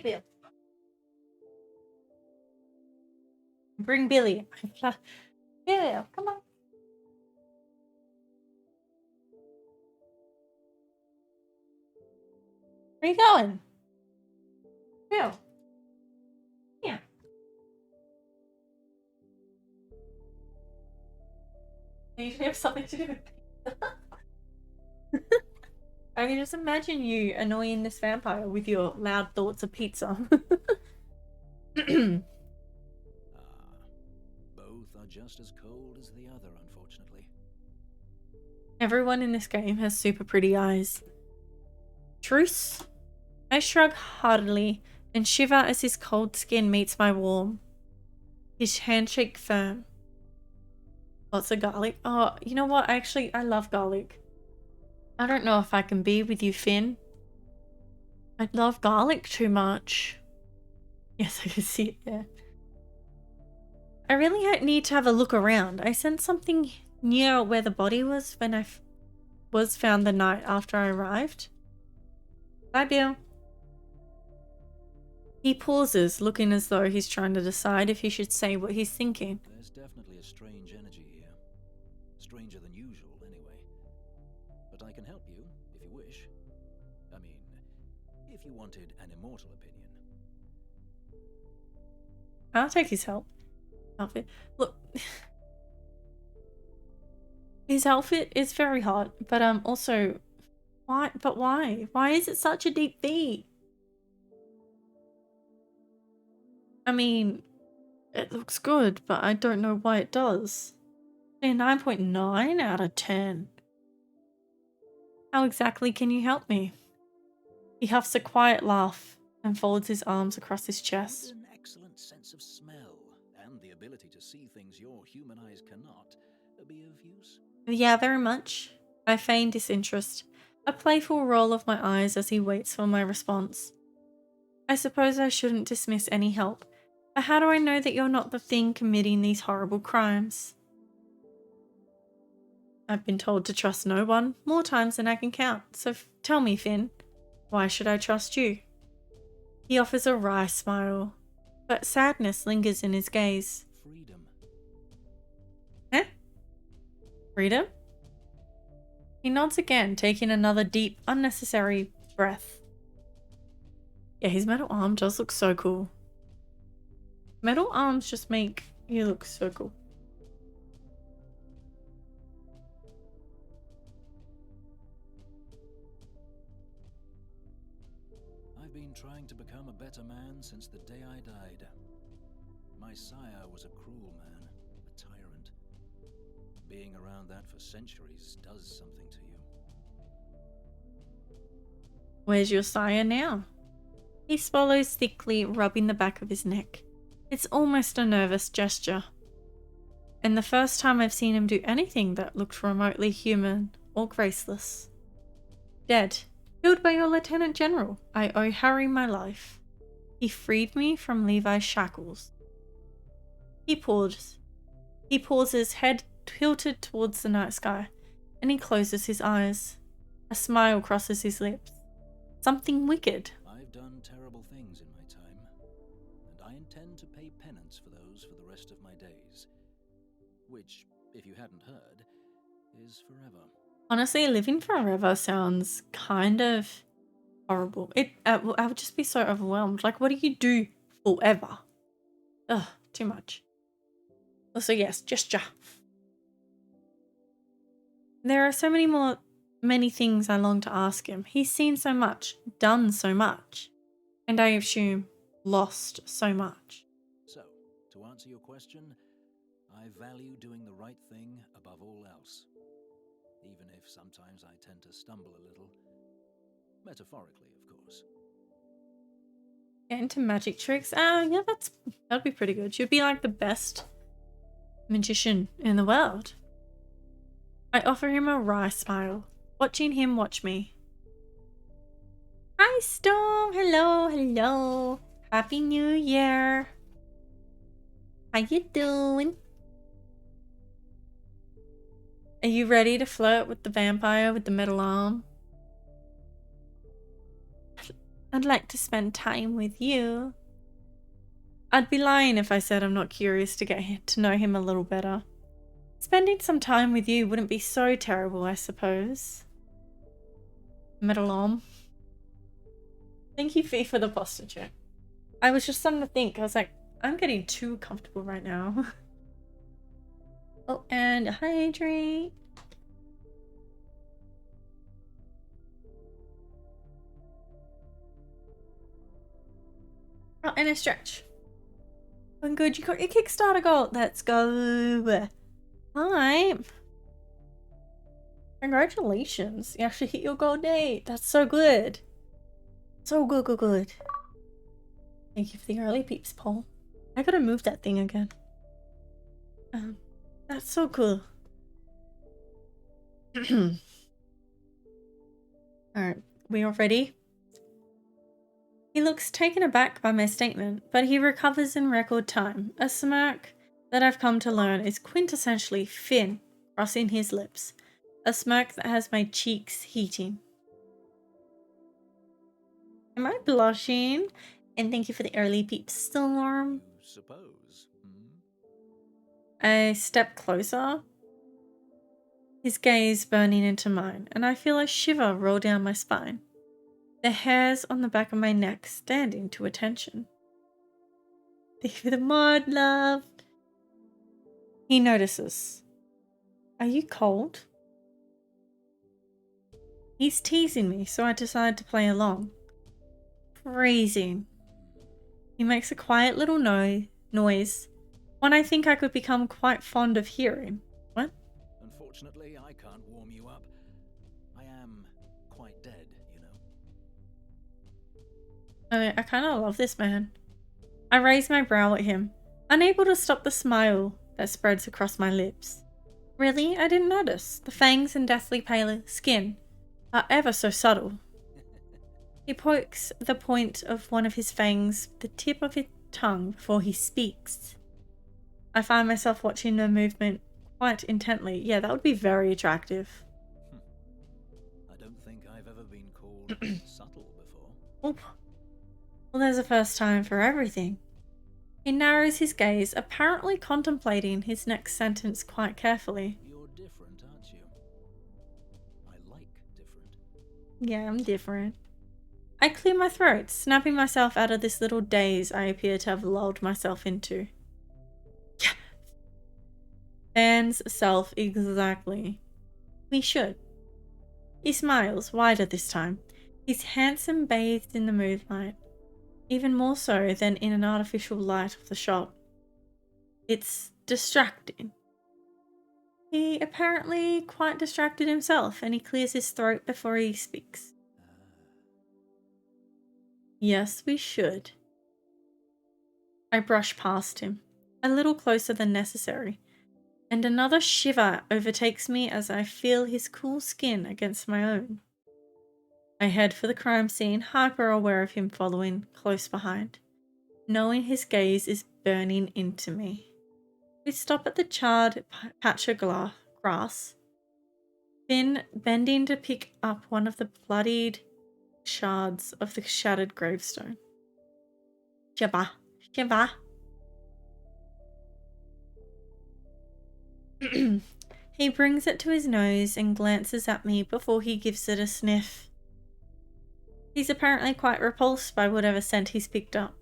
Bill. Bring Billy. Billy, come on. Where are you going? Bill. Yeah. You should have something to do with I can just imagine you annoying this vampire with your loud thoughts of pizza. Both are just as cold as the other, unfortunately. Everyone in this game has super pretty eyes. Truce? I shrug heartily and shiver as his cold skin meets my warm. His handshake firm. Lots of garlic. Oh, you know what? Actually, I love garlic. I don't know if I can be with you, Finn. I love garlic too much. Yes, I can see it, yeah. I really need to have a look around. I sensed something near where the body was when I was found the night after I arrived. Bye, Bill. He pauses, looking as though he's trying to decide if he should say what he's thinking. There's definitely a strange energy here. Stranger than usual, anyway. But I can help you, if you wish. I mean, if you wanted an immortal opinion. I'll take his help. Outfit. Look. His outfit is very hot, but also why? But why? Why is it such a deep V? I mean, it looks good, but I don't know why it does. A 9.9 out of 10. How exactly can you help me? He huffs a quiet laugh and folds his arms across his chest. An excellent sense of smell and the ability to see things your human eyes cannot be of use. Yeah, very much. I feign disinterest, a playful roll of my eyes as he waits for my response. I suppose I shouldn't dismiss any help, but how do I know that you're not the thing committing these horrible crimes? I've been told to trust no one more times than I can count, so tell me, Finn, why should I trust you? He offers a wry smile, but sadness lingers in his gaze. Freedom. Eh? Freedom? He nods again, taking another deep, unnecessary breath. Yeah, his metal arm does look so cool. Metal arms just make you look so cool. I've been trying to become a better man since the day I died. My sire was a cruel man, a tyrant. Being around that for centuries does something to you. Where's your sire now? He swallows thickly, rubbing the back of his neck. It's almost a nervous gesture. And the first time I've seen him do anything that looked remotely human or graceless. Dead. Killed by your Lieutenant General. I owe Harry my life. He freed me from Levi's shackles. He pauses, head tilted towards the night sky, and he closes his eyes. A smile crosses his lips. Something wicked. I've done terrible things in my time, and I intend to pay penance for those for the rest of my days. Which, if you hadn't heard, is forever. Honestly, living forever sounds kind of horrible. I would just be so overwhelmed. Like, what do you do forever? Ugh, too much. Also, yes, gesture. There are so many things I long to ask him. He's seen so much, done so much, and I assume lost so much. So, to answer your question, I value doing the right thing above all else. Even if sometimes I tend to stumble a little. Metaphorically, of course. Get into magic tricks? Yeah, that'd be pretty good. You'd be like the best magician in the world. I offer him a wry smile, watching him watch me. Hi, Storm. Hello, hello. Happy New Year. How you doing? Are you ready to flirt with the vampire with the metal arm? I'd like to spend time with you. I'd be lying if I said I'm not curious to get to know him a little better. Spending some time with you wouldn't be so terrible, I suppose. Metal arm. Thank you, Fee, for the posture check. I was just starting to think. I was like, I'm getting too comfortable right now. Oh, and hydrate. Oh, and a stretch. Going good. You got your Kickstarter goal. Let's go. Hi. Congratulations. You actually hit your goal date. That's so good. So good, good, good. Thank you for the early peeps, Paul. I gotta move that thing again. That's so cool. Alright, we all ready? He looks taken aback by my statement, but he recovers in record time. A smirk that I've come to learn is quintessentially Finn, crossing his lips. A smirk that has my cheeks heating. Am I blushing? And thank you for the early peep storm. Suppose. I step closer, his gaze burning into mine, and I feel a shiver roll down my spine. The hairs on the back of my neck standing to attention. Thank you for the mod, love. He notices. Are you cold? He's teasing me, so I decide to play along. Freezing. He makes a quiet little noise, one I think I could become quite fond of hearing. What? Unfortunately, I can't warm you up. I am quite dead, you know. I kind of love this man. I raise my brow at him, unable to stop the smile that spreads across my lips. Really? I didn't notice. The fangs and deathly pale skin are ever so subtle. He pokes the point of one of his fangs, the tip of his tongue, before he speaks. I find myself watching the movement quite intently. Yeah, that would be very attractive. I don't think I've ever been called subtle before. Oop. Well, there's a first time for everything. He narrows his gaze, apparently contemplating his next sentence quite carefully. You're different, aren't you? I like different. Yeah, I'm different. I clear my throat, snapping myself out of this little daze I appear to have lulled myself into. Yeah. Fans self exactly. We should. He smiles, wider this time, his handsome bathed in the moonlight, even more so than in an artificial light of the shop. It's distracting. He apparently quite distracted himself, and he clears his throat before he speaks. Yes, we should. I brush past him, a little closer than necessary, and another shiver overtakes me as I feel his cool skin against my own. I head for the crime scene, hyper aware of him following close behind, knowing his gaze is burning into me. We stop at the charred patch of grass, Finn bending to pick up one of the bloodied shards of the shattered gravestone. Shiver, shiver. He brings it to his nose and glances at me before he gives it a sniff. He's apparently quite repulsed by whatever scent he's picked up,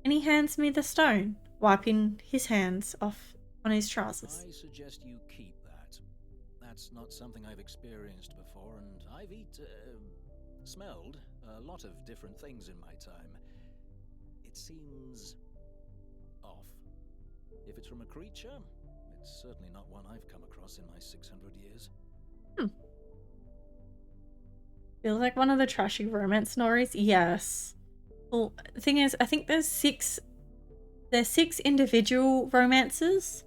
and he hands me the stone, wiping his hands off on his trousers. I suggest you keep that. That's not something I've experienced before, and I've smelled a lot of different things in my time. It seems off. If it's from a creature, it's certainly not one I've come across in my 600 years. Feels like one of the trashy romance stories. Yes. Well, the thing is, I think there's six individual romances,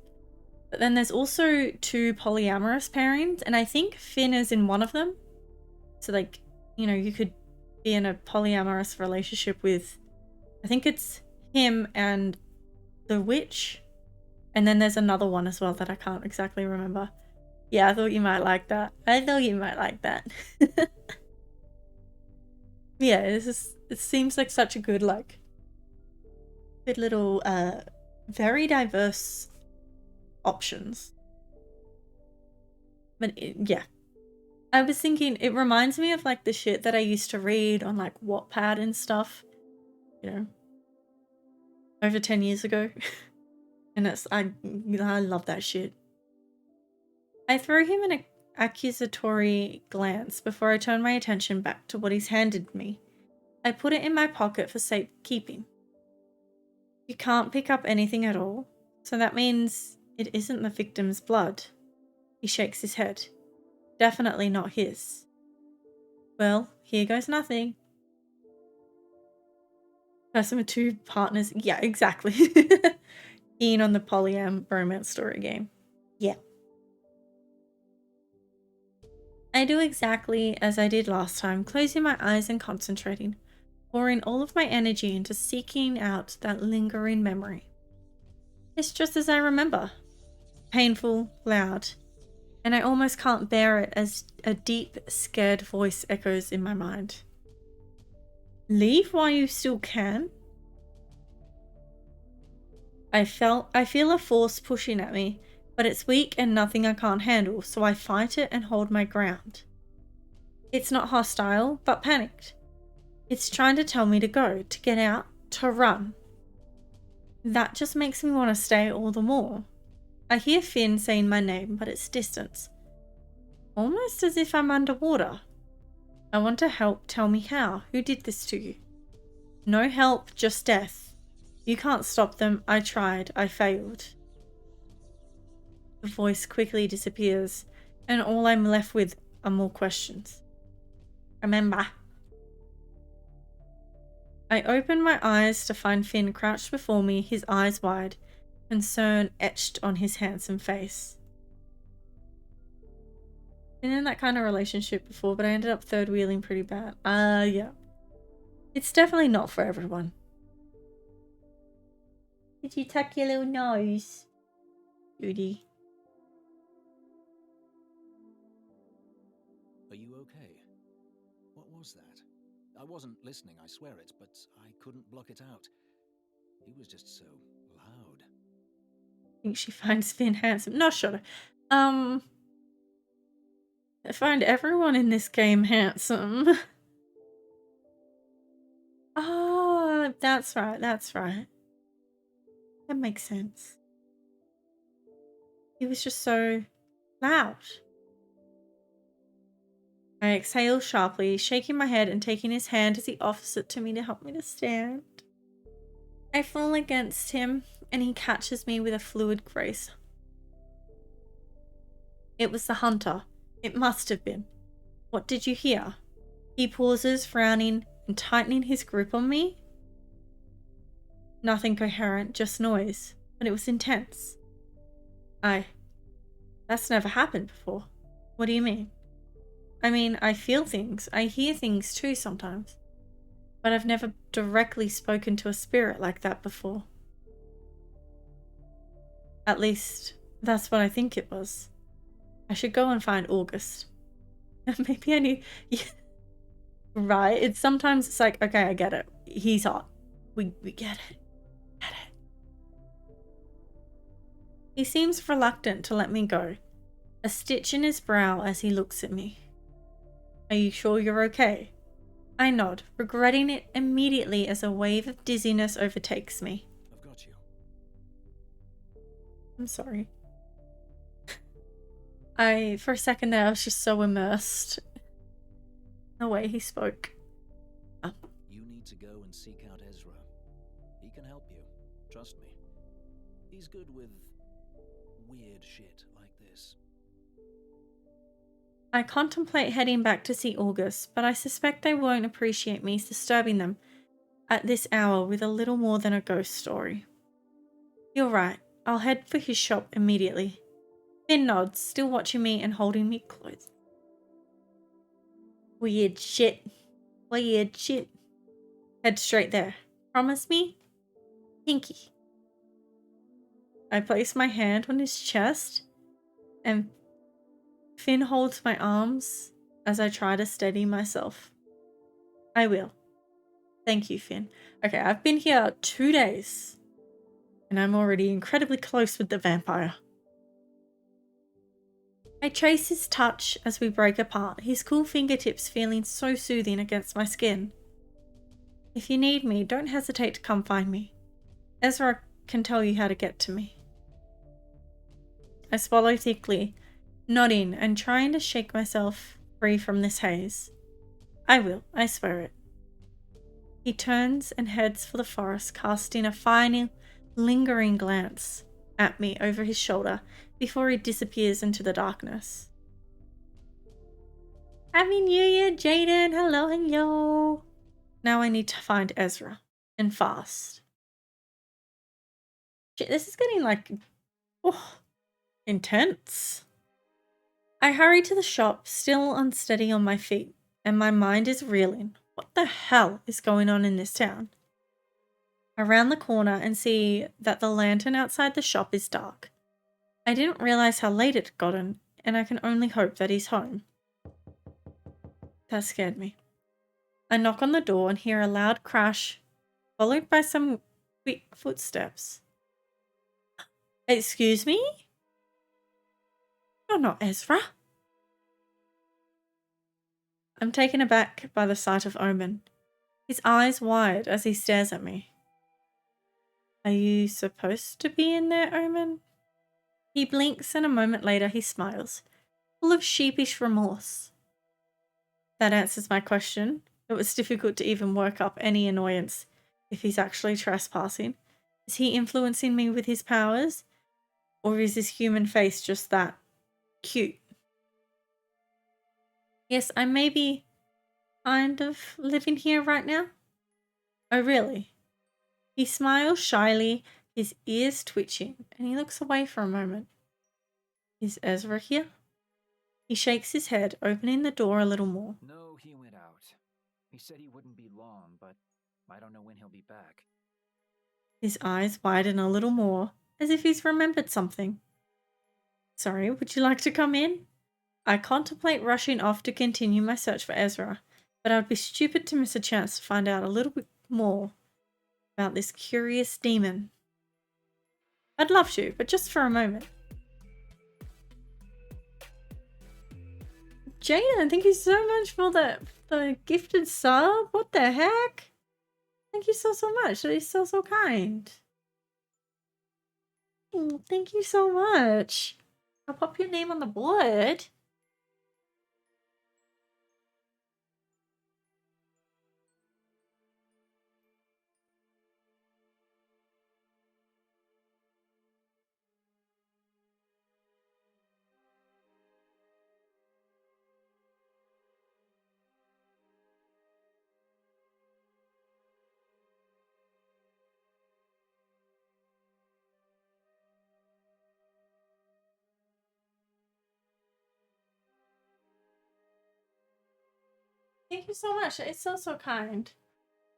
but then there's also 2 polyamorous pairings, and I think Finn is in one of them. So, like, you know, you could be in a polyamorous relationship with, I think it's him and the witch, and then there's another one as well that I can't exactly remember. Yeah, I thought you might like that. Yeah, it seems like such a good, like, good little, very diverse options. But yeah, I was thinking it reminds me of like the shit that I used to read on like Wattpad and stuff, you know, over 10 years ago. And I love that shit. I throw him an accusatory glance before I turn my attention back to what he's handed me. I put it in my pocket for safekeeping. You can't pick up anything at all, so that means it isn't the victim's blood. He shakes his head. Definitely not his. Well, here goes nothing. Person with 2 partners. Yeah, exactly. Keen on the polyam romance story game. Yeah, I do exactly as I did last time, closing my eyes and concentrating, pouring all of my energy into seeking out that lingering memory. It's just as I remember. Painful, loud, and I almost can't bear it as a deep, scared voice echoes in my mind. Leave while you still can? I feel a force pushing at me, but it's weak and nothing I can't handle, so I fight it and hold my ground. It's not hostile, but panicked. It's trying to tell me to go, to get out, to run. That just makes me want to stay all the more. I hear Finn saying my name, but it's distance. Almost as if I'm underwater. I want to help. Tell me how. Who did this to you? No help, just death. You can't stop them. I tried. I failed. The voice quickly disappears, and all I'm left with are more questions. Remember. I open my eyes to find Finn crouched before me, his eyes wide, concern etched on his handsome face. Been in that kind of relationship before, but I ended up third wheeling pretty bad. Yeah. It's definitely not for everyone. Did you tuck your little nose, Judy? Are you okay? What was that? I wasn't listening, I swear it, but I couldn't block it out. He was just so loud. I think she finds Finn handsome. No, sure. I find everyone in this game handsome. Oh, that's right, that's right. That makes sense. He was just so loud. I exhale sharply, shaking my head and taking his hand as he offers it to me to help me to stand. I fall against him and he catches me with a fluid grace. It was the hunter. It must have been. What did you hear? He pauses, frowning and tightening his grip on me. Nothing coherent, just noise, but it was intense. That's never happened before. What do you mean? I mean, I feel things. I hear things too sometimes. But I've never directly spoken to a spirit like that before. At least, that's what I think it was. I should go and find August. Maybe I need... Yeah. Right? It's like, okay, I get it. He's hot. We get it. Get it. He seems reluctant to let me go. A stitch in his brow as he looks at me. Are you sure you're okay? I nod, regretting it immediately as a wave of dizziness overtakes me. I've got you. I'm sorry. For a second there, I was just so immersed in the way he spoke. You need to go and seek out Ezra. He can help you. Trust me. He's good with weird shit like this. I contemplate heading back to see August, but I suspect they won't appreciate me disturbing them at this hour with a little more than a ghost story. You're right. I'll head for his shop immediately. Finn nods, still watching me and holding me close. Weird shit. Weird shit. Head straight there. Promise me? Pinky. I place my hand on his chest and Finn holds my arms as I try to steady myself. I will. Thank you, Finn. Okay, I've been here 2 days and I'm already incredibly close with the vampire. I trace his touch as we break apart, his cool fingertips feeling so soothing against my skin. If you need me, don't hesitate to come find me. Ezra can tell you how to get to me. I swallow thickly, nodding and trying to shake myself free from this haze. I will, I swear it. He turns and heads for the forest, casting a final, lingering glance at me over his shoulder before he disappears into the darkness. Happy New Year, Jaden! Hello, hello! Now I need to find Ezra, and fast. Shit, this is getting like, intense. I hurry to the shop, still unsteady on my feet, and my mind is reeling. What the hell is going on in this town? I round the corner and see that the lantern outside the shop is dark. I didn't realize how late it had gotten, and I can only hope that he's home. That scared me. I knock on the door and hear a loud crash, followed by some quick footsteps. Excuse me? You're not Ezra. I'm taken aback by the sight of Omen, his eyes wide as he stares at me. Are you supposed to be in there, Omen? He blinks and a moment later he smiles, full of sheepish remorse. That answers my question. It was difficult to even work up any annoyance if he's actually trespassing. Is he influencing me with his powers? Or is his human face just that cute? Yes, I may be kind of living here right now. Oh, really? He smiles shyly, his ears twitching, and he looks away for a moment. Is Ezra here? He shakes his head, opening the door a little more. No, he went out. He said he wouldn't be long, but I don't know when he'll be back. His eyes widen a little more, as if he's remembered something. Sorry, would you like to come in? I contemplate rushing off to continue my search for Ezra, but I'd be stupid to miss a chance to find out a little bit more about this curious demon. I'd love to, but just for a moment. Jaden, thank you so much for the gifted sub. What the heck? Thank you so much. That is so kind. Thank you so much. I'll pop your name on the board. Thank you so much. It's so kind.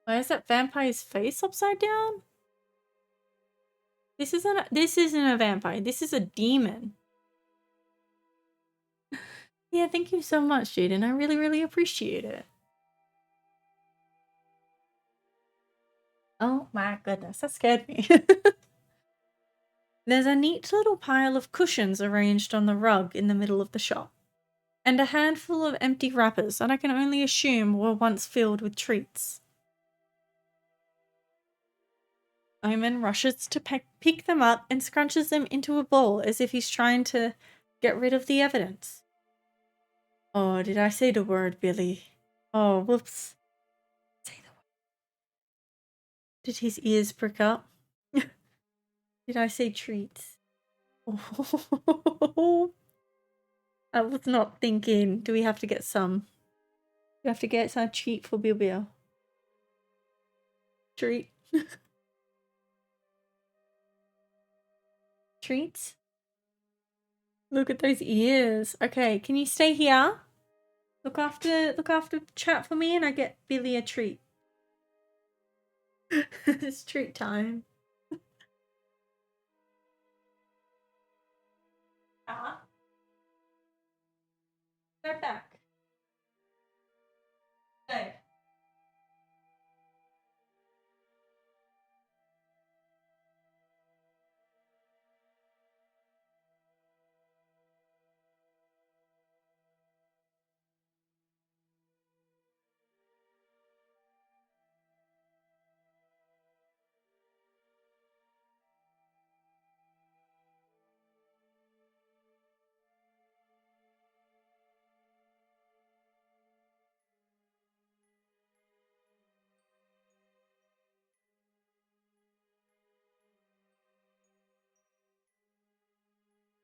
Why is that vampire's face upside down? This isn't a vampire. This is a demon. Yeah, thank you so much, Jaden. I really appreciate it. Oh my goodness, that scared me. There's a neat little pile of cushions arranged on the rug in the middle of the shop, and a handful of empty wrappers that I can only assume were once filled with treats. Omen rushes to pick them up and scrunches them into a ball as if he's trying to get rid of the evidence. Oh, did I say the word, Billy? Oh, whoops. Say the word. Did his ears prick up? Did I say treats? Oh, I was not thinking. Do we have to get some? Do we have to get some treat for Bilbil? Treat. Treats? Look at those ears. Okay, can you stay here? Look after chat for me and I get Billy a treat. It's treat time. Go back. Stay.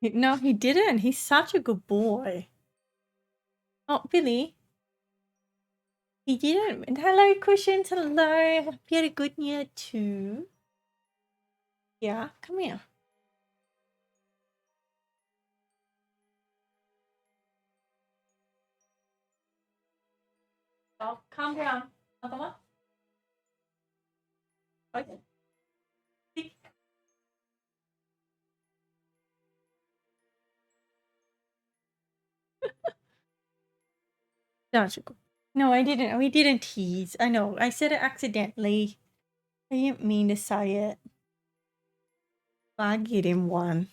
No, he didn't. He's such a good boy. Oh, Billy. He didn't. And hello, Cushions. Hello. Hope you had a good year too. Yeah, come here. Oh, calm down. Another one? Okay. No, I didn't. We didn't tease. I know. I said it accidentally. I didn't mean to say it. I get him one.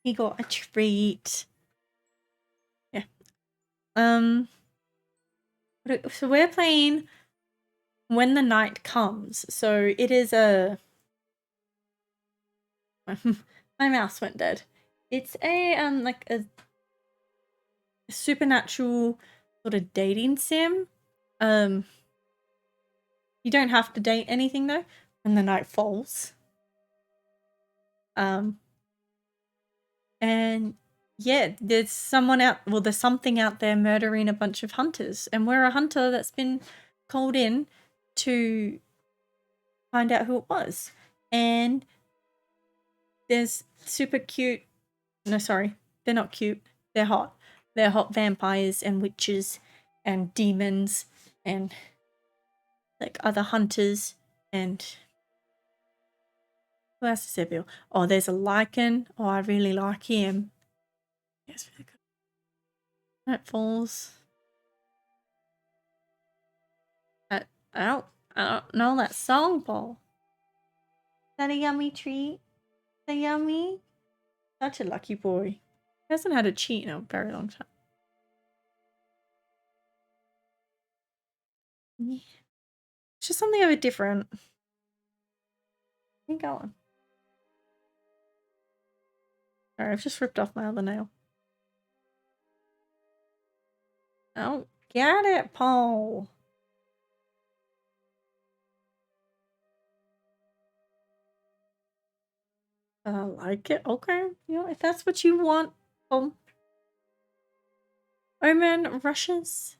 He got a treat. Yeah. So we're playing When the Night Comes. So it is a... My mouse went dead. It's a, like a supernatural sort of dating sim. You don't have to date anything though when the night falls. And yeah, there's something out there murdering a bunch of hunters, and we're a hunter that's been called in to find out who it was. And there's super cute, no, sorry, they're not cute, they're hot. They're hot vampires and witches and demons and like other hunters. And who else is there, Bill? Oh, there's a lichen. Oh, I really like him. Yes, really good. Night falls. I don't know that song, Paul. Is that a yummy treat? Is that yummy? Such a lucky boy. He hasn't had a cheat in a very long time. Yeah. It's just something a bit different. Keep going. Sorry, I've just ripped off my other nail. I don't get it, Paul. I like it. Okay. You know, if that's what you want. Omen rushes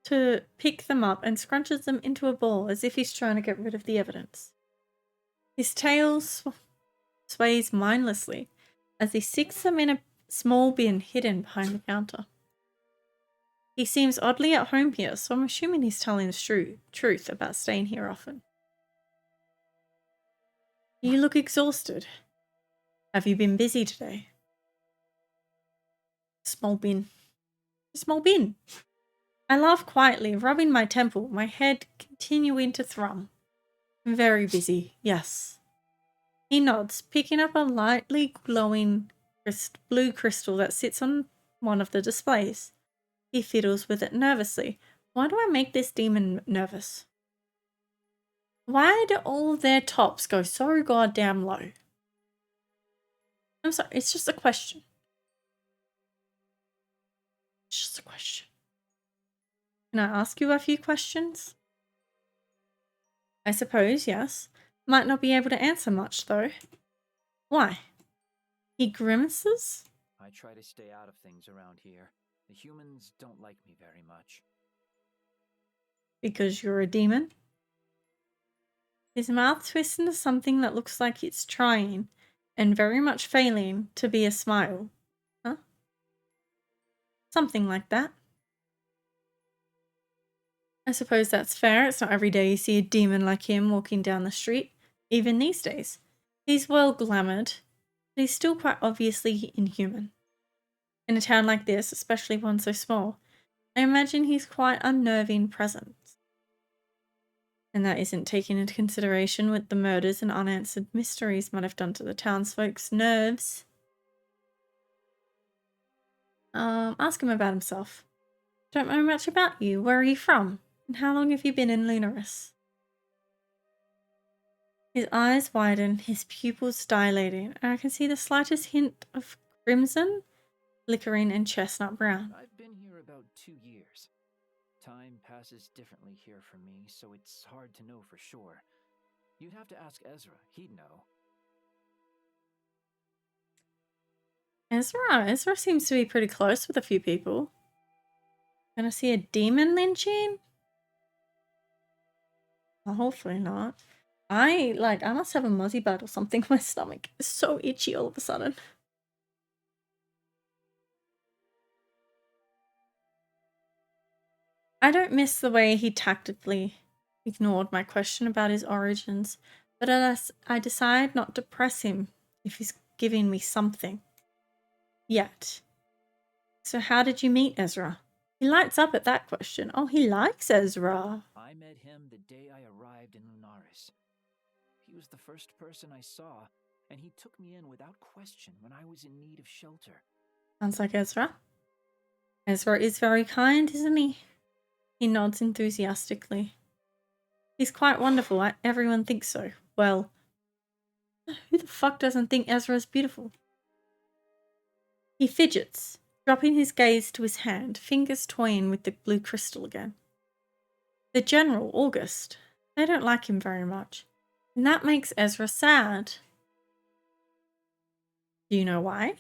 to pick them up and scrunches them into a ball as if he's trying to get rid of the evidence. His tail sways mindlessly as he sticks them in a small bin hidden behind the counter. He seems oddly at home here, so I'm assuming he's telling the truth about staying here often. You look exhausted. Have you been busy today? Small bin. Small bin. I laugh quietly, rubbing my temple, my head continuing to thrum. Very busy, yes. He nods, picking up a lightly glowing blue crystal that sits on one of the displays. He fiddles with it nervously. Why do I make this demon nervous? Why do all their tops go so goddamn low? I'm sorry, it's just a question. It's just a question. Can I ask you a few questions? I suppose, yes. Might not be able to answer much, though. Why? He grimaces? I try to stay out of things around here. The humans don't like me very much. Because you're a demon? His mouth twists into something that looks like it's trying, and very much failing, to be a smile. Huh? Something like that. I suppose that's fair. It's not every day you see a demon like him walking down the street, even these days. He's well glamoured, but he's still quite obviously inhuman. In a town like this, especially one so small, I imagine he's quite unnerving presence. And that isn't taken into consideration what the murders and unanswered mysteries might have done to the townsfolk's nerves. Ask him about himself. Don't know much about you. Where are you from? And how long have you been in Lunaris? His eyes widen, his pupils dilating, and I can see the slightest hint of crimson, flickering, and chestnut brown. I've been here about 2 years. Time passes differently here for me, so it's hard to know for sure. You'd have to ask Ezra. He'd know. Ezra seems to be pretty close with a few people. Gonna see a demon lynching? Well, hopefully not. I must have a muzzy bud or something. My stomach is so itchy all of a sudden. I don't miss the way he tactfully ignored my question about his origins, but alas, I decide not to press him if he's giving me something. Yet. So how did you meet Ezra? He lights up at that question. Oh, he likes Ezra. I met him the day I arrived in Lunaris. He was the first person I saw, and he took me in without question when I was in need of shelter. Sounds like Ezra. Ezra is very kind, isn't he? He nods enthusiastically. He's quite wonderful. Everyone thinks so. Well, who the fuck doesn't think Ezra's beautiful? He fidgets, dropping his gaze to his hand, fingers toying with the blue crystal again. The General, August. They don't like him very much, and that makes Ezra sad. Do you know why?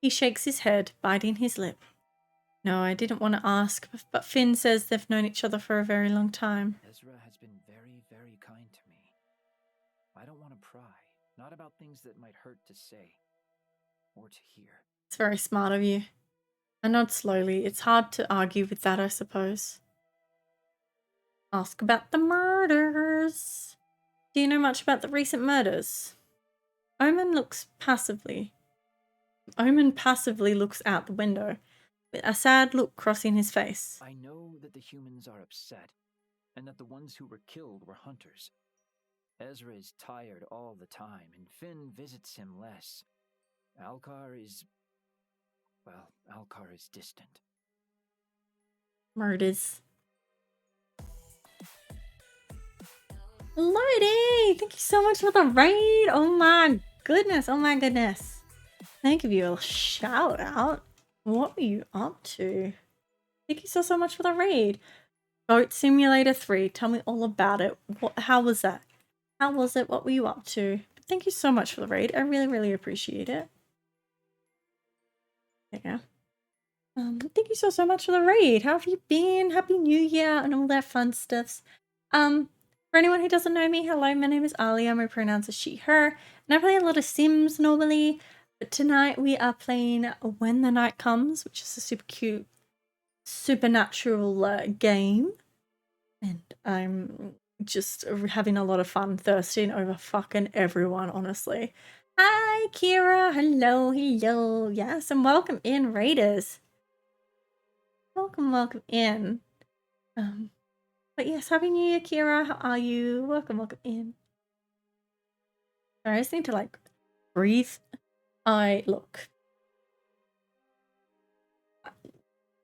He shakes his head, biting his lip. No, I didn't want to ask, but Finn says they've known each other for a very long time. Ezra has been very, very kind to me. I don't want to pry, not about things that might hurt to say or to hear. It's very smart of you. I nod slowly. It's hard to argue with that, I suppose. Ask about the murders. Do you know much about the recent murders? Omen passively looks out the window, with a sad look crossing his face. I know that the humans are upset, and that the ones who were killed were hunters. Ezra is tired all the time, and Finn visits him less. Alcar is distant. Murders. Lodi! Thank you so much for the raid! Oh my goodness, oh my goodness. Can I give you a shout out? What were you up to? Thank you so much for the raid. Goat Simulator 3, tell me all about it. How was that? How was it? What were you up to? Thank you so much for the raid. I really, really appreciate it. Yeah. Thank you so much for the raid. How have you been? Happy New Year and all that fun stuffs. For anyone who doesn't know me, hello, my name is Alia. My pronouns are she, her. And I play a lot of Sims normally, but tonight we are playing When the Night Comes, which is a super cute supernatural game. And I'm just having a lot of fun thirsting over fucking everyone, honestly. Hi, Kira. Hello, hello. Yes, and welcome in, Raiders. Welcome in. But yes, Happy New Year, Kira. How are you? Welcome in. Sorry, I just need to like breathe. Look.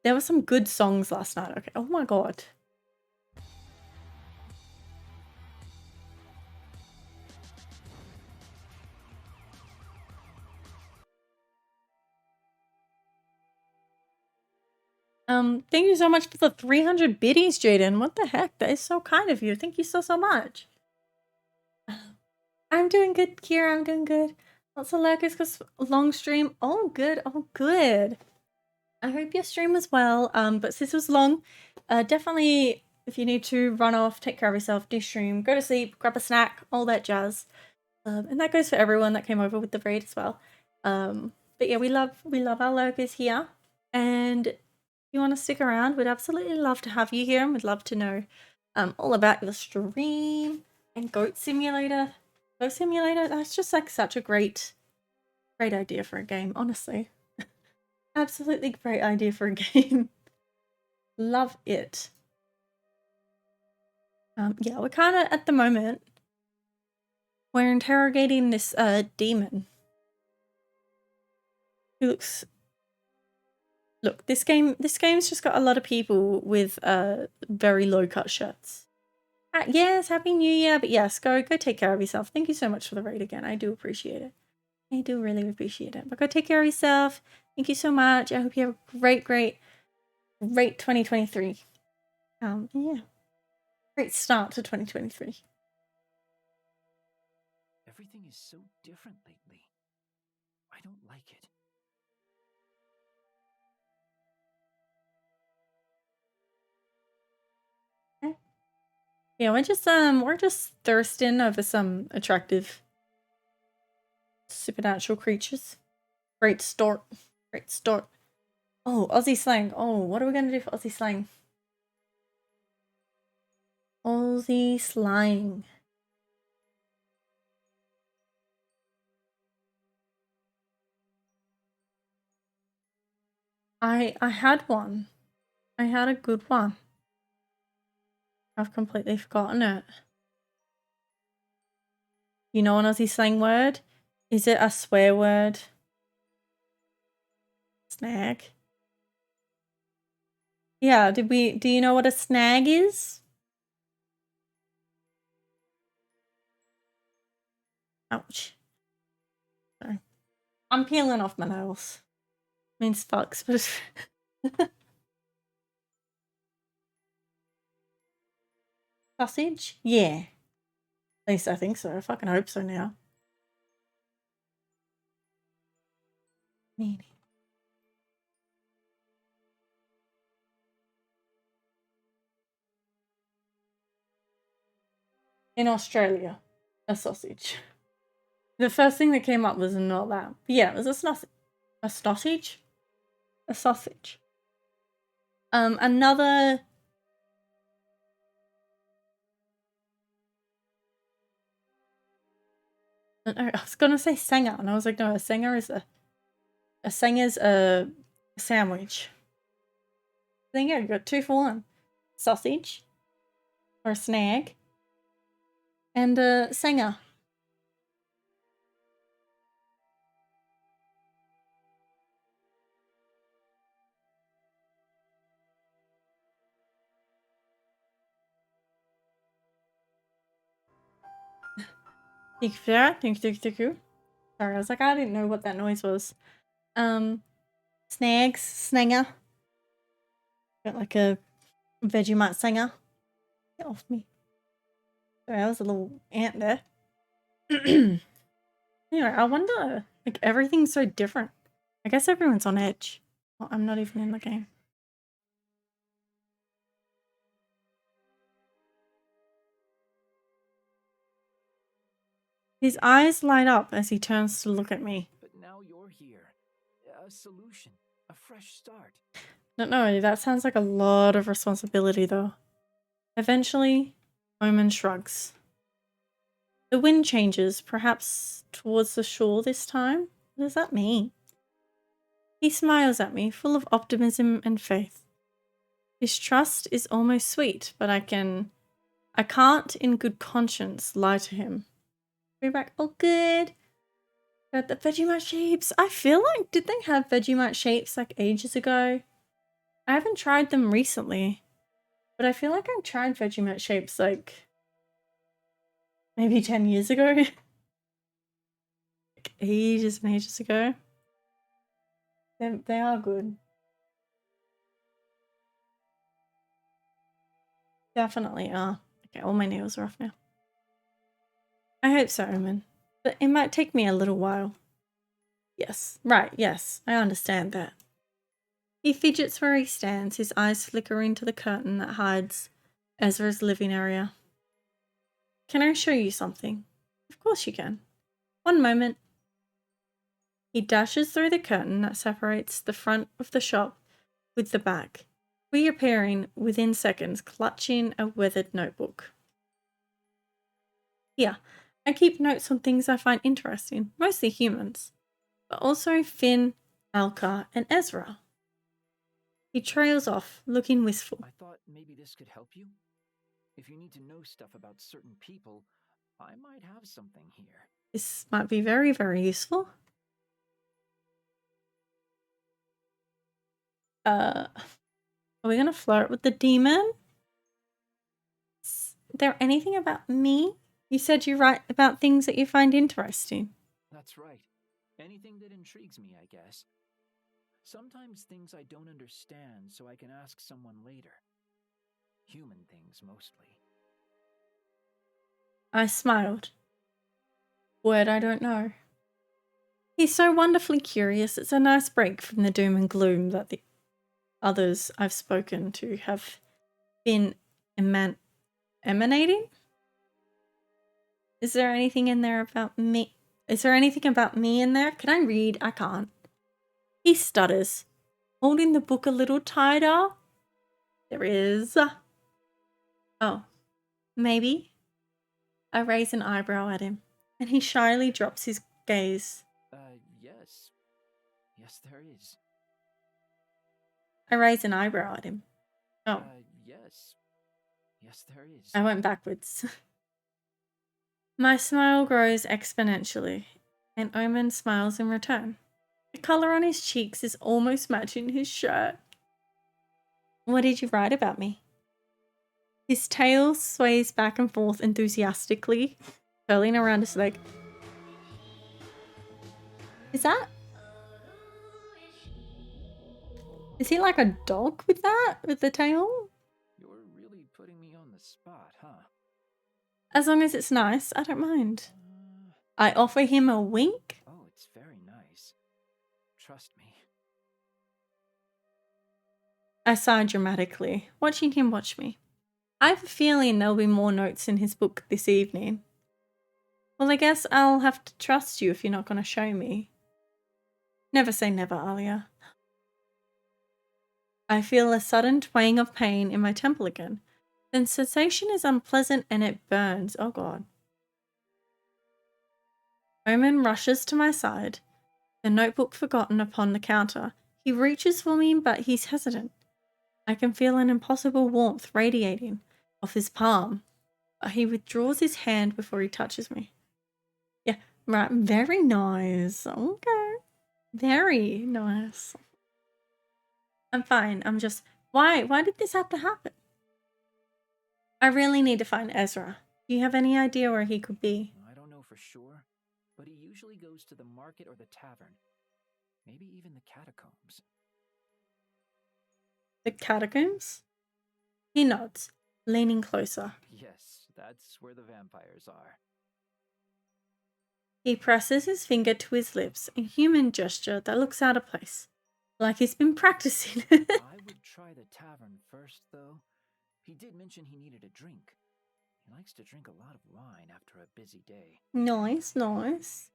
There were some good songs last night. Okay. Oh my god. Thank you so much for the 300 biddies, Jaden. What the heck? That is so kind of you. Thank you so much. I'm doing good, Kira. I'm doing good. Lots of lurkers because long stream. Oh, good. Oh, good. I hope your stream was well. But since it was long, definitely if you need to run off, take care of yourself, do stream, go to sleep, grab a snack, all that jazz. And that goes for everyone that came over with the raid as well. But yeah, we love our lurkers here. And if you want to stick around, we'd absolutely love to have you here and we'd love to know all about your stream and Goat Simulator. Goat Simulator, that's just like such a great idea for a game, honestly. Absolutely great idea for a game. Love it. Yeah, we're kind of at the moment, we're interrogating this demon who looks. Look, this game's just got a lot of people with very low cut shirts. Yes, Happy New Year, but yes, go take care of yourself. Thank you so much for the raid again. I do appreciate it. I do really appreciate it. But go take care of yourself. Thank you so much. I hope you have a great 2023. Yeah. Great start to 2023. Everything is so different lately. I don't like it. Okay. Yeah, we're just thirsting over some attractive supernatural creatures. Great start. Oh, Aussie slang. Oh, what are we gonna do for Aussie slang? Aussie slang. I had one. I had a good one. I've completely forgotten it. You know an Aussie slang word? Is it a swear word? Snag. Yeah, do you know what a snag is? Ouch. Sorry. I'm peeling off my nails. Means fucks, but sausage? Yeah. At least I think so. I fucking hope so now. Meaning. In Australia, a sausage. The first thing that came up was not that. But yeah, it was a sausage. A sausage? A sausage. Another... I was gonna say sanger, and I was like, no, a sanger is a sanger's a sandwich. There you go, you got 2 for 1. Sausage, or a snag, and a sanger. Thank you for that. Thank you. Sorry, I was like, I didn't know what that noise was. Snags, snanger. Got like a Vegemite sanger. Get off me. Sorry, that was a little ant there. Anyway, I wonder, like, everything's so different. I guess everyone's on edge. Well, I'm not even in the game. His eyes light up as he turns to look at me. But now you're here. A solution. A fresh start. No, that sounds like a lot of responsibility, though. Eventually, Omen shrugs. The wind changes, perhaps towards the shore this time. What does that mean? He smiles at me, full of optimism and faith. His trust is almost sweet, but I can't in good conscience lie to him. Be back. Oh, good. Got the Vegemite shapes. I feel like, did they have Vegemite shapes like ages ago? I haven't tried them recently, but I feel like I tried Vegemite shapes like maybe 10 years ago. Like ages and ages ago. They are good. Definitely are. Okay, all my nails are off now. I hope so, Omen. But it might take me a little while. Yes, right, yes, I understand that. He fidgets where he stands, his eyes flickering to the curtain that hides Ezra's living area. Can I show you something? Of course you can. One moment. He dashes through the curtain that separates the front of the shop with the back, reappearing within seconds, clutching a weathered notebook. Here, I keep notes on things I find interesting, mostly humans, but also Finn, Alka, and Ezra. He trails off, looking wistful. I thought maybe this could help you. If you need to know stuff about certain people, I might have something here. This might be very, very useful. Are we gonna flirt with the demon? Is there anything about me? You said you write about things that you find interesting. That's right. Anything that intrigues me, I guess. Sometimes things I don't understand, so I can ask someone later. Human things, mostly. I smiled. Word I don't know. He's so wonderfully curious. It's a nice break from the doom and gloom that the others I've spoken to have been emanating? Is there anything in there about me? Is there anything about me in there? Can I read? I can't. He stutters, holding the book a little tighter. There is. Oh. Maybe. I raise an eyebrow at him, and he shyly drops his gaze. Yes. Yes, there is. I raise an eyebrow at him. Oh. Yes. Yes, there is. I went backwards. My smile grows exponentially, and Omen smiles in return. The colour on his cheeks is almost matching his shirt. What did you write about me? His tail sways back and forth enthusiastically, curling around his leg. Is he like a dog with that? With the tail? You're really putting me on the spot, huh? As long as it's nice, I don't mind. I offer him a wink. Oh, it's very nice. Trust me. I sigh dramatically, watching him watch me. I have a feeling there'll be more notes in his book this evening. Well, I guess I'll have to trust you if you're not going to show me. Never say never, Alia. I feel a sudden twang of pain in my temple again. The sensation is unpleasant and it burns. Oh god. Omen rushes to my side, the notebook forgotten upon the counter. He reaches for me, but he's hesitant. I can feel an impossible warmth radiating off his palm. He withdraws his hand before he touches me. Yeah, right. Very nice. Okay. Very nice. I'm fine. I'm just... Why? Why did this have to happen? I really need to find Ezra. Do you have any idea where he could be? I don't know for sure, but he usually goes to the market or the tavern. Maybe even the catacombs. The catacombs? He nods, leaning closer. Yes, that's where the vampires are. He presses his finger to his lips, a human gesture that looks out of place, like he's been practicing. I would try the tavern first, though. He did mention he needed a drink. He likes to drink a lot of wine after a busy day. Nice, nice.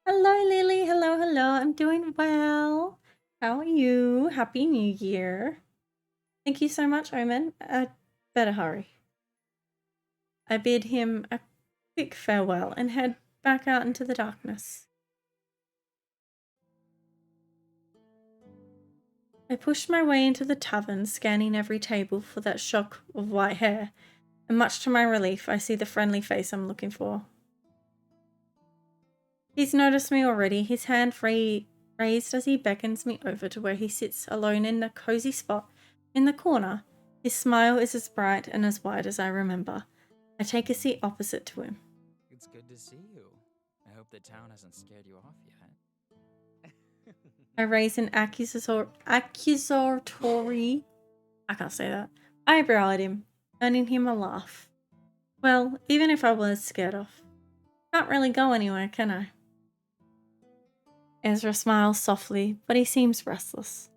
Hello, Lily. Hello, hello. I'm doing well. How are you? Happy New Year. Thank you so much, Omen. Better hurry. I bid him a quick farewell and head back out into the darkness. I pushed my way into the tavern, scanning every table for that shock of white hair, and much to my relief, I see the friendly face I'm looking for. He's noticed me already, his hand raised as he beckons me over to where he sits alone in a cozy spot in the corner. His smile is as bright and as wide as I remember. I take a seat opposite to him. It's good to see you. I hope the town hasn't scared you off yet. I raise an accusatory, I can't say that, eyebrow at him, earning him a laugh. Well, even if I was scared off, can't really go anywhere, can I? Ezra smiles softly, but he seems restless.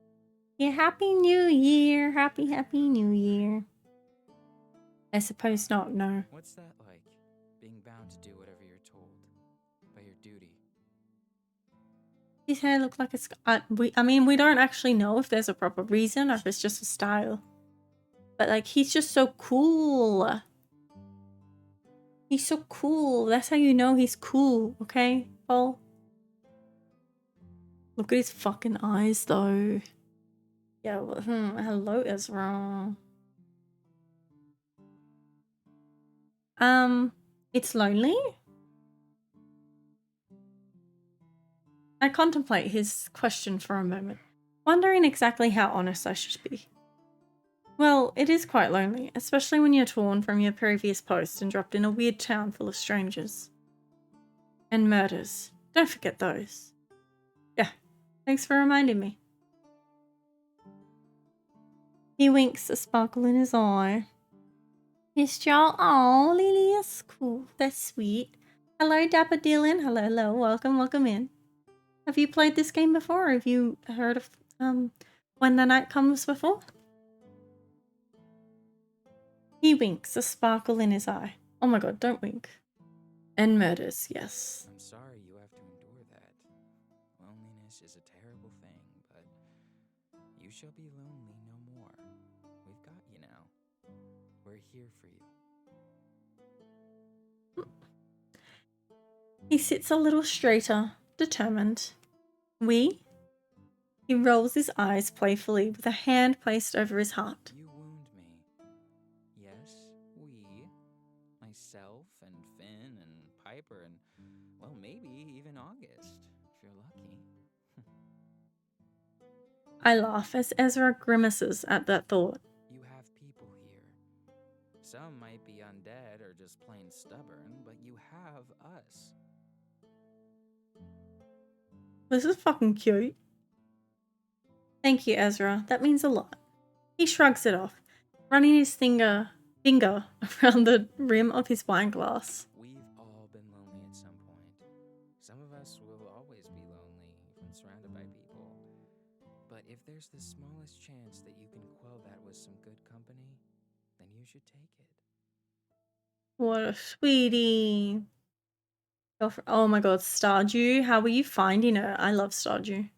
Yeah, Happy New Year, Happy New Year. I suppose not, no. What's that like, being bound to do whatever you're told, by your duty? His hair looks like a... we don't actually know if there's a proper reason or if it's just a style. But, like, he's just so cool. He's so cool. That's how you know he's cool, okay, Paul? Look at his fucking eyes, though. Yeah, well, hello, Ezra. It's lonely? I contemplate his question for a moment, wondering exactly how honest I should be. Well, it is quite lonely, especially when you're torn from your previous post and dropped in a weird town full of strangers. And murders. Don't forget those. Yeah, thanks for reminding me. He winks, a sparkle in his eye. Yes, y'all. Oh, Lily is cool. That's sweet. Hello, Dapper Dylan. Hello, hello. Welcome, welcome in. Have you played this game before? Or have you heard of When the Night Comes before? He winks, a sparkle in his eye. Oh my god, don't wink. And murders, yes. I'm sorry you have to endure that. Loneliness is a terrible thing, but you shall be lonely no more. We've got you now. We're here for you. He sits a little straighter, determined. We? He rolls his eyes playfully with a hand placed over his heart. You wound me. Yes, we. Myself and Finn and Piper and, well, maybe even August, if you're lucky. I laugh as Ezra grimaces at that thought. You have people here. Some might be undead or just plain stubborn, but you have us. This is fucking cute. Thank you, Ezra. That means a lot. He shrugs it off, running his finger around the rim of his wine glass. We've all been lonely at some point. Some of us will always be lonely, even surrounded by people. But if there's the smallest chance that you can quell that with some good company, then you should take it. What a sweetie. Oh my god, Stardew. How were you finding it? I love Stardew.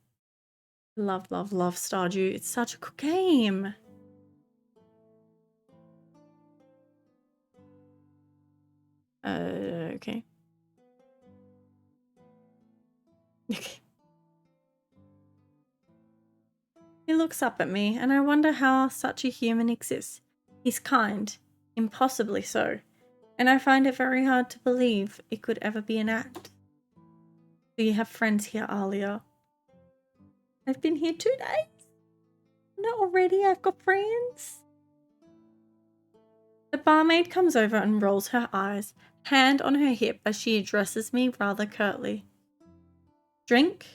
Love, love, love Stardew. It's such a good game. Okay. Okay. He looks up at me, and I wonder how such a human exists. He's kind, impossibly so, and I find it very hard to believe it could ever be an act. Do you have friends here, Alia? I've been here 2 days. Not already, I've got friends. The barmaid comes over and rolls her eyes, hand on her hip as she addresses me rather curtly. Drink?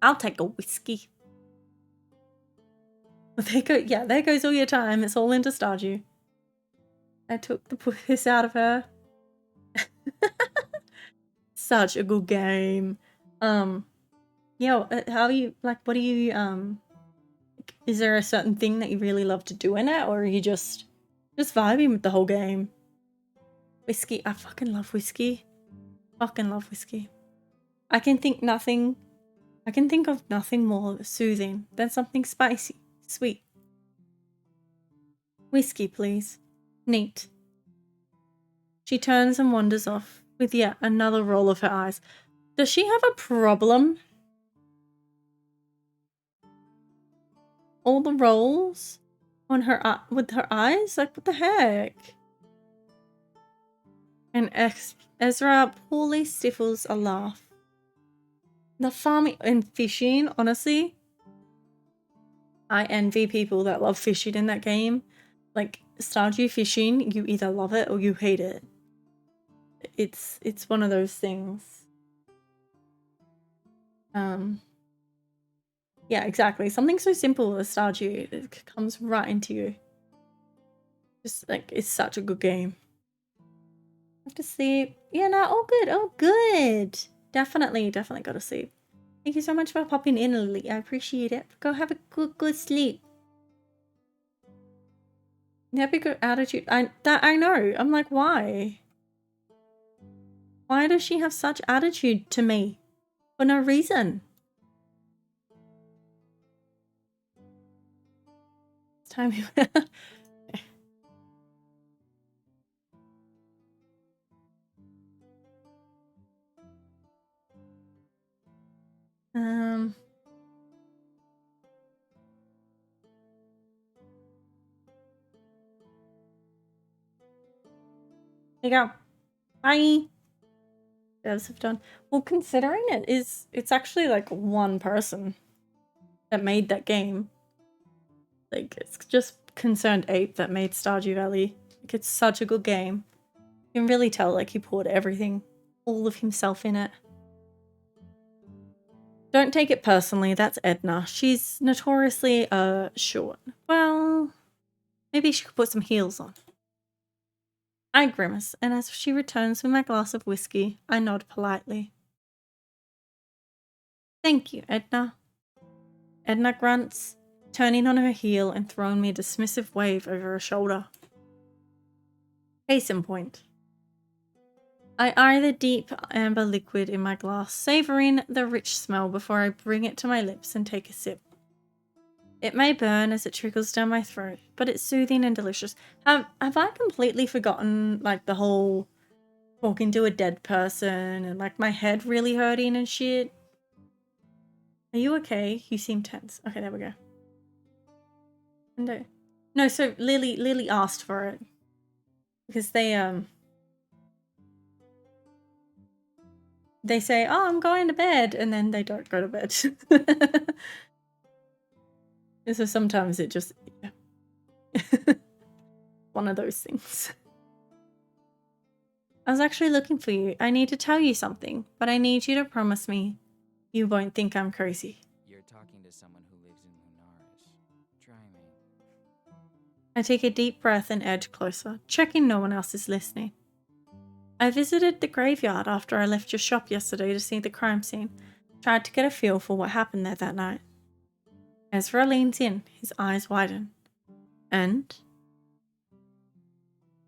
I'll take a whiskey. There goes all your time. It's all into Stardew. I took the piss out of her. Such a good game. How are you, like, what do you, is there a certain thing that you really love to do in it, or are you just vibing with the whole game? Whiskey. I fucking love whiskey. Fucking love whiskey. I can think of nothing more soothing than something spicy, sweet. Whiskey, please. Neat. She turns and wanders off with yet another roll of her eyes. Does she have a problem? All the rolls on her with her eyes? Like, what the heck? And Ezra poorly stifles a laugh. The farming and fishing, honestly, I envy people that love fishing in that game. Like, Stardew fishing, you either love it or you hate it. It's one of those things. Yeah, exactly. Something so simple as Stardew, it comes right into you. Just like, it's such a good game. Have to sleep. Yeah, no, all good. Oh, good. Definitely go to sleep. Thank you so much for popping in, Lily. I appreciate it. Go have a good sleep. You have a good attitude. I know. I'm like, why? Why does she have such attitude to me? For no reason. It's time you... There you go. Bye. Devs have done. Well, considering it's actually like one person that made that game. Like, it's just Concerned Ape that made Stardew Valley. Like, it's such a good game. You can really tell, like, he poured everything, all of himself in it. Don't take it personally, that's Edna. She's notoriously, short. Well, maybe she could put some heels on. I grimace, and as she returns with my glass of whiskey, I nod politely. Thank you, Edna. Edna grunts, turning on her heel and throwing me a dismissive wave over her shoulder. Case in point. I eye the deep amber liquid in my glass, savouring the rich smell before I bring it to my lips and take a sip. It may burn as it trickles down my throat, but it's soothing and delicious. Have I completely forgotten, like, the whole talking to a dead person and, like, my head really hurting and shit? Are you okay? You seem tense. Okay, there we go. No, so Lily asked for it. Because they say, oh, I'm going to bed, and then they don't go to bed. So sometimes it just, yeah. One of those things. I was actually looking for you. I need to tell you something, but I need you to promise me you won't think I'm crazy. You're talking to someone who lives in Lunaris. Try me. I take a deep breath and edge closer, checking no one else is listening. I visited the graveyard after I left your shop yesterday to see the crime scene. Tried to get a feel for what happened there that night. Ezra leans in, his eyes widen. And?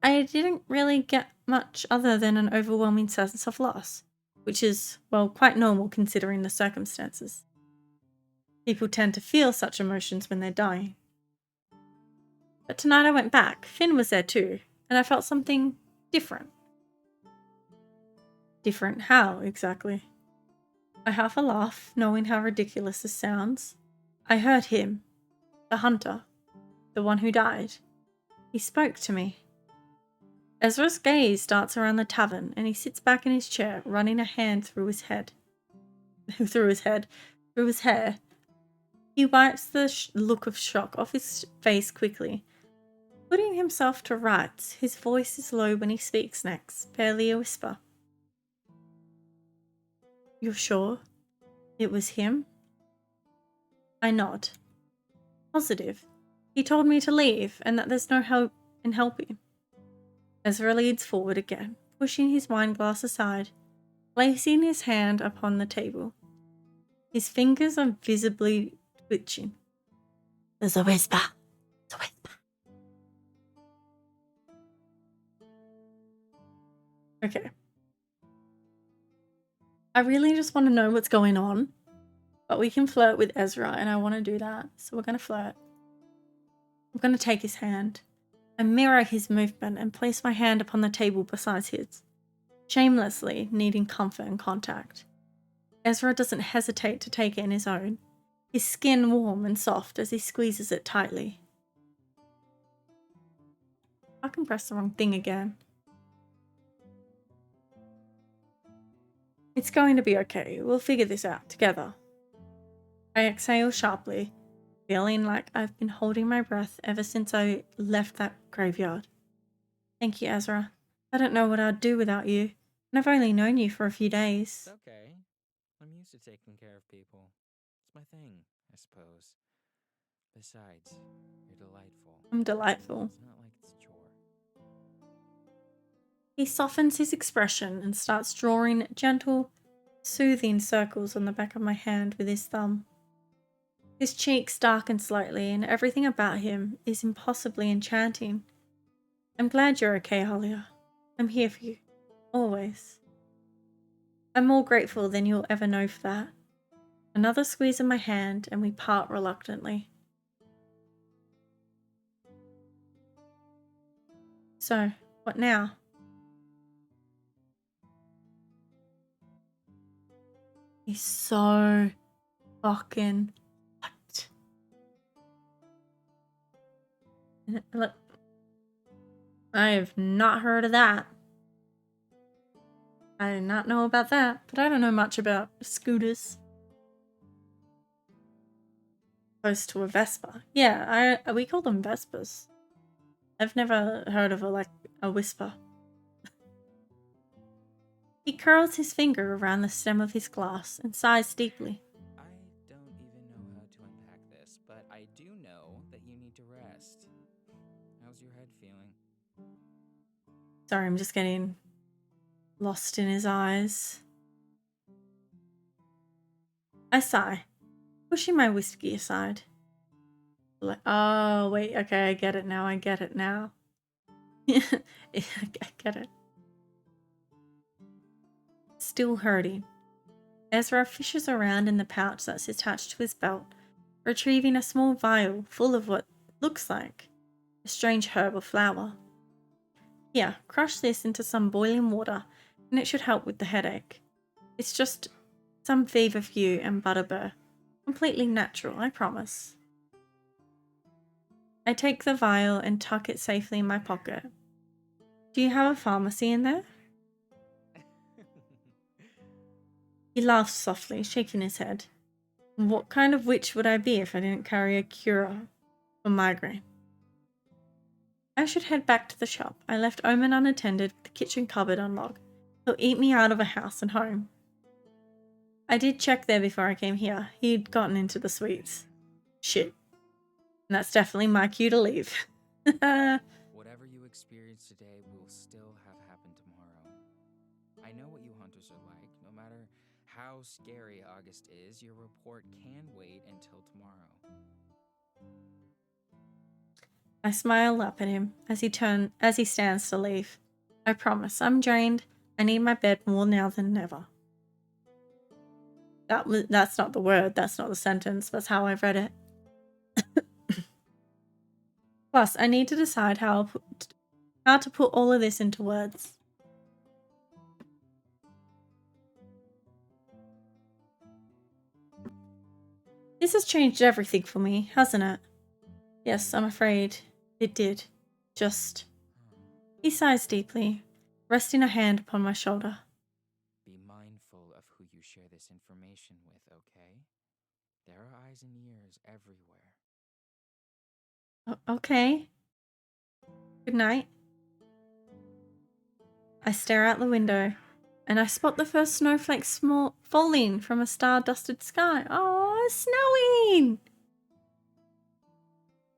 I didn't really get much other than an overwhelming sense of loss, which is, well, quite normal considering the circumstances. People tend to feel such emotions when they're dying. But tonight I went back. Finn was there too, and I felt something different. Different how, exactly? I half a laugh, knowing how ridiculous this sounds. I heard him, the hunter, the one who died. He spoke to me. Ezra's gaze darts around the tavern, and he sits back in his chair, running a hand through his head. Through his hair. He wipes the look of shock off his face quickly. Putting himself to rights, his voice is low when he speaks next, barely a whisper. You're sure? It was him? I nod. Positive. He told me to leave, and that there's no hope in helping. Ezra leans forward again, pushing his wineglass aside, placing his hand upon the table. His fingers are visibly twitching. There's a whisper. There's a whisper. Okay. I really just want to know what's going on, but we can flirt with Ezra, and I want to do that, so we're going to flirt. I'm going to take his hand and mirror his movement and place my hand upon the table beside his, shamelessly needing comfort and contact. Ezra doesn't hesitate to take it in his own, his skin warm and soft as he squeezes it tightly. I can press the wrong thing again. It's going to be okay. We'll figure this out together. I exhale sharply, feeling like I've been holding my breath ever since I left that graveyard. Thank you, Ezra. I don't know what I'd do without you, and I've only known you for a few days. It's okay. I'm used to taking care of people. It's my thing, I suppose. Besides, you're delightful. I'm delightful. It's not like it's a chore. He softens his expression and starts drawing gentle, soothing circles on the back of my hand with his thumb. His cheeks darken slightly, and everything about him is impossibly enchanting. I'm glad you're okay, Alia. I'm here for you. Always. I'm more grateful than you'll ever know for that. Another squeeze of my hand, and we part reluctantly. So, what now? He's so fucking hot. Look, I have not heard of that. I did not know about that, but I don't know much about scooters. Close to a Vespa. Yeah, we call them Vespas. I've never heard of a whisper. He curls his finger around the stem of his glass and sighs deeply. I don't even know how to unpack this, but I do know that you need to rest. How's your head feeling? Sorry, I'm just getting lost in his eyes. I sigh, pushing my whiskey aside. Like, oh, wait, okay, I get it now. I get it. Still hurting. Ezra fishes around in the pouch that's attached to his belt, retrieving a small vial full of what looks like a strange herb or flower. Here, crush this into some boiling water and it should help with the headache. It's just some feverfew and butterbur. Completely natural, I promise. I take the vial and tuck it safely in my pocket. Do you have a pharmacy in there? He laughs softly, shaking his head. What kind of witch would I be if I didn't carry a cure for migraine? I should head back to the shop. I left Omen unattended with the kitchen cupboard unlocked. He'll eat me out of a house and home. I did check there before I came here. He'd gotten into the sweets. Shit. And that's definitely my cue to leave. Whatever you experience today will still have happened tomorrow. I know what you hunters are like. No matter how scary August is, your report can wait until tomorrow. I smile up at him as he stands to leave. I promise, I'm drained. I need my bed more now than ever. That's not the word, that's not the sentence, that's how I've read it. Plus, I need to decide how to put all of this into words. This has changed everything for me, hasn't it? Yes, I'm afraid it did. Just... He sighs deeply, resting a hand upon my shoulder. Be mindful of who you share this information with, okay? There are eyes and ears everywhere. Okay. Good night. I stare out the window, and I spot the first snowflakes falling from a star-dusted sky. Oh, it's snowing!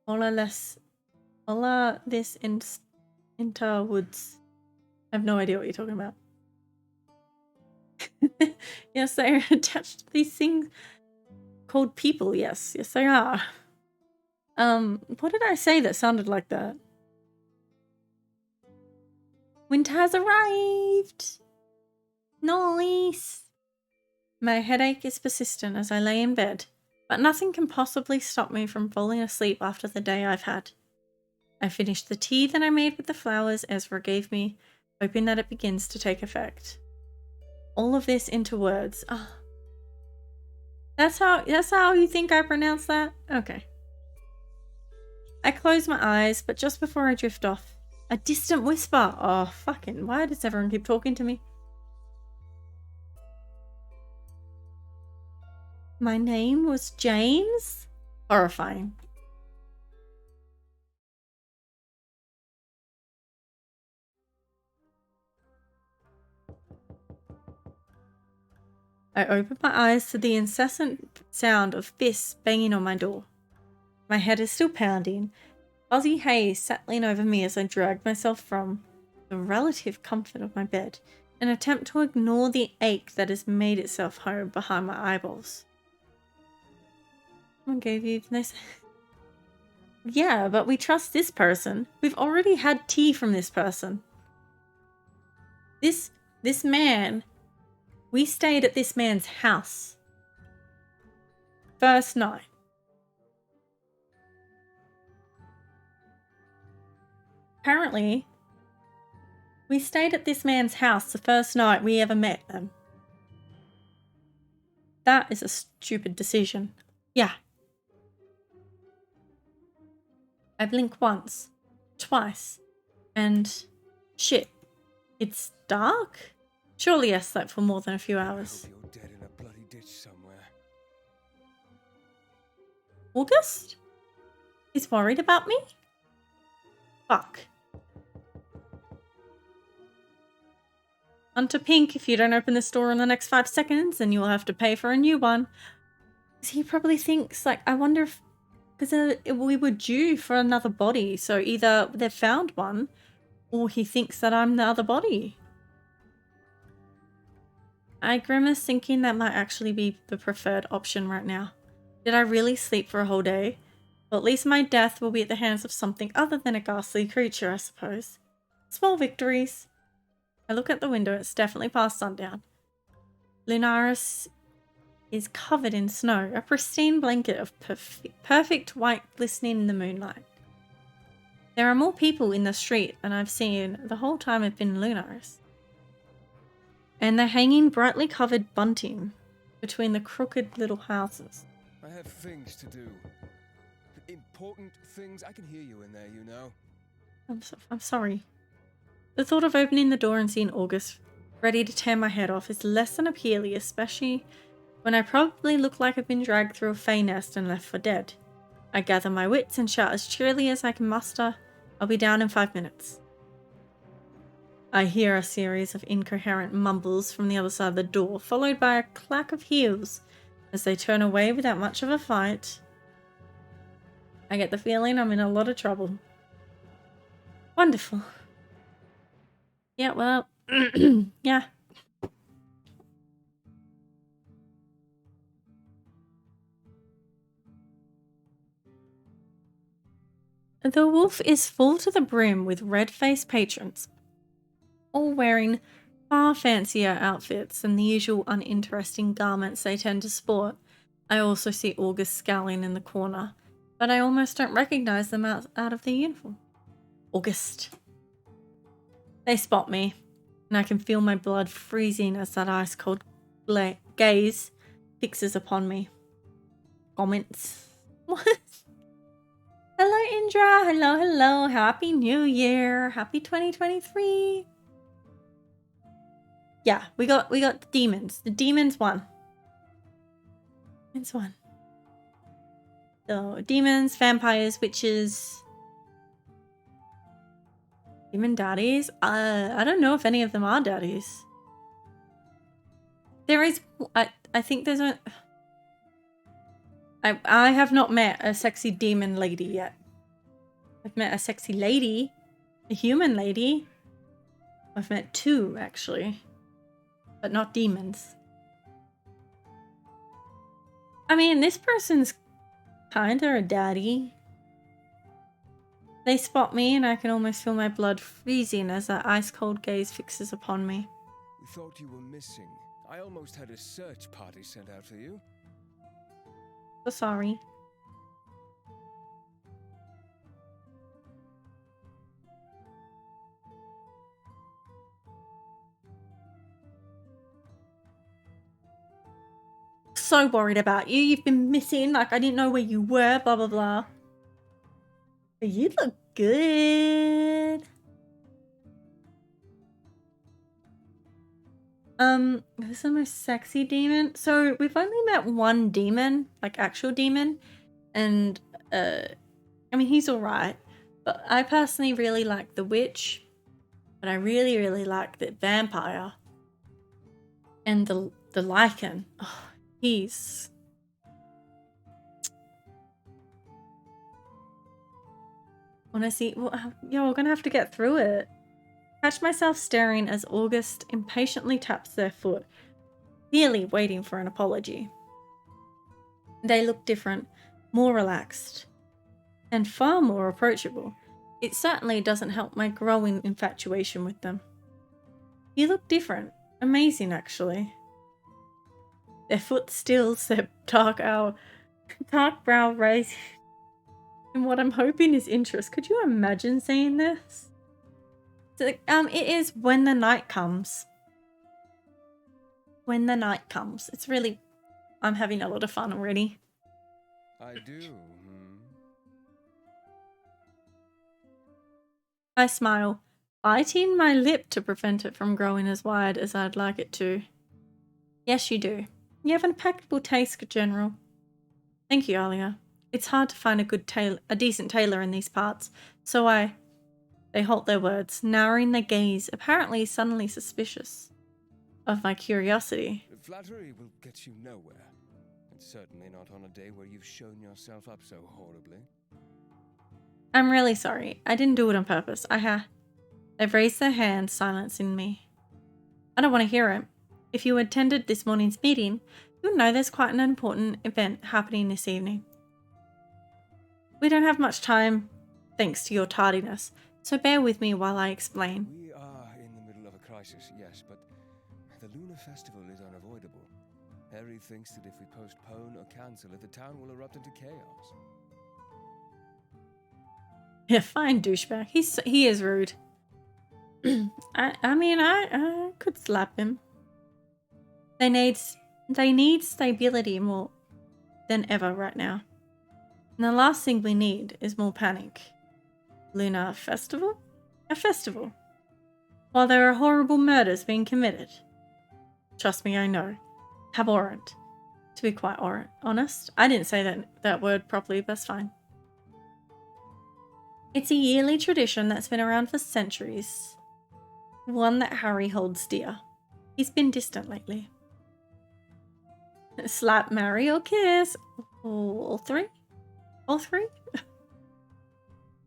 Hola this interwoods. I have no idea what you're talking about. Yes, they are attached to these things called people. Yes, they are. What did I say that sounded like that? Winter has arrived! Nice! My headache is persistent as I lay in bed, but nothing can possibly stop me from falling asleep after the day I've had. I finish the tea that I made with the flowers Ezra gave me, hoping that it begins to take effect. All of this into words. Ah. That's how you think I pronounce that? Okay. I close my eyes, but just before I drift off, a distant whisper. Oh, fucking, why does everyone keep talking to me? My name was James? Horrifying. I open my eyes to the incessant sound of fists banging on my door. My head is still pounding, fuzzy haze settling over me as I drag myself from the relative comfort of my bed and attempt to ignore the ache that has made itself home behind my eyeballs. Someone gave you this. Yeah, but we trust this person. We've already had tea from this person. This man, we stayed at this man's house. First night. Apparently, we stayed at this man's house the first night we ever met them. That is a stupid decision. Yeah. I blink once, twice, and shit, it's dark? Surely I slept for more than a few hours. I hope you're dead in a bloody ditch somewhere. August? He's worried about me? Fuck. Hunter Pink, if you don't open this door in the next 5 seconds, then you will have to pay for a new one. He probably thinks, like, I wonder if... Because we were due for another body, so either they've found one, or he thinks that I'm the other body. I grimace, thinking that might actually be the preferred option right now. Did I really sleep for a whole day? Well, at least my death will be at the hands of something other than a ghastly creature, I suppose. Small victories. I look at the window, it's definitely past sundown. Lunaris is covered in snow, a pristine blanket of perfect white glistening in the moonlight. There are more people in the street than I've seen the whole time I've been in Lunaris. And they're hanging brightly covered bunting between the crooked little houses. I have things to do. Important things. I can hear you in there, you know. I'm sorry. The thought of opening the door and seeing August ready to tear my head off is less than appealing, especially when I probably look like I've been dragged through a fey nest and left for dead. I gather my wits and shout as cheerily as I can muster, "I'll be down in 5 minutes." I hear a series of incoherent mumbles from the other side of the door, followed by a clack of heels as they turn away without much of a fight. I get the feeling I'm in a lot of trouble. Wonderful. Yeah, well, yeah. The wolf is full to the brim with red-faced patrons, all wearing far fancier outfits than the usual uninteresting garments they tend to sport. I also see August scowling in the corner, but I almost don't recognize them out of their uniform. August. They spot me, and I can feel my blood freezing as that ice-cold gaze fixes upon me. Comments. What? Hello, Indra. Hello, hello. Happy New Year. Happy 2023. Yeah, we got the demons. The demons won. Demons won. So, demons, vampires, witches, demon daddies. I don't know if any of them are daddies. There is, I think there's a... I have not met a sexy demon lady yet. I've met a sexy lady, a human lady. I've met 2, actually. But not demons. I mean, this person's kinda a daddy. They spot me and I can almost feel my blood freezing as that ice-cold gaze fixes upon me. We thought you were missing. I almost had a search party sent out for you. So sorry. So worried about you. You've been missing. Like, I didn't know where you were. Blah, blah, blah. But you look good. Who's the most sexy demon? So we've only met one demon, like actual demon, and I mean he's alright, but I personally really like the witch, but I really, really like the vampire and the Lycan. Oh, he's wanna see? Well, yo, we're gonna have to get through it. Catch myself staring as August impatiently taps their foot, clearly waiting for an apology. They look different, more relaxed, and far more approachable. It certainly doesn't help my growing infatuation with them. You look different. Amazing, actually. Their foot stills, their dark brow raised in what I'm hoping is interest. Could you imagine seeing this? So, it is when the night comes. When the night comes. It's really... I'm having a lot of fun already. I do. I smile, biting my lip to prevent it from growing as wide as I'd like it to. Yes, you do. You have an impeccable taste, General. Thank you, Alia. It's hard to find a decent tailor in these parts, so They halt their words, narrowing their gaze, apparently suddenly suspicious of my curiosity. Flattery will get you nowhere. And certainly not on a day where you've shown yourself up so horribly. I'm really sorry. I didn't do it on purpose. They've raised their hands, silencing me. I don't want to hear it. If you attended this morning's meeting, you would know there's quite an important event happening this evening. We don't have much time, thanks to your tardiness. So bear with me while I explain. We are in the middle of a crisis, yes, but the Lunar Festival is unavoidable. Harry thinks that if we postpone or cancel it, the town will erupt into chaos. Yeah, fine, douchebag. He is rude. I could slap him. They need stability more than ever right now. And the last thing we need is more panic. Lunar Festival? A festival. While there are horrible murders being committed. Trust me, I know. Abhorrent. To be quite honest. I didn't say that word properly, but that's fine. It's a yearly tradition that's been around for centuries. One that Harry holds dear. He's been distant lately. Slap, marry, or kiss. All three? All three?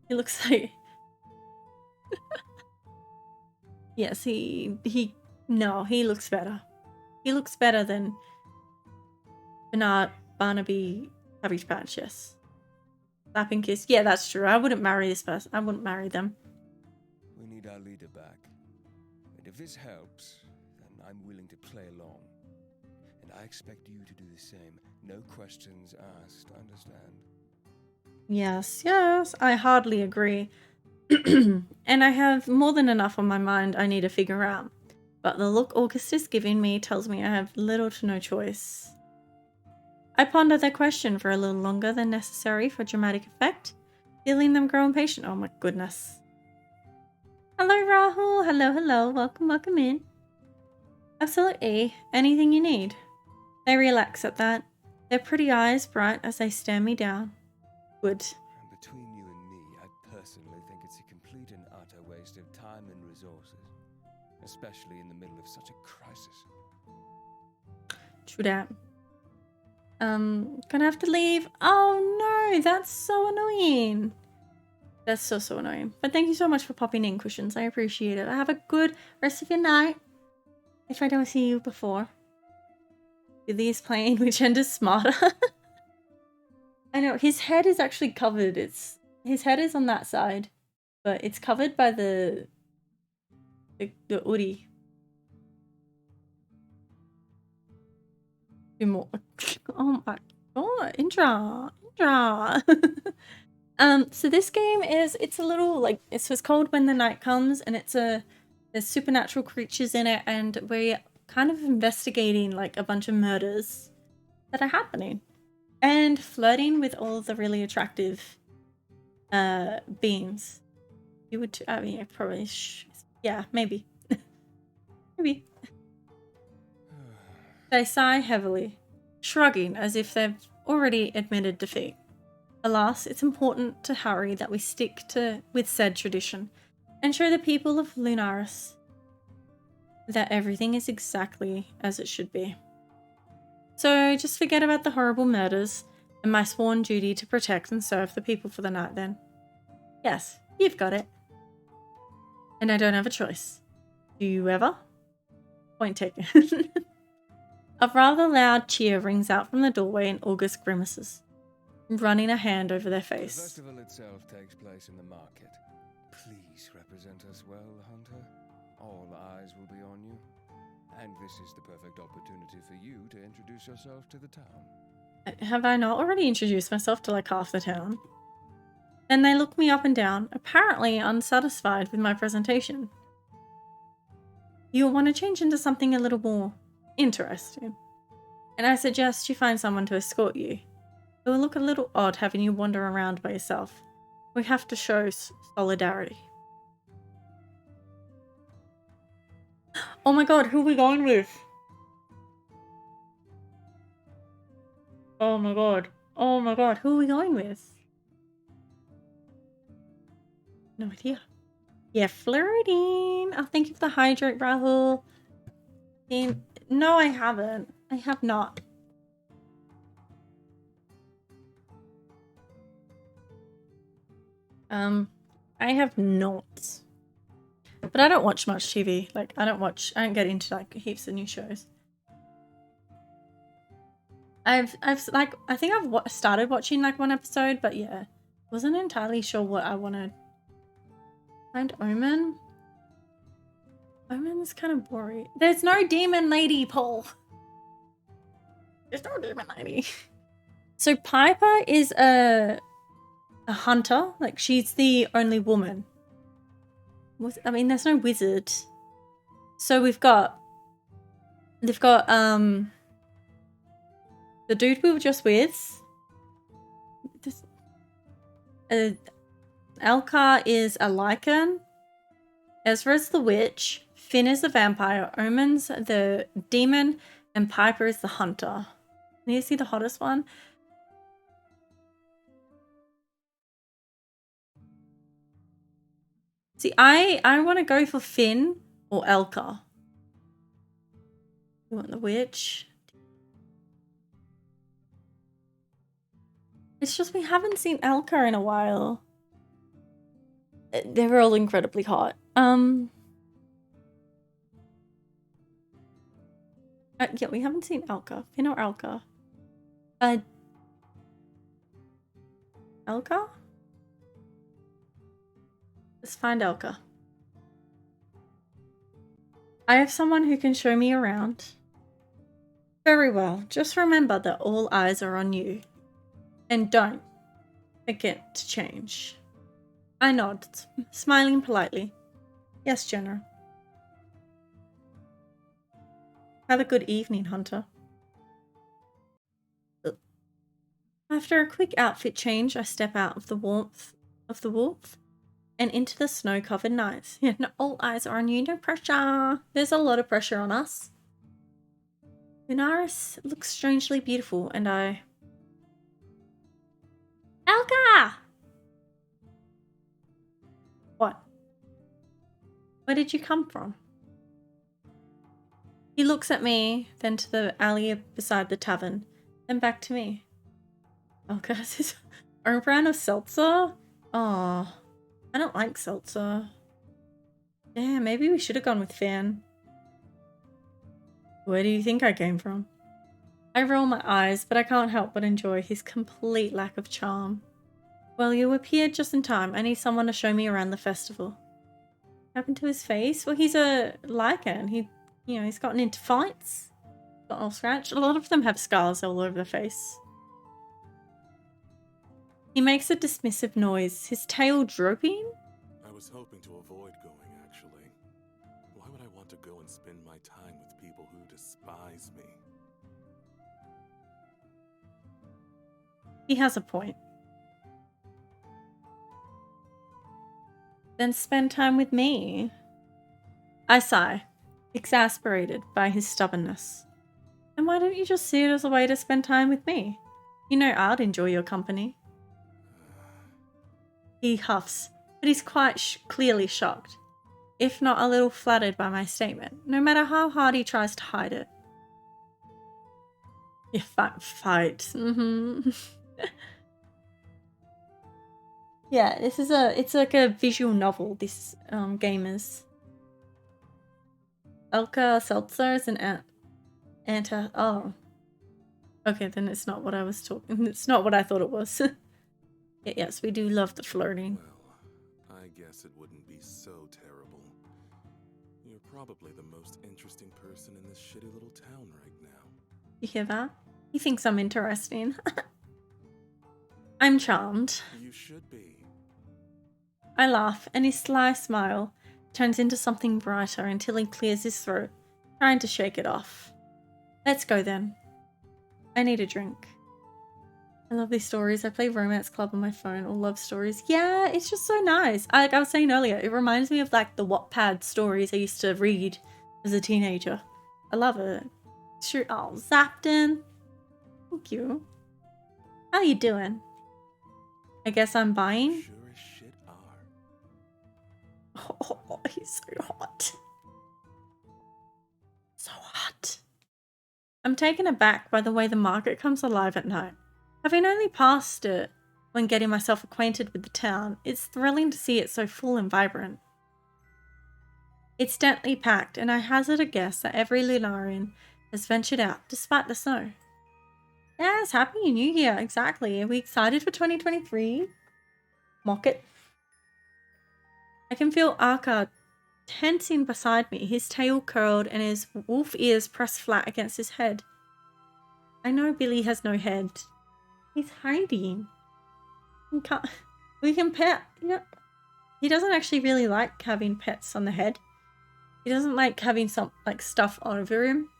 He looks like... Yes, he looks better. He looks better than Bernard, Barnaby, Cabbage Patch, yes. Slap and kiss. Yeah, that's true. I wouldn't marry this person. I wouldn't marry them. We need our leader back. And if this helps, then I'm willing to play along. And I expect you to do the same. No questions asked, understand? Yes, I hardly agree. And I have more than enough on my mind I need to figure out. But the look August is giving me tells me I have little to no choice. I ponder their question for a little longer than necessary for dramatic effect, feeling them grow impatient. Oh my goodness. Hello, Rahul. Hello. Welcome in. Absolutely. Anything you need. They relax at that. Their pretty eyes bright as they stare me down. Good. And between you and me, I personally think it's a complete and utter waste of time and resources. Especially in the middle of such a crisis. True that. Gonna have to leave. Oh no, that's so annoying. That's so annoying. But thank you so much for popping in, Cushions. I appreciate it. Have a good rest of your night. If I don't see you before. Billy is playing which end is smarter. I know, his head is actually covered. His head is on that side. But it's covered by the Uri. Oh my god, Indra. So this game it's a little like it's called When the Night Comes, and there's supernatural creatures in it, and we're kind of investigating like a bunch of murders that are happening and flirting with all the really attractive beings. You would, I mean, probably, yeah, maybe. Maybe. They sigh heavily, shrugging as if they've already admitted defeat. Alas, it's important to Harry that we stick with said tradition and show the people of Lunaris that everything is exactly as it should be. So just forget about the horrible murders and my sworn duty to protect and serve the people for the night then. Yes, you've got it. And I don't have a choice. Do you ever? Point taken. A rather loud cheer rings out from the doorway and August grimaces, running a hand over their face. The festival itself takes place in the market. Please represent us well, Hunter. All eyes will be on you. And this is the perfect opportunity for you to introduce yourself to the town. Have I not already introduced myself to like half the town? Then they look me up and down, apparently unsatisfied with my presentation. You'll want to change into something a little more interesting. And I suggest you find someone to escort you. It will look a little odd having you wander around by yourself. We have to show solidarity. Oh my god, who are we going with? Oh my god. Oh my god, who are we going with? No idea. Yeah, flirting. Oh, thank you for the hydrate, Rahul. No, I haven't. I have not. I have not. But I don't watch much TV. Like, I don't get into like heaps of new shows. I think I've started watching like one episode, but yeah, wasn't entirely sure what I wanted. Find Omen. Omen is kind of boring. There's no demon lady, Paul. There's no demon lady. So Piper is a hunter. Like, she's the only woman. I mean, there's no wizard. So they've got the dude we were just with. Elka is a lycan. Ezra's the witch. Finn is the vampire. Omen's the demon. And Piper is the hunter. Need to see the hottest one? See, I want to go for Finn or Elka. You want the witch? It's just we haven't seen Elka in a while. They're all incredibly hot. Yeah, we haven't seen Elka. Finn or Elka? Elka? Let's find Elka. I have someone who can show me around. Very well. Just remember that all eyes are on you. And don't forget to change. I nod, smiling politely. Yes, General. Have a good evening, Hunter. After a quick outfit change, I step out of the warmth and into the snow-covered night. Yeah, no, all eyes are on you, no pressure. There's a lot of pressure on us. Lunaris looks strangely beautiful, and I... Elka! What? Where did you come from? He looks at me, then to the alley beside the tavern, then back to me. Elka has his own brand of seltzer? Oh, I don't like seltzer. Yeah, maybe we should have gone with Fan. Where do you think I came from? I roll my eyes, but I can't help but enjoy his complete lack of charm. Well, you appeared just in time. I need someone to show me around the festival. What happened to his face? Well, he's a lycan. He's gotten into fights. Got all scratched. A lot of them have scars all over the face. He makes a dismissive noise, his tail drooping. I was hoping to avoid going, actually. Why would I want to go and spend my time with people who despise me? He has a point. Then spend time with me. I sigh, exasperated by his stubbornness. And why don't you just see it as a way to spend time with me? You know I'd enjoy your company. He huffs, but he's quite clearly shocked, if not a little flattered by my statement, no matter how hard he tries to hide it. Yeah, fight. Yeah, it's like a visual novel, this game is. Elka Seltzer is an oh. Okay, then it's not what I was talking. It's not what I thought it was. Yes, we do love the flirting. Well, I guess it wouldn't be so terrible. You're probably the most interesting person in this shitty little town right now. You hear that? He thinks I'm interesting. I'm charmed. You should be. I laugh, and his sly smile turns into something brighter until he clears his throat, trying to shake it off. Let's go then. I need a drink. I love these stories. I play Romance Club on my phone or love stories. Yeah, it's just so nice. Like I was saying earlier, it reminds me of like the Wattpad stories I used to read as a teenager. I love it. Sure. Oh, Zapton. Thank you. How you doing? I guess I'm buying. Sure as shit are. Oh, he's so hot. So hot. I'm taken aback by the way the market comes alive at night. Having only passed it when getting myself acquainted with the town, it's thrilling to see it so full and vibrant. It's densely packed, and I hazard a guess that every Lunarian has ventured out despite the snow. Yes, Happy New Year, exactly. Are we excited for 2023? Mock it. I can feel Arca tensing beside me, his tail curled and his wolf ears pressed flat against his head. I know Billy has no head. He's hiding. We can pet, you know. He doesn't actually really like having pets on the head. He doesn't like having some like stuff over him.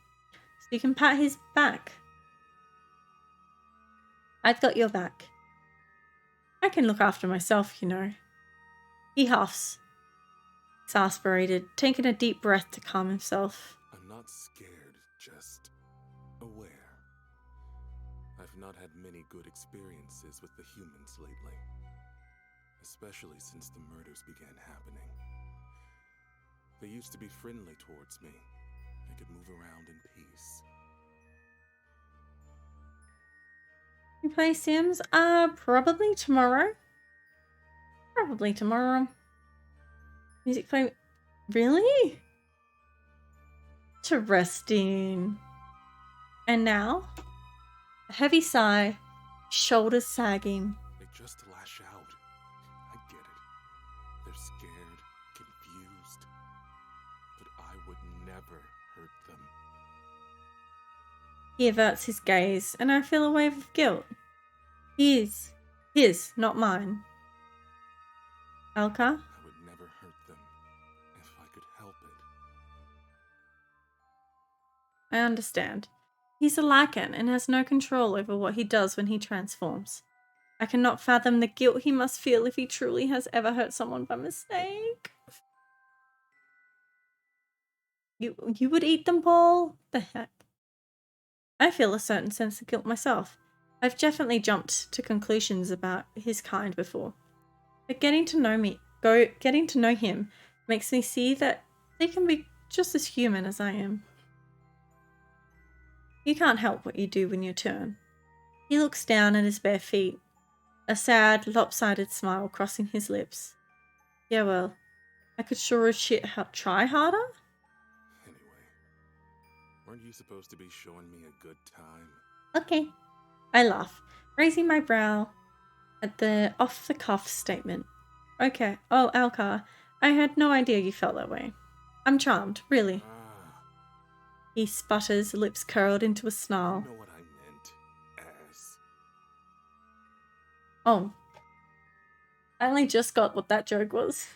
So you can pat his back. I've got your back. I can look after myself, you know. He huffs, exasperated, taking a deep breath to calm himself. I'm not scared, just aware. I've not had many good experiences with the humans lately, especially since the murders began happening. They used to be friendly towards me. I could move around in peace. You play Sims? Probably tomorrow. Probably tomorrow. Music play. Really? Interesting. And now, a heavy sigh, shoulders sagging. They just lash out. I get it. They're scared, confused. But I would never hurt them. He averts his gaze, and I feel a wave of guilt. His, not mine. Alka? I would never hurt them if I could help it. I understand. He's a Lycan and has no control over what he does when he transforms. I cannot fathom the guilt he must feel if he truly has ever hurt someone by mistake. You would eat them, Paul? The heck? I feel a certain sense of guilt myself. I've definitely jumped to conclusions about his kind before. But getting to know him makes me see that they can be just as human as I am. You can't help what you do when you turn. He looks down at his bare feet, a sad, lopsided smile crossing his lips. Yeah, well, I could sure as shit try harder. Anyway, weren't you supposed to be showing me a good time? Okay. I laugh, raising my brow at the off-the-cuff statement. Okay. Oh, Alka, I had no idea you felt that way. I'm charmed, really. He sputters, lips curled into a snarl. You know what I meant, ass. Oh. I only just got what that joke was.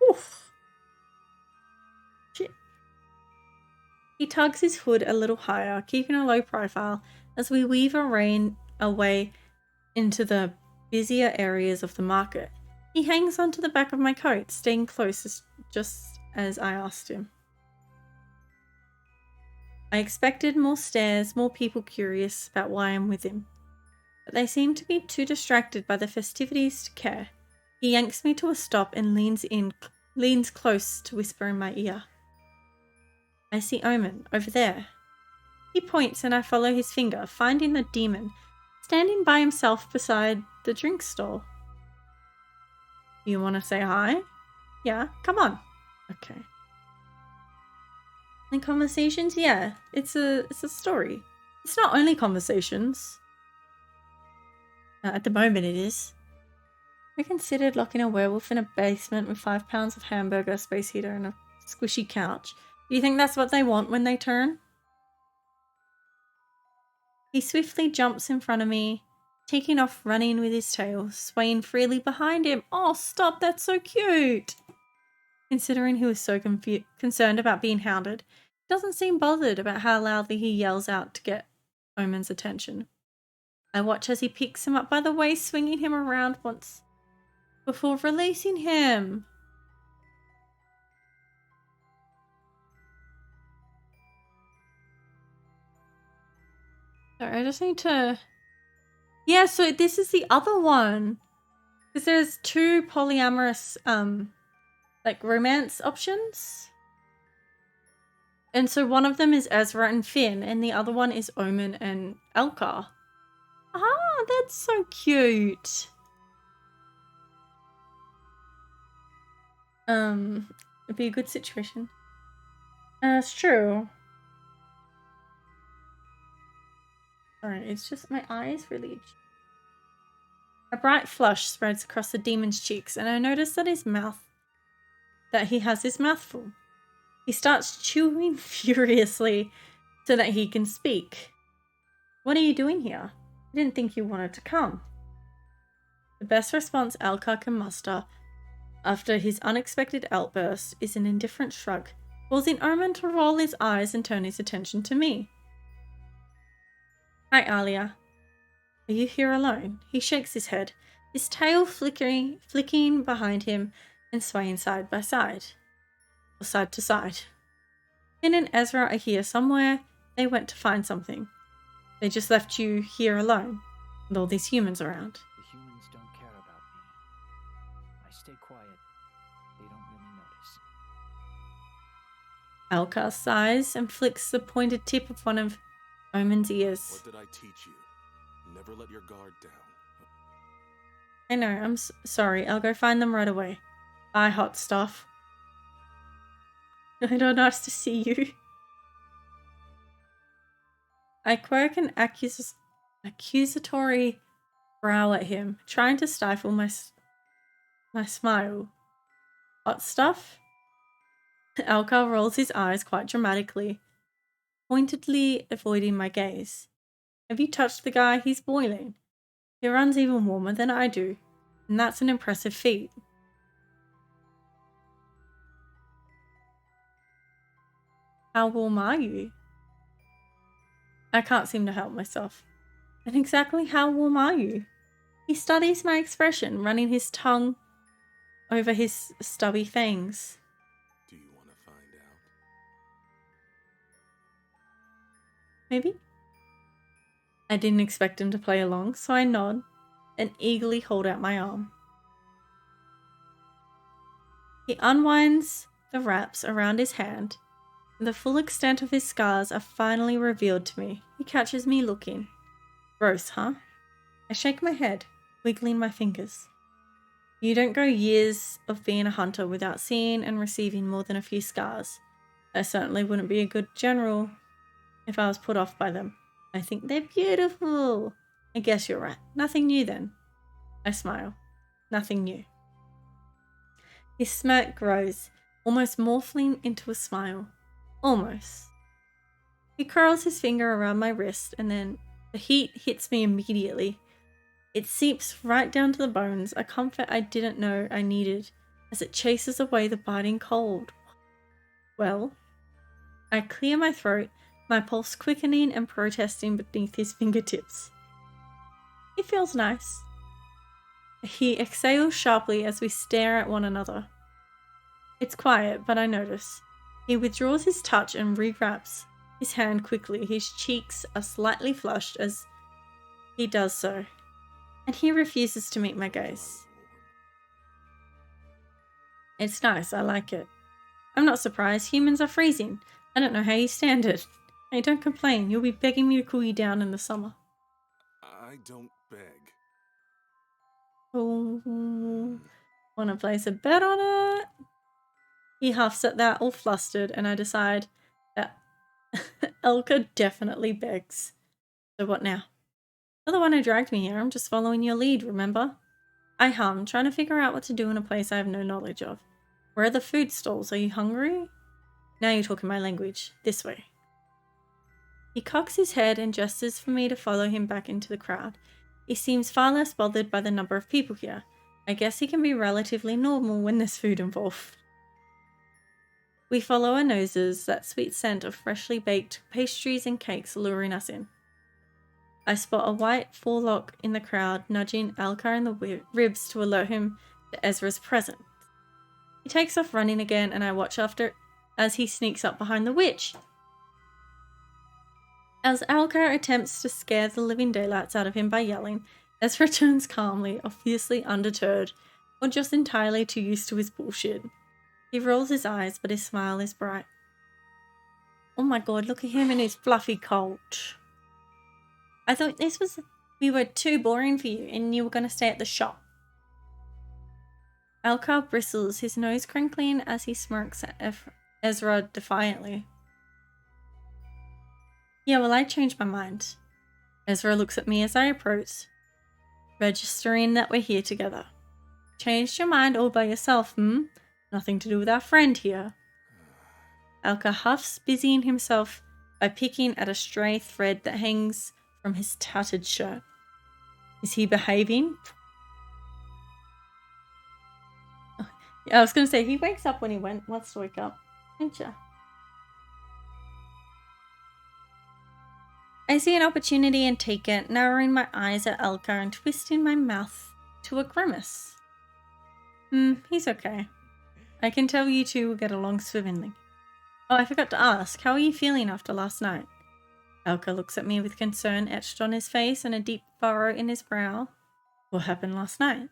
Oof. Shit. He tugs his hood a little higher, keeping a low profile as we weave our way into the busier areas of the market. He hangs onto the back of my coat, staying close just as I asked him. I expected more stares, more people curious about why I'm with him. But they seem to be too distracted by the festivities to care. He yanks me to a stop and leans close to whisper in my ear. I see Omen, over there. He points and I follow his finger, finding the demon, standing by himself beside the drink stall. You want to say hi? Yeah, come on. Okay. And conversations? Yeah, it's a story. It's not only conversations. At the moment it is. I considered locking a werewolf in a basement with 5 pounds of hamburger, space heater, and a squishy couch. Do you think that's what they want when they turn? He swiftly jumps in front of me, taking off running with his tail, swaying freely behind him. Oh, stop, that's so cute! Considering he was so concerned about being hounded, he doesn't seem bothered about how loudly he yells out to get Omen's attention. I watch as he picks him up by the waist, swinging him around once before releasing him. Sorry, I just need to... Yeah, so this is the other one. Because there's 2 polyamorous, like, romance options. And so one of them is Ezra and Finn, and the other one is Omen and Elka. Ah, that's so cute. It'd be a good situation. It's true. Alright, it's just my eyes really itchy. A bright flush spreads across the demon's cheeks, and I notice that he has his mouth full. He starts chewing furiously so that he can speak. What are you doing here? I didn't think you wanted to come. The best response Alcar can muster after his unexpected outburst is an indifferent shrug, causing Omen to roll his eyes and turn his attention to me. Hi, Alia. Are you here alone? He shakes his head, his tail flicking behind him and swaying side by side. Or side to side. Finn and Ezra are here somewhere. They went to find something. They just left you here alone, with all these humans around. The humans don't care about me. I stay quiet. They don't really notice. Alcar sighs and flicks the pointed tip of one of Omen's ears. What did I teach you? Never let your guard down. I know, I'm sorry. I'll go find them right away. Bye, hot stuff. I know, nice to see you. I quirk an accusatory brow at him, trying to stifle my smile. Hot stuff? Alcar rolls his eyes quite dramatically, pointedly avoiding my gaze. Have you touched the guy? He's boiling. He runs even warmer than I do, and that's an impressive feat. How warm are you? I can't seem to help myself. And exactly how warm are you? He studies my expression, running his tongue over his stubby fangs. Do you want to find out? Maybe? I didn't expect him to play along, so I nod and eagerly hold out my arm. He unwinds the wraps around his hand, and the full extent of his scars are finally revealed to me. He catches me looking. Gross, huh? I shake my head, wiggling my fingers. You don't go years of being a hunter without seeing and receiving more than a few scars. I certainly wouldn't be a good general if I was put off by them. I think they're beautiful. I guess you're right. Nothing new then. I smile. Nothing new. His smirk grows, almost morphing into a smile. Almost. He curls his finger around my wrist and then the heat hits me immediately. It seeps right down to the bones, a comfort I didn't know I needed as it chases away the biting cold. Well, I clear my throat, my pulse quickening and protesting beneath his fingertips. It feels nice. He exhales sharply as we stare at one another. It's quiet, but I notice. He withdraws his touch and rewraps his hand quickly. His cheeks are slightly flushed as he does so, and he refuses to meet my gaze. It's nice, I like it. I'm not surprised, humans are freezing. I don't know how you stand it. Hey, don't complain, you'll be begging me to cool you down in the summer. I don't beg. Oh, wanna place a bet on it? He huffs at that, all flustered, and I decide that Elka definitely begs. So what now? You're the one who dragged me here, I'm just following your lead, remember? I hum, trying to figure out what to do in a place I have no knowledge of. Where are the food stalls? Are you hungry? Now you're talking my language. This way. He cocks his head and gestures for me to follow him back into the crowd. He seems far less bothered by the number of people here. I guess he can be relatively normal when there's food involved. We follow our noses, that sweet scent of freshly baked pastries and cakes luring us in. I spot a white forelock in the crowd, nudging Alcar in the ribs to alert him to Ezra's presence. He takes off running again, and I watch after as he sneaks up behind the witch. As Alcar attempts to scare the living daylights out of him by yelling, Ezra turns calmly, obviously undeterred, or just entirely too used to his bullshit. He rolls his eyes, but his smile is bright. Oh my god, look at him in his fluffy coat. I thought we were too boring for you and you were going to stay at the shop. Alcar bristles, his nose crinkling as he smirks at Ezra defiantly. Yeah, well, I changed my mind. Ezra looks at me as I approach, registering that we're here together. Changed your mind all by yourself, hmm? Nothing to do with our friend here. Alcar huffs, busying himself by picking at a stray thread that hangs from his tattered shirt. Is he behaving? Oh, yeah, I was going to say, he wakes up when he wants to wake up. Don't ya? I see an opportunity and take it, narrowing my eyes at Elka and twisting my mouth to a grimace. He's okay. I can tell you two will get along swimmingly. Oh, I forgot to ask, how are you feeling after last night? Elka looks at me with concern etched on his face and a deep furrow in his brow. What happened last night?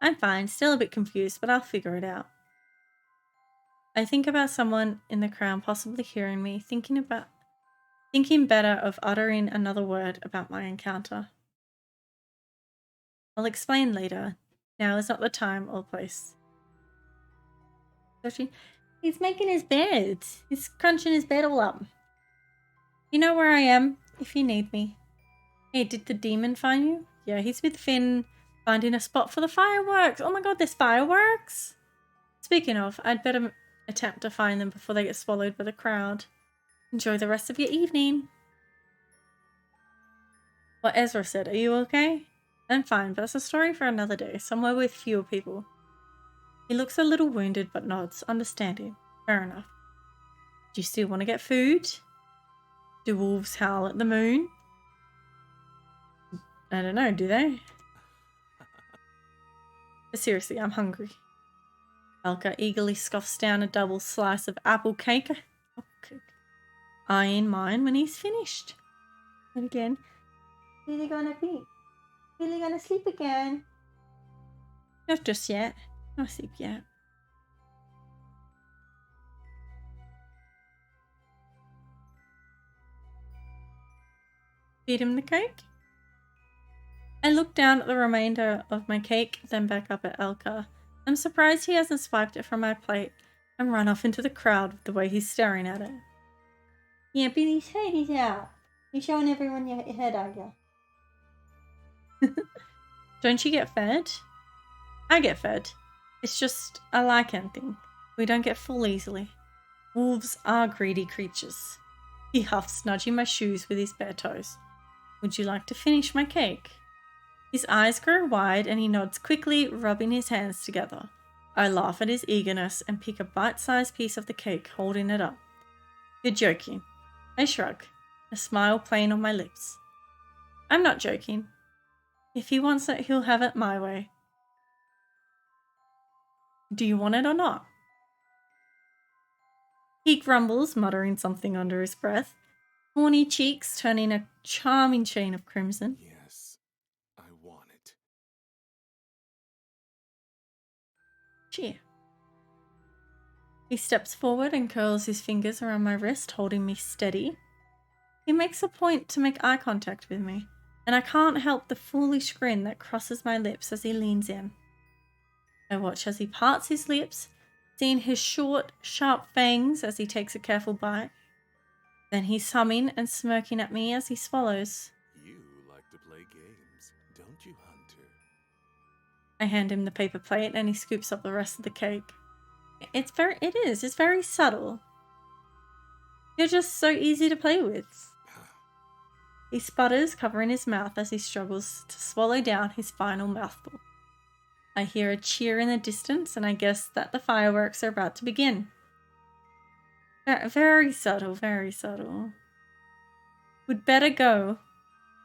I'm fine, still a bit confused, but I'll figure it out. I think about someone in the crowd possibly hearing me, thinking better of uttering another word about my encounter. I'll explain later. Now is not the time or place. He's making his bed. He's crunching his bed all up. You know where I am, if you need me. Hey, did the demon find you? Yeah, he's with Finn, finding a spot for the fireworks. Oh my god, there's fireworks! Speaking of, I'd better attempt to find them before they get swallowed by the crowd. Enjoy the rest of your evening. What Ezra said, are you okay? I'm fine, but that's a story for another day, somewhere with fewer people. He looks a little wounded, but nods, understanding. Fair enough. Do you still want to get food? Do wolves howl at the moon? I don't know, do they? But seriously, I'm hungry. Elka eagerly scoffs down a double slice of apple cake. Eyeing mine when he's finished. And again, really gonna be? Really gonna sleep again? Not just yet. Not sleep yet. Feed him the cake? I look down at the remainder of my cake, then back up at Elka. I'm surprised he hasn't swiped it from my plate and run off into the crowd with the way he's staring at it. Yeah, Billy's head is out. You're showing everyone your head, are you? Don't you get fed? I get fed. It's just a Lycan thing. We don't get full easily. Wolves are greedy creatures. He huffs, nudging my shoes with his bare toes. Would you like to finish my cake? His eyes grow wide and he nods quickly, rubbing his hands together. I laugh at his eagerness and pick a bite-sized piece of the cake, holding it up. You're joking. I shrug, a smile playing on my lips. I'm not joking. If he wants it, he'll have it my way. Do you want it or not? He grumbles, muttering something under his breath, horny cheeks turning a charming shade of crimson. Yes, I want it. Cheer. He steps forward and curls his fingers around my wrist, holding me steady. He makes a point to make eye contact with me, and I can't help the foolish grin that crosses my lips as he leans in. I watch as he parts his lips, seeing his short, sharp fangs as he takes a careful bite. Then he's humming and smirking at me as he swallows. You like to play games, don't you, Hunter? I hand him the paper plate and he scoops up the rest of the cake. It's very subtle. You're just so easy to play with. He sputters, covering his mouth as he struggles to swallow down his final mouthful. I hear a cheer in the distance and I guess that the fireworks are about to begin. Very subtle, very subtle. We'd better go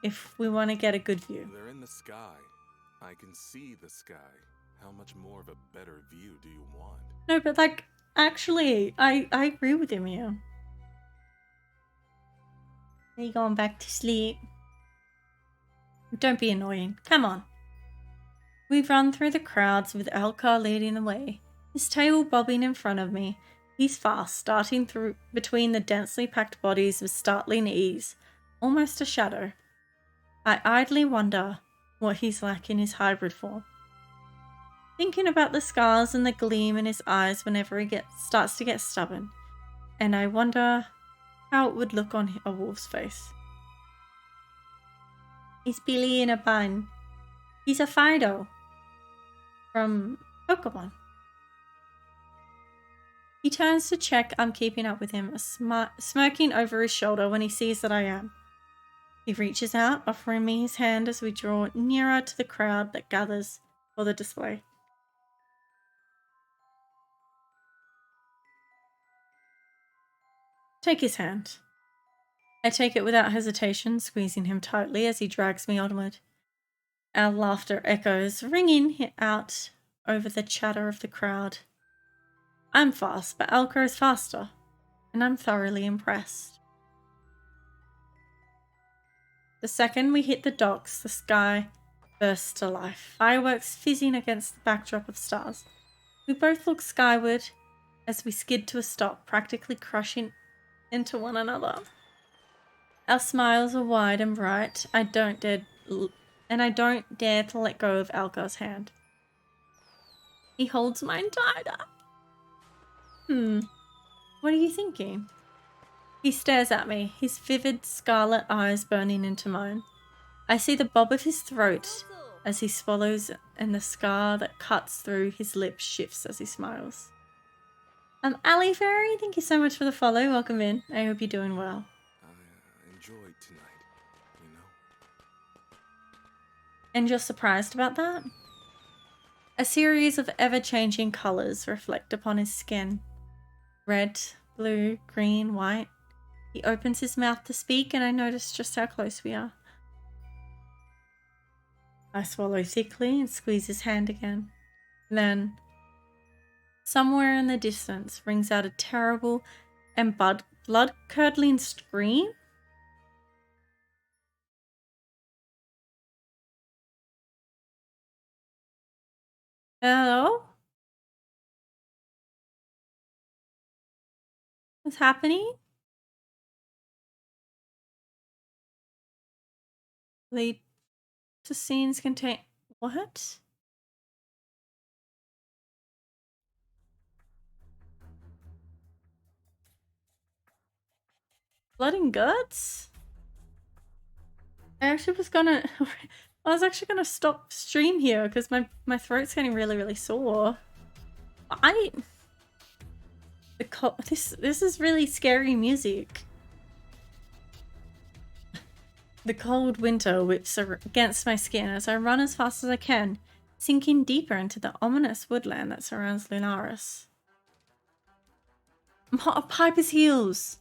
if we want to get a good view. They're in the sky. I can see the sky. How much more of a better view do you want? No, but like, actually, I agree with him here. Are you going back to sleep? Don't be annoying. Come on. We run through the crowds with Elka leading the way, his tail bobbing in front of me. He's fast, darting through between the densely packed bodies with startling ease, almost a shadow. I idly wonder what he's like in his hybrid form. Thinking about the scars and the gleam in his eyes whenever he starts to get stubborn, and I wonder how it would look on a wolf's face. He's Billy in a bun. He's a Fido from Pokemon. He turns to check I'm keeping up with him, smirking over his shoulder when he sees that I am. He reaches out, offering me his hand as we draw nearer to the crowd that gathers for the display. Take his hand. I take it without hesitation, squeezing him tightly as he drags me onward. Our laughter echoes, ringing out over the chatter of the crowd. I'm fast, but Alka is faster, and I'm thoroughly impressed. The second we hit the docks, the sky bursts to life, fireworks fizzing against the backdrop of stars. We both look skyward as we skid to a stop, practically crushing into one another. Our smiles are wide and bright. I don't dare to let go of Alka's hand. He holds mine tighter. What are you thinking? He stares at me, his vivid scarlet eyes burning into mine. I see the bob of his throat as he swallows, and the scar that cuts through his lips shifts as he smiles. Ali Fairy, thank you so much for the follow. Welcome in. I hope you're doing well. I enjoyed tonight, you know? And you're surprised about that? A series of ever-changing colours reflect upon his skin. Red, blue, green, white. He opens his mouth to speak, and I notice just how close we are. I swallow thickly and squeeze his hand again. Then, somewhere in the distance, rings out a terrible and blood-curdling scream. Hello? What's happening? The scenes contain... What? Blood and guts? I was actually gonna stop stream here because my throat's getting really, really sore. This is really scary music. The cold winter whips against my skin as I run as fast as I can, sinking deeper into the ominous woodland that surrounds Lunaris. I'm hot at Piper's heels.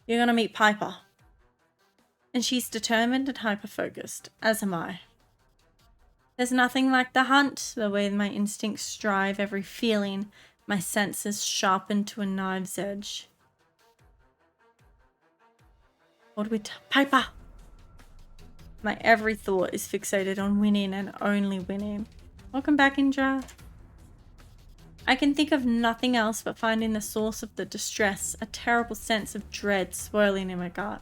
You're gonna meet Piper. And she's determined and hyper-focused, as am I. There's nothing like the hunt, the way my instincts drive every feeling, my senses sharpened to a knife's edge. What do we Piper! My every thought is fixated on winning and only winning. Welcome back, Indra. I can think of nothing else but finding the source of the distress, a terrible sense of dread swirling in my gut.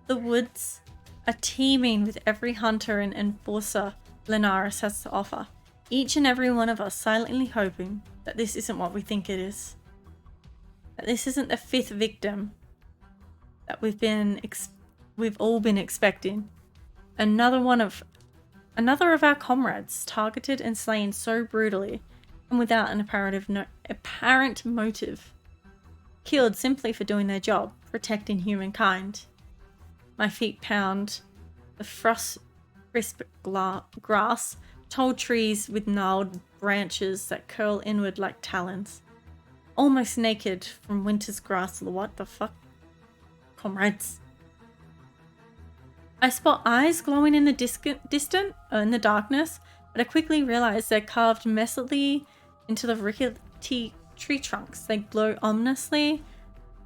The woods are teeming with every hunter and enforcer Lunaris has to offer, each and every one of us silently hoping that this isn't what we think it is. That this isn't the fifth victim that we've all been expecting. Another of our comrades targeted and slain so brutally and without an apparent motive. Killed simply for doing their job, protecting humankind. My feet pound the frost-crisp grass, tall trees with gnarled branches that curl inward like talons. Almost naked from winter's grass. What the fuck? Comrades. I spot eyes glowing in the in the darkness, but I quickly realize they're carved messily into the rickety tree trunks. They glow ominously,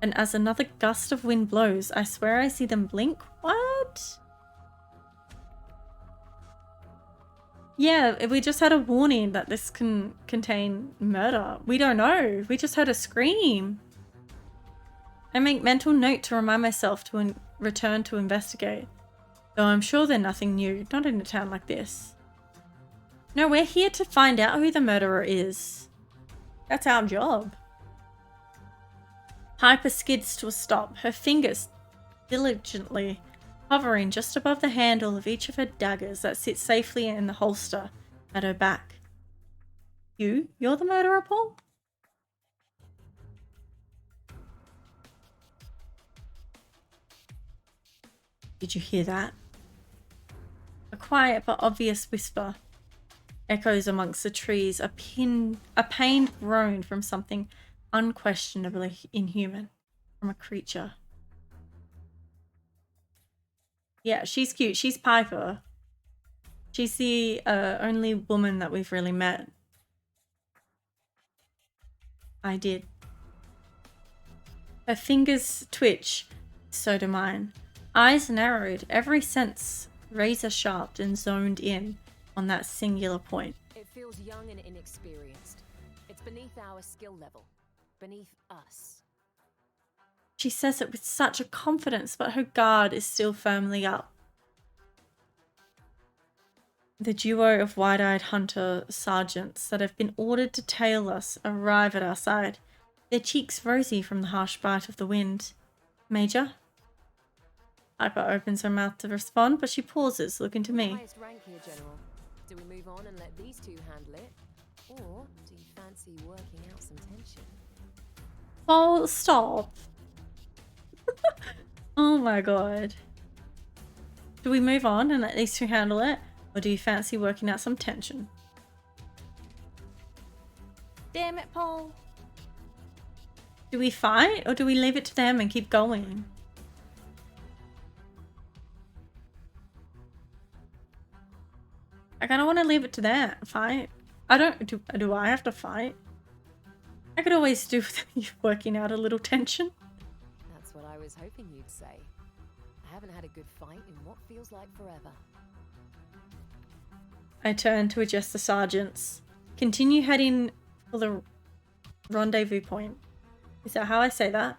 and as another gust of wind blows, I swear I see them blink. What? Yeah, we just had a warning that this can contain murder. We don't know. We just heard a scream. I make mental note to remind myself to return to investigate. Though I'm sure they're nothing new, not in a town like this. No, we're here to find out who the murderer is. That's our job. Piper skids to a stop, her fingers diligently hovering just above the handle of each of her daggers that sit safely in the holster at her back. You're the murderer, Paul? Did you hear that? A quiet but obvious whisper echoes amongst the trees, a pained groan from something unquestionably inhuman, from a creature. Yeah, she's cute. She's Piper. She's the only woman that we've really met. I did. Her fingers twitch, so do mine. Eyes narrowed, every sense razor sharp and zoned in on that singular point. It feels young and inexperienced. It's beneath our skill level. Beneath us. She says it with such a confidence, but her guard is still firmly up. The duo of wide-eyed hunter sergeants that have been ordered to tail us arrive at our side, their cheeks rosy from the harsh bite of the wind. Major? Piper opens her mouth to respond, but she pauses, looking to me. Highest rank here, General. Do we move on and let these two handle it? Or do you fancy working out some tension? Oh, stop. Oh my god. Do we move on and let these two handle it? Or do you fancy working out some tension? Damn it, Paul. Do we fight or do we leave it to them and keep going? I kind of want to leave it to them. Fight. I don't. Do I have to fight? I could always do with you working out a little tension. That's what I was hoping you'd say. I haven't had a good fight in what feels like forever. I turn to address the sergeants. Continue heading for the rendezvous point. Is that how I say that?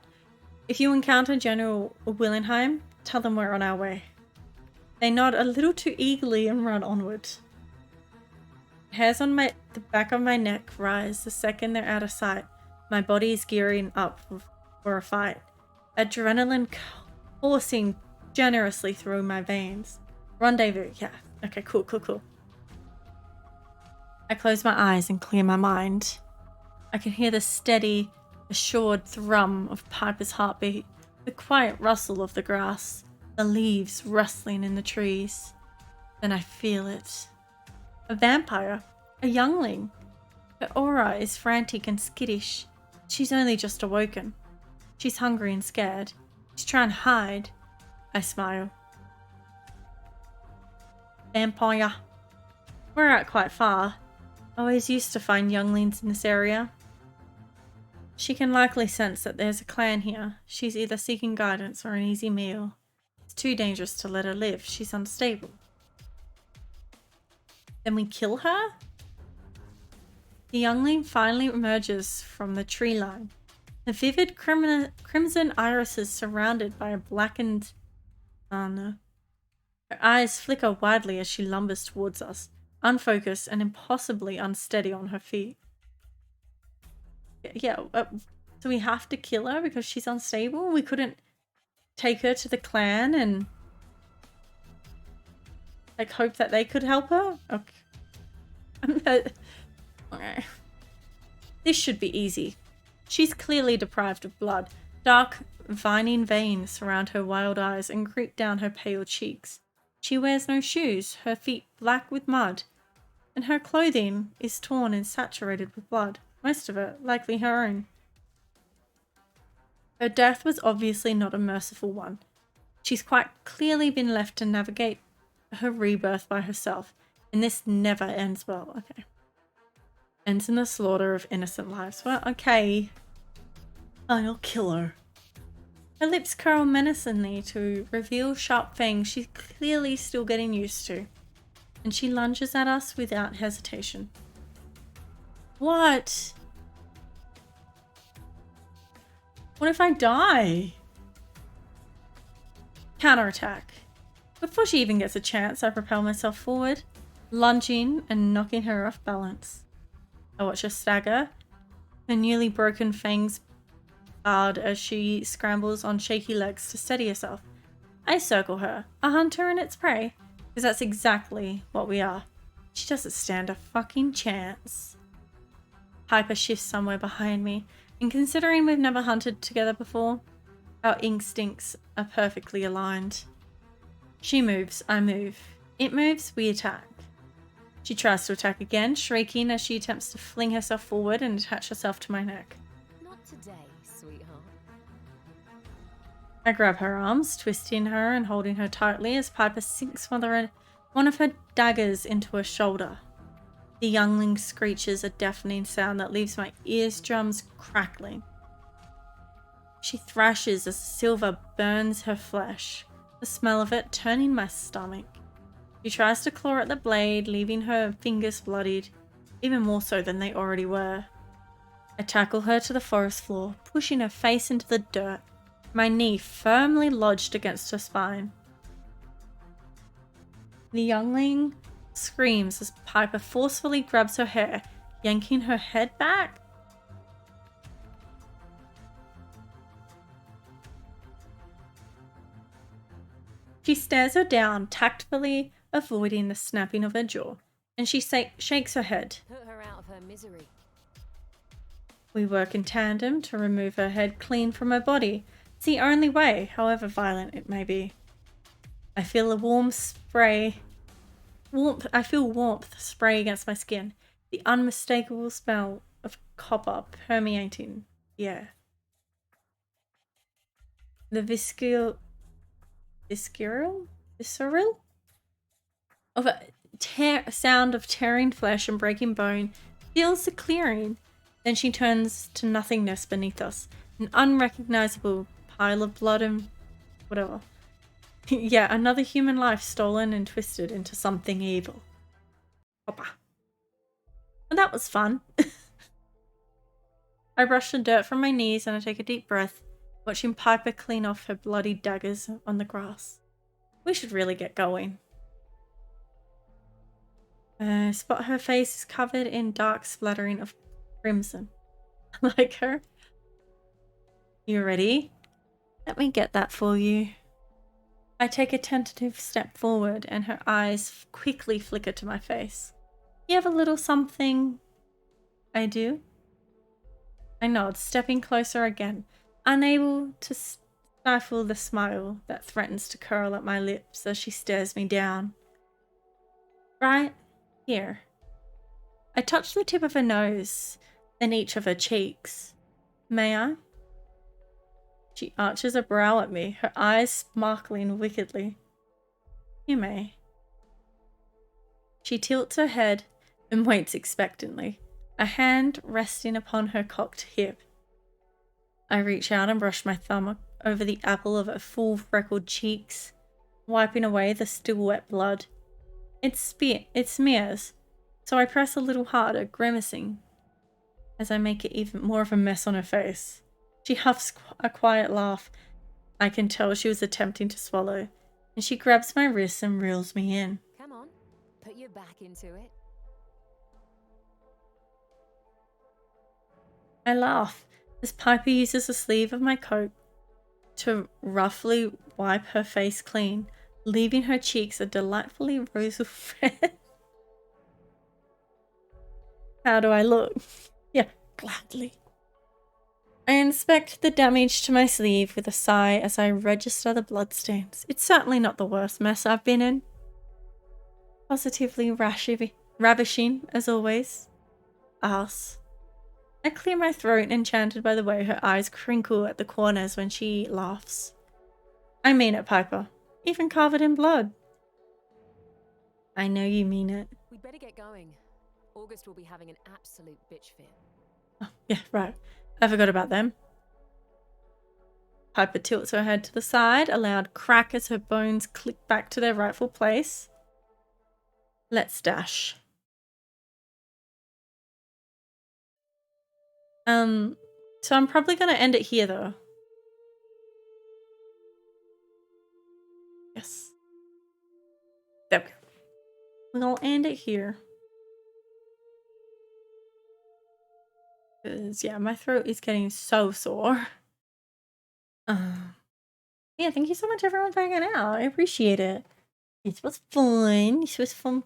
If you encounter General Willenheim, tell them we're on our way. They nod a little too eagerly and run onward. Hairs on the back of my neck rise the second they're out of sight. My body is gearing up for a fight. Adrenaline coursing generously through my veins. Rendezvous, yeah. Okay, cool. I close my eyes and clear my mind. I can hear the steady, assured thrum of Piper's heartbeat, the quiet rustle of the grass, the leaves rustling in the trees. Then I feel it. A vampire. A youngling. Her aura is frantic and skittish. She's only just awoken. She's hungry and scared. She's trying to hide. I smile. Vampire. We're out quite far. Always used to find younglings in this area. She can likely sense that there's a clan here. She's either seeking guidance or an easy meal. It's too dangerous to let her live. She's unstable. Then we kill her? The youngling finally emerges from the tree line. The vivid crimson irises surrounded by a blackened... Oh no. Her eyes flicker widely as she lumbers towards us, unfocused and impossibly unsteady on her feet. Yeah, so we have to kill her because she's unstable? We couldn't take her to the clan and like hope that they could help her? Okay. Okay. This should be easy. She's clearly deprived of blood. Dark, vining veins surround her wild eyes and creep down her pale cheeks. She wears no shoes, her feet black with mud, and her clothing is torn and saturated with blood, most of it likely her own. Her death was obviously not a merciful one. She's quite clearly been left to navigate her rebirth by herself, and this never ends well. Okay. Ends in the slaughter of innocent lives. Well, okay. I'll kill her. Her lips curl menacingly to reveal sharp fangs she's clearly still getting used to, and she lunges at us without hesitation. What? What if I die? Counterattack. Before she even gets a chance, I propel myself forward, lunging and knocking her off balance. I watch her stagger, her newly broken fangs barred as she scrambles on shaky legs to steady herself. I circle her, a hunter and its prey, because that's exactly what we are. She doesn't stand a fucking chance. Piper shifts somewhere behind me, and considering we've never hunted together before, our instincts are perfectly aligned. She moves, I move. It moves, we attack. She tries to attack again, shrieking as she attempts to fling herself forward and attach herself to my neck. Not today, sweetheart. I grab her arms, twisting her and holding her tightly as Piper sinks one of her daggers into her shoulder. The youngling screeches a deafening sound that leaves my eardrums crackling. She thrashes as the silver burns her flesh, the smell of it turning my stomach. She tries to claw at the blade, leaving her fingers bloodied, even more so than they already were. I tackle her to the forest floor, pushing her face into the dirt, my knee firmly lodged against her spine. The youngling screams as Piper forcefully grabs her hair, yanking her head back. She stares her down, tactfully avoiding the snapping of her jaw, and she shakes her head. Put her out of her misery. We work in tandem to remove her head clean from her body. It's the only way, however violent it may be. I feel warmth spray against my skin, the unmistakable smell of copper permeating the air. The visceral of a sound of tearing flesh and breaking bone fills the clearing. Then she turns to nothingness beneath us, an unrecognizable pile of blood and whatever. Yeah, another human life stolen and twisted into something evil. Opa. And that was fun. I brush the dirt from my knees and I take a deep breath, watching Piper clean off her bloody daggers on the grass. We should really get going. Spot her face is covered in dark splattering of crimson. Like her. You ready? Let me get that for you. I take a tentative step forward and her eyes quickly flicker to my face. You have a little something? I do. I nod, stepping closer again, unable to stifle the smile that threatens to curl at my lips as she stares me down. Right here. I touch the tip of her nose, then each of her cheeks. May I? She arches a brow at me, her eyes sparkling wickedly. You may. She tilts her head and waits expectantly, a hand resting upon her cocked hip. I reach out and brush my thumb over the apple of her full freckled cheeks, wiping away the still wet blood. It smears, so I press a little harder, grimacing, as I make it even more of a mess on her face. She huffs a quiet laugh. I can tell she was attempting to swallow, and she grabs my wrists and reels me in. Come on, put your back into it. I laugh as Piper uses the sleeve of my coat to roughly wipe her face clean, leaving her cheeks a delightfully rosy red. How do I look? Yeah, gladly. I inspect the damage to my sleeve with a sigh as I register the bloodstains. It's certainly not the worst mess I've been in. Positively ravishing, as always. Ass. I clear my throat, enchanted by the way her eyes crinkle at the corners when she laughs. I mean it, Piper. Even covered in blood. I know you mean it. We'd better get going. August will be having an absolute bitch fit. Oh, yeah, right. I forgot about them. Piper tilts her head to the side, a loud crack as her bones click back to their rightful place. Let's dash. So I'm probably going to end it here, though. Yes. There we go. We'll end it here. Because, yeah, my throat is getting so sore. Yeah, thank you so much, everyone, for hanging out. I appreciate it. This was fun. This was fun.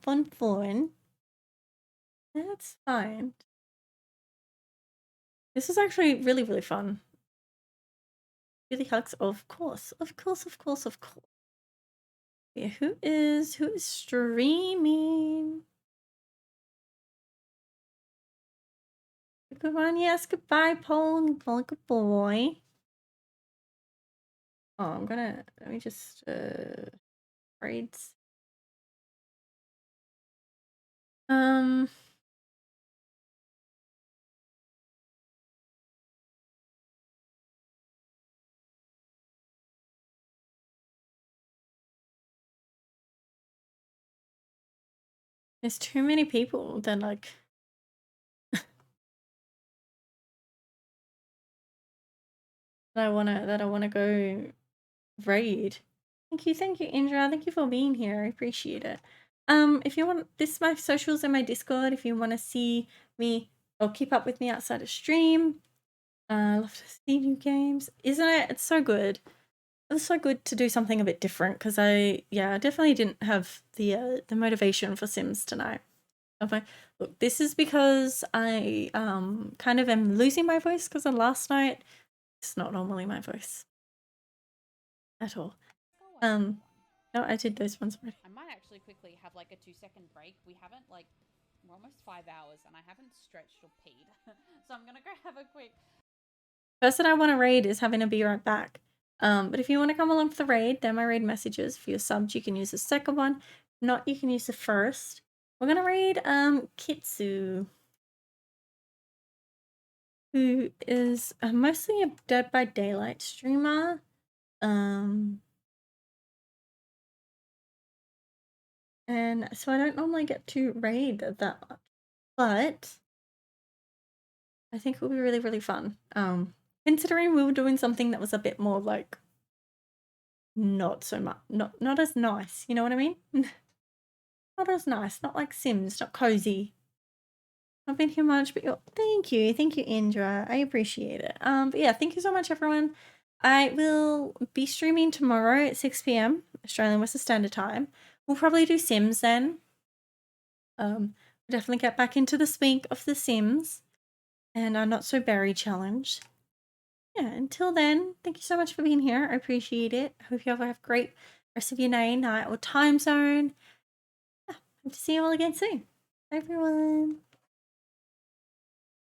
That's fine. This was actually really, really fun. Really hugs, of course. Yeah, who is streaming? Good one, yes, goodbye, Paul. Paul, good boy. Oh, I'm gonna, let me just, raids. There's too many people that like that I wanna go raid. Thank you, Indra. Thank you for being here. I appreciate it. If you want, this my socials and my Discord. If you want to see me or keep up with me outside of stream, I love to see new games. Isn't it? It's so good. It was so good to do something a bit different because I definitely didn't have the motivation for Sims tonight. Look, this is because I kind of am losing my voice because of last night. It's not normally my voice at all. No, I did those ones already. I might actually quickly have like a 2-second break. We're almost 5 hours and I haven't stretched or peed. So I'm gonna go have a quick. Person I want to raid is having to be right back. But if you want to come along for the raid, they're my raid messages. For your subs, you can use the second one. If not, you can use the first. We're gonna raid Kitsu, who is mostly a Dead by Daylight streamer. And so I don't normally get to raid that much, but I think it will be really, really fun. Considering we were doing something that was a bit more like not so much, not as nice, you know what I mean? Not as nice, not like Sims, not cozy. Not been here much, but thank you, Indra. I appreciate it. But yeah, thank you so much, everyone. I will be streaming tomorrow at 6 p.m. Australian Western Standard Time. We'll probably do Sims then. Definitely get back into the swing of the Sims and our Not So Berry challenge. Yeah, until then, thank you so much for being here. I appreciate it. I hope you have a great rest of your night or time zone. Yeah, hope to see you all again soon. Bye, everyone.